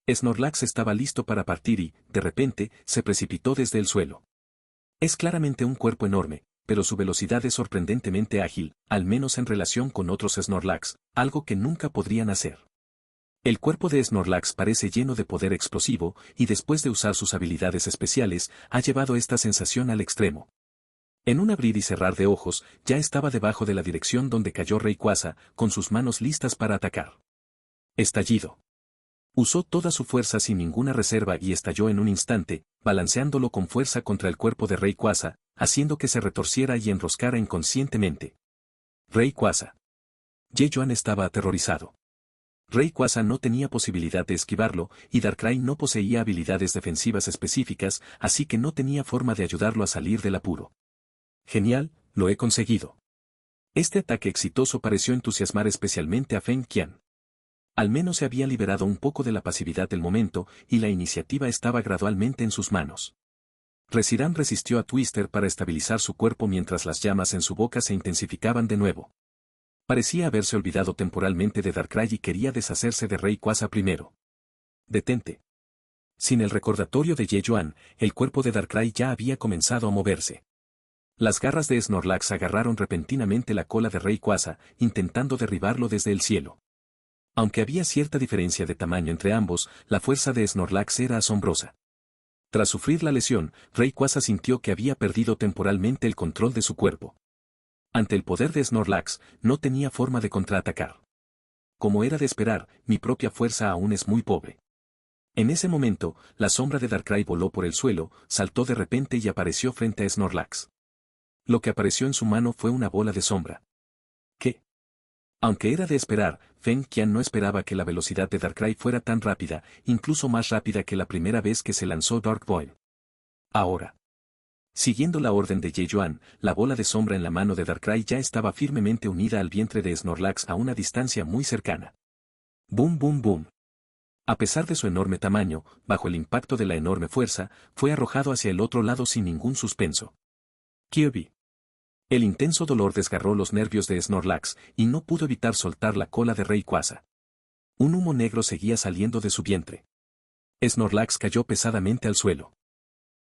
Snorlax estaba listo para partir y, de repente, se precipitó desde el suelo. Es claramente un cuerpo enorme, pero su velocidad es sorprendentemente ágil, al menos en relación con otros Snorlax, algo que nunca podrían hacer. El cuerpo de Snorlax parece lleno de poder explosivo, y después de usar sus habilidades especiales, ha llevado esta sensación al extremo. En un abrir y cerrar de ojos, ya estaba debajo de la dirección donde cayó Rayquaza, con sus manos listas para atacar. Estallido. Usó toda su fuerza sin ninguna reserva y estalló en un instante, balanceándolo con fuerza contra el cuerpo de Rayquaza, haciendo que se retorciera y enroscara inconscientemente. Rayquaza. Yejuan estaba aterrorizado. Rayquaza no tenía posibilidad de esquivarlo, y Darkrai no poseía habilidades defensivas específicas, así que no tenía forma de ayudarlo a salir del apuro. Genial, lo he conseguido. Este ataque exitoso pareció entusiasmar especialmente a Feng Qian. Al menos se había liberado un poco de la pasividad del momento, y la iniciativa estaba gradualmente en sus manos. Reshiram resistió a Twister para estabilizar su cuerpo mientras las llamas en su boca se intensificaban de nuevo. Parecía haberse olvidado temporalmente de Darkrai y quería deshacerse de Rayquaza primero. Detente. Sin el recordatorio de Yejuan, el cuerpo de Darkrai ya había comenzado a moverse. Las garras de Snorlax agarraron repentinamente la cola de Rayquaza, intentando derribarlo desde el cielo. Aunque había cierta diferencia de tamaño entre ambos, la fuerza de Snorlax era asombrosa. Tras sufrir la lesión, Rayquaza sintió que había perdido temporalmente el control de su cuerpo. Ante el poder de Snorlax, no tenía forma de contraatacar. Como era de esperar, mi propia fuerza aún es muy pobre. En ese momento, la sombra de Darkrai voló por el suelo, saltó de repente y apareció frente a Snorlax. Lo que apareció en su mano fue una bola de sombra. ¿Qué? Aunque era de esperar, Feng Qian no esperaba que la velocidad de Darkrai fuera tan rápida, incluso más rápida que la primera vez que se lanzó Dark Void. Ahora. Siguiendo la orden de Yejuan, la bola de sombra en la mano de Darkrai ya estaba firmemente unida al vientre de Snorlax a una distancia muy cercana. Boom boom boom. A pesar de su enorme tamaño, bajo el impacto de la enorme fuerza, fue arrojado hacia el otro lado sin ningún suspenso. Kirby. El intenso dolor desgarró los nervios de Snorlax, y no pudo evitar soltar la cola de Rayquaza. Un humo negro seguía saliendo de su vientre. Snorlax cayó pesadamente al suelo.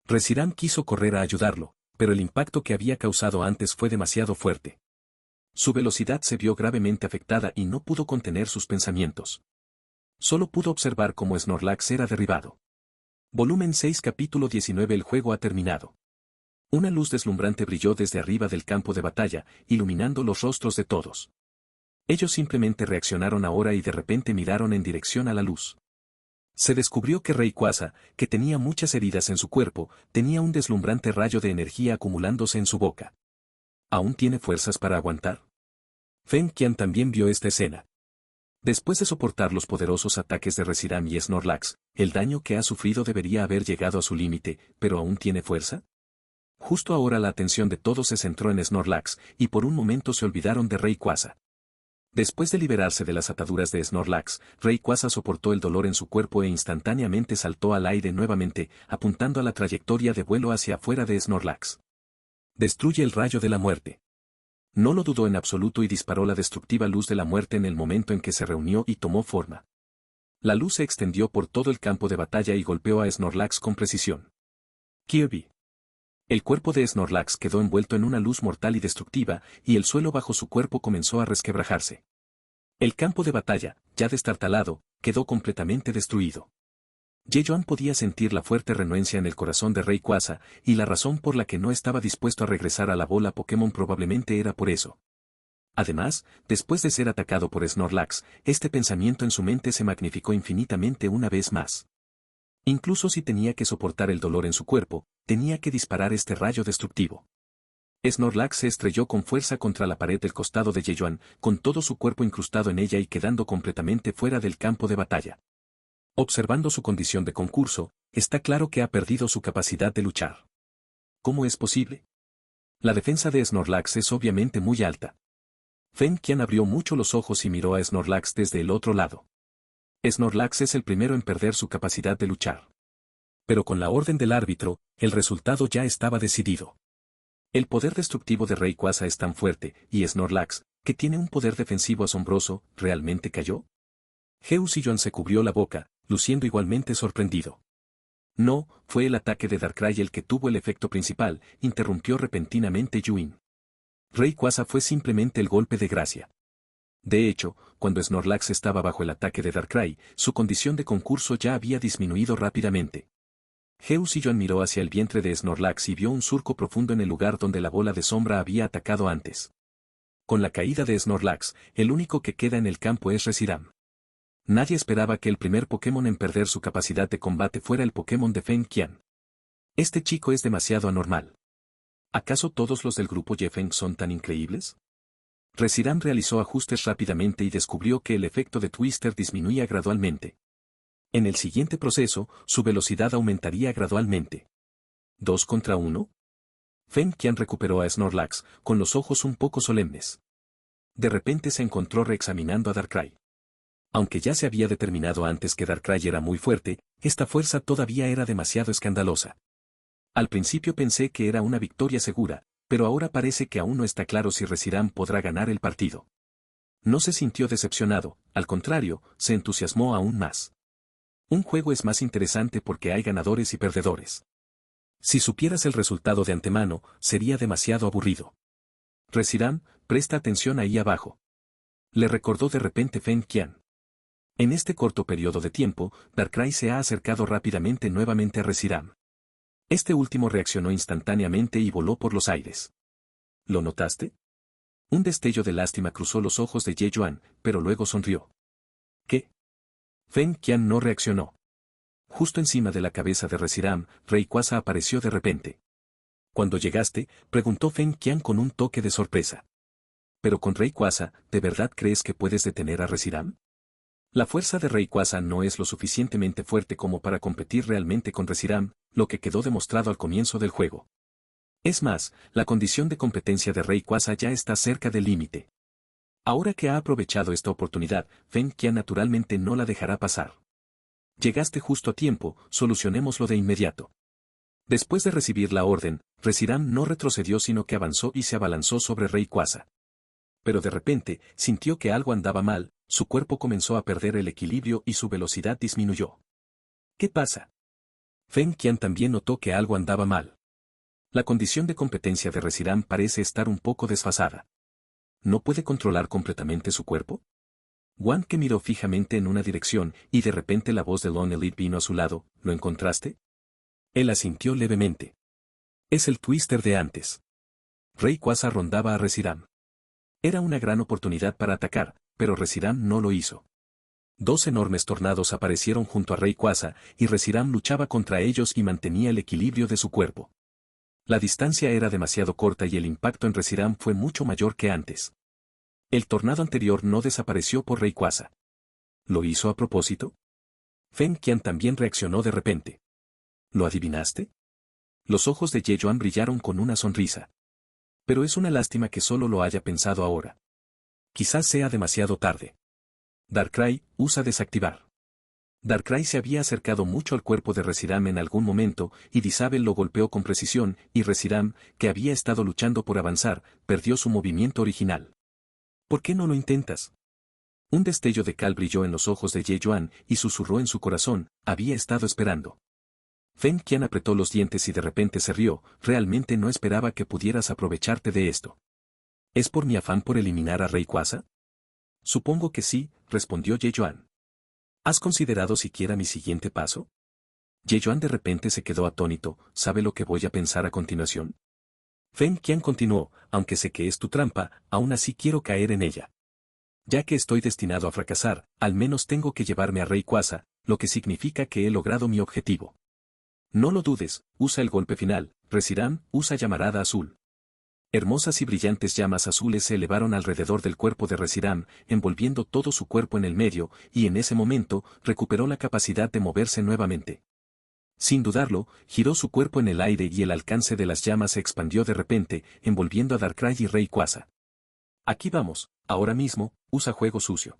Reshiram quiso correr a ayudarlo, pero el impacto que había causado antes fue demasiado fuerte. Su velocidad se vio gravemente afectada y no pudo contener sus pensamientos. Solo pudo observar cómo Snorlax era derribado. Volumen 6 capítulo 19. El juego ha terminado. Una luz deslumbrante brilló desde arriba del campo de batalla, iluminando los rostros de todos. Ellos simplemente reaccionaron ahora y de repente miraron en dirección a la luz. Se descubrió que Rayquaza, que tenía muchas heridas en su cuerpo, tenía un deslumbrante rayo de energía acumulándose en su boca. ¿Aún tiene fuerzas para aguantar? Feng Qian también vio esta escena. Después de soportar los poderosos ataques de Reshiram y Snorlax, el daño que ha sufrido debería haber llegado a su límite, pero ¿aún tiene fuerza? Justo ahora la atención de todos se centró en Snorlax, y por un momento se olvidaron de Rayquaza. Después de liberarse de las ataduras de Snorlax, Rayquaza soportó el dolor en su cuerpo e instantáneamente saltó al aire nuevamente, apuntando a la trayectoria de vuelo hacia afuera de Snorlax. Destruye el rayo de la muerte. No lo dudó en absoluto y disparó la destructiva luz de la muerte en el momento en que se reunió y tomó forma. La luz se extendió por todo el campo de batalla y golpeó a Snorlax con precisión. Kirby. El cuerpo de Snorlax quedó envuelto en una luz mortal y destructiva, y el suelo bajo su cuerpo comenzó a resquebrajarse. El campo de batalla, ya destartalado, quedó completamente destruido. Yejuan podía sentir la fuerte renuencia en el corazón de Rayquaza, y la razón por la que no estaba dispuesto a regresar a la bola Pokémon probablemente era por eso. Además, después de ser atacado por Snorlax, este pensamiento en su mente se magnificó infinitamente una vez más. Incluso si tenía que soportar el dolor en su cuerpo, tenía que disparar este rayo destructivo. Snorlax se estrelló con fuerza contra la pared del costado de Yejuan, con todo su cuerpo incrustado en ella y quedando completamente fuera del campo de batalla. Observando su condición de concurso, está claro que ha perdido su capacidad de luchar. ¿Cómo es posible? La defensa de Snorlax es obviamente muy alta. Feng Qian abrió mucho los ojos y miró a Snorlax desde el otro lado. Snorlax es el primero en perder su capacidad de luchar. Pero con la orden del árbitro, el resultado ya estaba decidido. El poder destructivo de Rayquaza es tan fuerte, y Snorlax, que tiene un poder defensivo asombroso, ¿realmente cayó? Heo Sillon se cubrió la boca, luciendo igualmente sorprendido. No, fue el ataque de Darkrai el que tuvo el efecto principal, interrumpió repentinamente Yuin. Rayquaza fue simplemente el golpe de gracia. De hecho, cuando Snorlax estaba bajo el ataque de Darkrai, su condición de concurso ya había disminuido rápidamente. Heo Sillon miró hacia el vientre de Snorlax y vio un surco profundo en el lugar donde la bola de sombra había atacado antes. Con la caída de Snorlax, el único que queda en el campo es Reshiram. Nadie esperaba que el primer Pokémon en perder su capacidad de combate fuera el Pokémon de Feng Qian. Este chico es demasiado anormal. ¿Acaso todos los del grupo Yefeng son tan increíbles? Reshiram realizó ajustes rápidamente y descubrió que el efecto de Twister disminuía gradualmente. En el siguiente proceso, su velocidad aumentaría gradualmente. ¿2 contra 1? Feng Qian recuperó a Snorlax, con los ojos un poco solemnes. De repente se encontró reexaminando a Darkrai. Aunque ya se había determinado antes que Darkrai era muy fuerte, esta fuerza todavía era demasiado escandalosa. Al principio pensé que era una victoria segura, pero ahora parece que aún no está claro si Reshiram podrá ganar el partido. No se sintió decepcionado, al contrario, se entusiasmó aún más. Un juego es más interesante porque hay ganadores y perdedores. Si supieras el resultado de antemano, sería demasiado aburrido. Reshiram, presta atención ahí abajo. Le recordó de repente Feng Qian. En este corto periodo de tiempo, Darkrai se ha acercado rápidamente nuevamente a Reshiram. Este último reaccionó instantáneamente y voló por los aires. ¿Lo notaste? Un destello de lástima cruzó los ojos de Yejuan, pero luego sonrió. ¿Qué? Feng Qian no reaccionó. Justo encima de la cabeza de Reshiram, Rayquaza apareció de repente. Cuando llegaste, preguntó Feng Qian con un toque de sorpresa. Pero con Rayquaza, ¿de verdad crees que puedes detener a Reshiram? La fuerza de Rayquaza no es lo suficientemente fuerte como para competir realmente con Reshiram, lo que quedó demostrado al comienzo del juego. Es más, la condición de competencia de Rayquaza ya está cerca del límite. Ahora que ha aprovechado esta oportunidad, Feng Qian naturalmente no la dejará pasar. Llegaste justo a tiempo, solucionémoslo de inmediato. Después de recibir la orden, Reshiram no retrocedió sino que avanzó y se abalanzó sobre Rayquaza. Pero de repente, sintió que algo andaba mal, su cuerpo comenzó a perder el equilibrio y su velocidad disminuyó. ¿Qué pasa? Feng Qian también notó que algo andaba mal. La condición de competencia de Reshiram parece estar un poco desfasada. ¿No puede controlar completamente su cuerpo? Wan que miró fijamente en una dirección y de repente la voz de Lon Elite vino a su lado, ¿lo encontraste? Él asintió levemente. Es el Twister de antes. Rayquaza rondaba a Reshiram. Era una gran oportunidad para atacar, pero Reshiram no lo hizo. Dos enormes tornados aparecieron junto a Rayquaza y Reshiram luchaba contra ellos y mantenía el equilibrio de su cuerpo. La distancia era demasiado corta y el impacto en Reshiram fue mucho mayor que antes. El tornado anterior no desapareció por Rayquaza. ¿Lo hizo a propósito? Feng Qian también reaccionó de repente. ¿Lo adivinaste? Los ojos de Yejuan brillaron con una sonrisa. Pero es una lástima que solo lo haya pensado ahora. Quizás sea demasiado tarde. Darkrai, usa desactivar. Darkrai se había acercado mucho al cuerpo de Reshiram en algún momento, y Disabel lo golpeó con precisión, y Reshiram, que había estado luchando por avanzar, perdió su movimiento original. ¿Por qué no lo intentas? Un destello de cal brilló en los ojos de Yejuan, y susurró en su corazón, había estado esperando. Feng Qian apretó los dientes y de repente se rió, realmente no esperaba que pudieras aprovecharte de esto. ¿Es por mi afán por eliminar a Rayquaza? Supongo que sí, respondió Yejuan. ¿Has considerado siquiera mi siguiente paso? Yejuan de repente se quedó atónito, ¿sabe lo que voy a pensar a continuación? Feng Qian continuó, aunque sé que es tu trampa, aún así quiero caer en ella. Ya que estoy destinado a fracasar, al menos tengo que llevarme a Rayquaza, lo que significa que he logrado mi objetivo. No lo dudes, usa el golpe final, Reshiram, usa llamarada azul. Hermosas y brillantes llamas azules se elevaron alrededor del cuerpo de Reshiram, envolviendo todo su cuerpo en el medio, y en ese momento, recuperó la capacidad de moverse nuevamente. Sin dudarlo, giró su cuerpo en el aire y el alcance de las llamas se expandió de repente, envolviendo a Darkrai y Rayquaza. Aquí vamos, ahora mismo, usa juego sucio.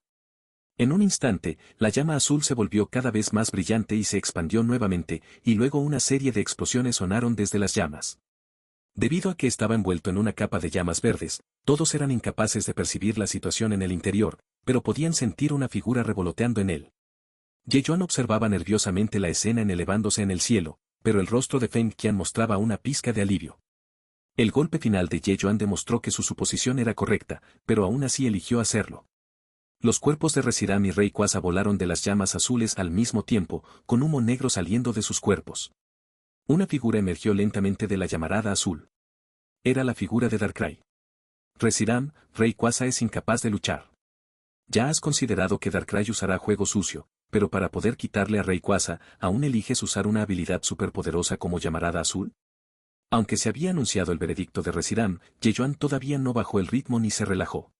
En un instante, la llama azul se volvió cada vez más brillante y se expandió nuevamente, y luego una serie de explosiones sonaron desde las llamas. Debido a que estaba envuelto en una capa de llamas verdes, todos eran incapaces de percibir la situación en el interior, pero podían sentir una figura revoloteando en él. Yejuan observaba nerviosamente la escena elevándose en el cielo, pero el rostro de Feng Qian mostraba una pizca de alivio. El golpe final de Yejuan demostró que su suposición era correcta, pero aún así eligió hacerlo. Los cuerpos de Reshiram y Rayquaza volaron de las llamas azules al mismo tiempo, con humo negro saliendo de sus cuerpos. Una figura emergió lentamente de la llamarada azul. Era la figura de Darkrai. Reshiram, Rayquaza es incapaz de luchar. Ya has considerado que Darkrai usará juego sucio, pero para poder quitarle a Rayquaza, ¿aún eliges usar una habilidad superpoderosa como llamarada azul? Aunque se había anunciado el veredicto de Reshiram, Yejuan todavía no bajó el ritmo ni se relajó.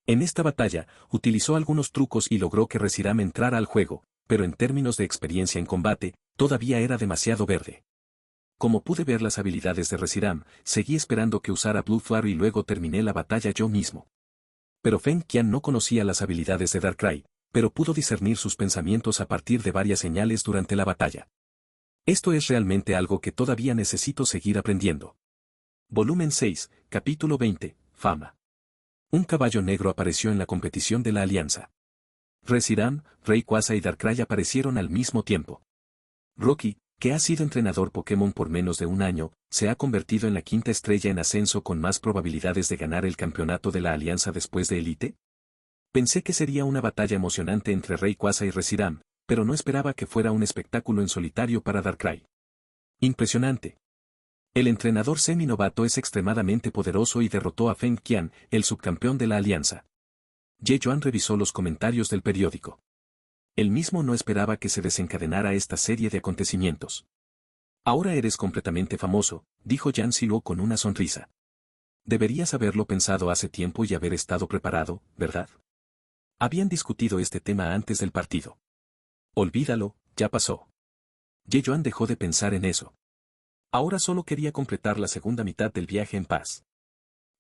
En esta batalla, utilizó algunos trucos y logró que Reshiram entrara al juego, pero en términos de experiencia en combate, todavía era demasiado verde. Como pude ver las habilidades de Reshiram, seguí esperando que usara Blue Flare y luego terminé la batalla yo mismo. Pero Feng Qian no conocía las habilidades de Darkrai, pero pudo discernir sus pensamientos a partir de varias señales durante la batalla. Esto es realmente algo que todavía necesito seguir aprendiendo. Volumen 6, capítulo 20, Fama. Un caballo negro apareció en la competición de la alianza. Reshiram, Rayquaza y Darkrai aparecieron al mismo tiempo. Rocky, que ha sido entrenador Pokémon por menos de un año, se ha convertido en la quinta estrella en ascenso con más probabilidades de ganar el campeonato de la alianza después de Elite. Pensé que sería una batalla emocionante entre Rayquaza y Reshiram, pero no esperaba que fuera un espectáculo en solitario para Darkrai. Impresionante. El entrenador semi-novato es extremadamente poderoso y derrotó a Feng Qian, el subcampeón de la alianza. Yejuan revisó los comentarios del periódico. Él mismo no esperaba que se desencadenara esta serie de acontecimientos. Ahora eres completamente famoso, dijo Yan Ziluo con una sonrisa. Deberías haberlo pensado hace tiempo y haber estado preparado, ¿verdad? Habían discutido este tema antes del partido. Olvídalo, ya pasó. Yejuan dejó de pensar en eso. Ahora solo quería completar la segunda mitad del viaje en paz.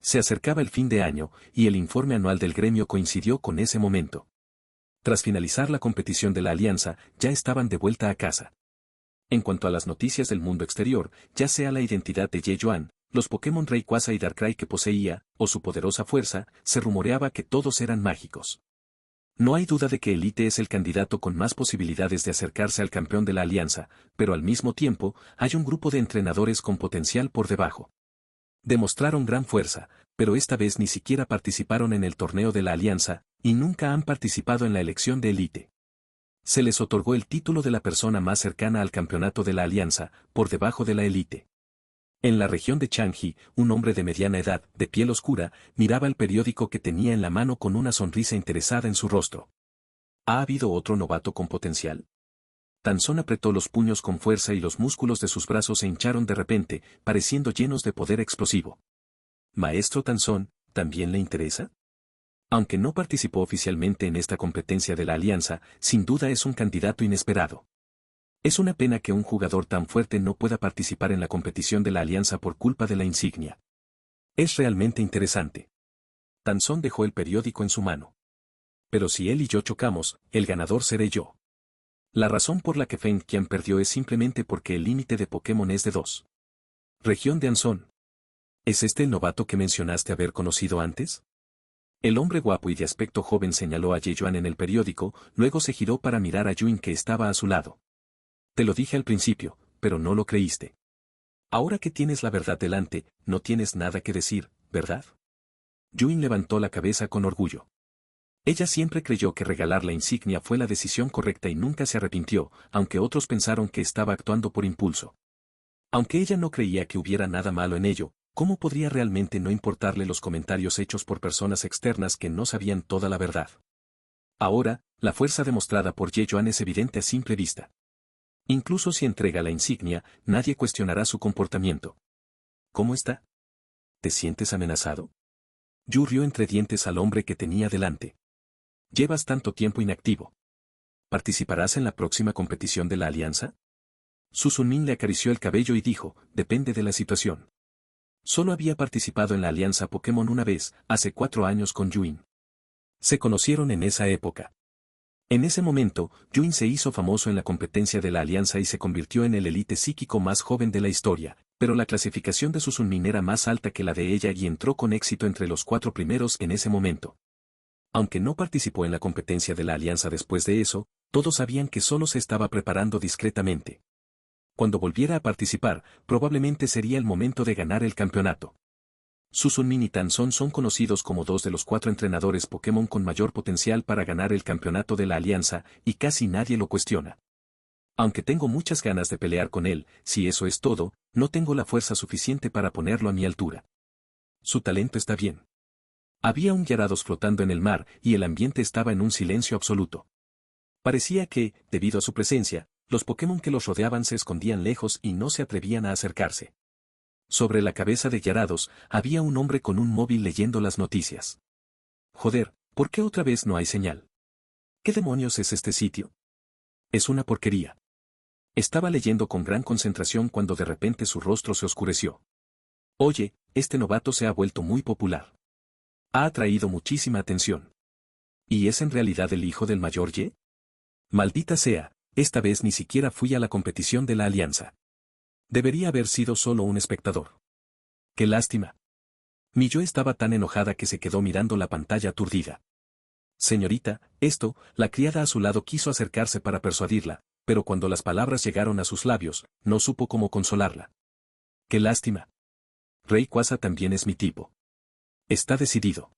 Se acercaba el fin de año, y el informe anual del gremio coincidió con ese momento. Tras finalizar la competición de la alianza, ya estaban de vuelta a casa. En cuanto a las noticias del mundo exterior, ya sea la identidad de Yejuan, los Pokémon Rayquaza y Darkrai que poseía, o su poderosa fuerza, se rumoreaba que todos eran mágicos. No hay duda de que Elite es el candidato con más posibilidades de acercarse al campeón de la alianza, pero al mismo tiempo, hay un grupo de entrenadores con potencial por debajo. Demostraron gran fuerza, pero esta vez ni siquiera participaron en el torneo de la alianza, y nunca han participado en la elección de Elite. Se les otorgó el título de la persona más cercana al campeonato de la alianza, por debajo de la Elite. En la región de Changi, un hombre de mediana edad, de piel oscura, miraba el periódico que tenía en la mano con una sonrisa interesada en su rostro. ¿Ha habido otro novato con potencial? Tanzón apretó los puños con fuerza y los músculos de sus brazos se hincharon de repente, pareciendo llenos de poder explosivo. Maestro Tanzón, ¿también le interesa? Aunque no participó oficialmente en esta competencia de la alianza, sin duda es un candidato inesperado. Es una pena que un jugador tan fuerte no pueda participar en la competición de la alianza por culpa de la insignia. Es realmente interesante. Tanzón dejó el periódico en su mano. Pero si él y yo chocamos, el ganador seré yo. La razón por la que Feng Qian perdió es simplemente porque el límite de Pokémon es de 2. Región de Anson. ¿Es este el novato que mencionaste haber conocido antes? El hombre guapo y de aspecto joven señaló a Yejuan en el periódico, luego se giró para mirar a Yuin que estaba a su lado. Te lo dije al principio, pero no lo creíste. Ahora que tienes la verdad delante, no tienes nada que decir, ¿verdad? Yuin levantó la cabeza con orgullo. Ella siempre creyó que regalar la insignia fue la decisión correcta y nunca se arrepintió, aunque otros pensaron que estaba actuando por impulso. Aunque ella no creía que hubiera nada malo en ello, ¿cómo podría realmente no importarle los comentarios hechos por personas externas que no sabían toda la verdad? Ahora, la fuerza demostrada por Yejuan es evidente a simple vista. Incluso si entrega la insignia, nadie cuestionará su comportamiento. ¿Cómo está? ¿Te sientes amenazado? Yu rió entre dientes al hombre que tenía delante. Llevas tanto tiempo inactivo. ¿Participarás en la próxima competición de la Alianza? Su Sunmin le acarició el cabello y dijo, depende de la situación. Solo había participado en la Alianza Pokémon una vez, hace 4 años con Yuin. Se conocieron en esa época. En ese momento, Yuin se hizo famoso en la competencia de la Alianza y se convirtió en el elite psíquico más joven de la historia, pero la clasificación de su Sunmin era más alta que la de ella y entró con éxito entre los 4 primeros en ese momento. Aunque no participó en la competencia de la Alianza después de eso, todos sabían que solo se estaba preparando discretamente. Cuando volviera a participar, probablemente sería el momento de ganar el campeonato. Su Sunmin y Tanzón son conocidos como 2 de los 4 entrenadores Pokémon con mayor potencial para ganar el campeonato de la Alianza, y casi nadie lo cuestiona. Aunque tengo muchas ganas de pelear con él, si eso es todo, no tengo la fuerza suficiente para ponerlo a mi altura. Su talento está bien. Había un Gyarados flotando en el mar y el ambiente estaba en un silencio absoluto. Parecía que, debido a su presencia, los Pokémon que los rodeaban se escondían lejos y no se atrevían a acercarse. Sobre la cabeza de Gyarados, había un hombre con un móvil leyendo las noticias. Joder, ¿por qué otra vez no hay señal? ¿Qué demonios es este sitio? Es una porquería. Estaba leyendo con gran concentración cuando de repente su rostro se oscureció. Oye, este novato se ha vuelto muy popular. Ha atraído muchísima atención. ¿Y es en realidad el hijo del mayor Ye? Maldita sea, esta vez ni siquiera fui a la competición de la Alianza. Debería haber sido solo un espectador. ¡Qué lástima! Mi yo estaba tan enojada que se quedó mirando la pantalla aturdida. Señorita, la criada a su lado quiso acercarse para persuadirla, pero cuando las palabras llegaron a sus labios, no supo cómo consolarla. ¡Qué lástima! Rayquaza también es mi tipo. Está decidido.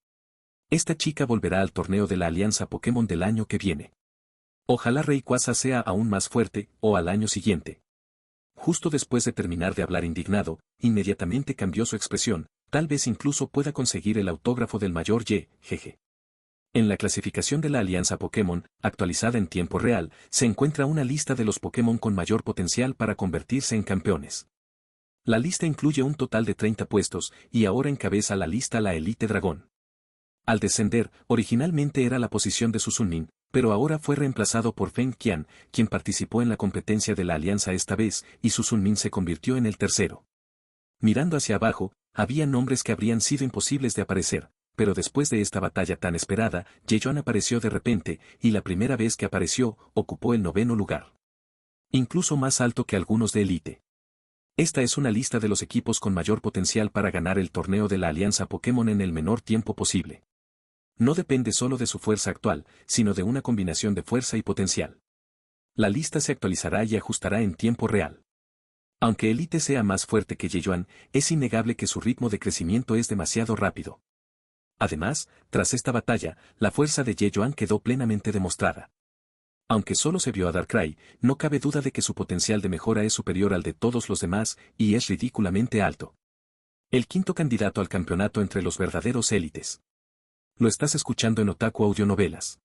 Esta chica volverá al torneo de la Alianza Pokémon del año que viene. Ojalá Rayquaza sea aún más fuerte, o al año siguiente. Justo después de terminar de hablar indignado, inmediatamente cambió su expresión, tal vez incluso pueda conseguir el autógrafo del mayor Ye, jeje. En la clasificación de la Alianza Pokémon, actualizada en tiempo real, se encuentra una lista de los Pokémon con mayor potencial para convertirse en campeones. La lista incluye un total de 30 puestos, y ahora encabeza la lista la Elite Dragón. Al descender, originalmente era la posición de su Sunmin, pero ahora fue reemplazado por Feng Qian, quien participó en la competencia de la Alianza esta vez, y su Sunmin se convirtió en el tercero. Mirando hacia abajo, había nombres que habrían sido imposibles de aparecer, pero después de esta batalla tan esperada, Yejuan apareció de repente, y la primera vez que apareció, ocupó el 9º lugar. Incluso más alto que algunos de élite. Esta es una lista de los equipos con mayor potencial para ganar el torneo de la Alianza Pokémon en el menor tiempo posible. No depende solo de su fuerza actual, sino de una combinación de fuerza y potencial. La lista se actualizará y ajustará en tiempo real. Aunque Elite sea más fuerte que Yejuan, es innegable que su ritmo de crecimiento es demasiado rápido. Además, tras esta batalla, la fuerza de Yejuan quedó plenamente demostrada. Aunque solo se vio a Darkrai, no cabe duda de que su potencial de mejora es superior al de todos los demás, y es ridículamente alto. El 5º candidato al campeonato entre los verdaderos élites. Lo estás escuchando en Otaku Audionovelas.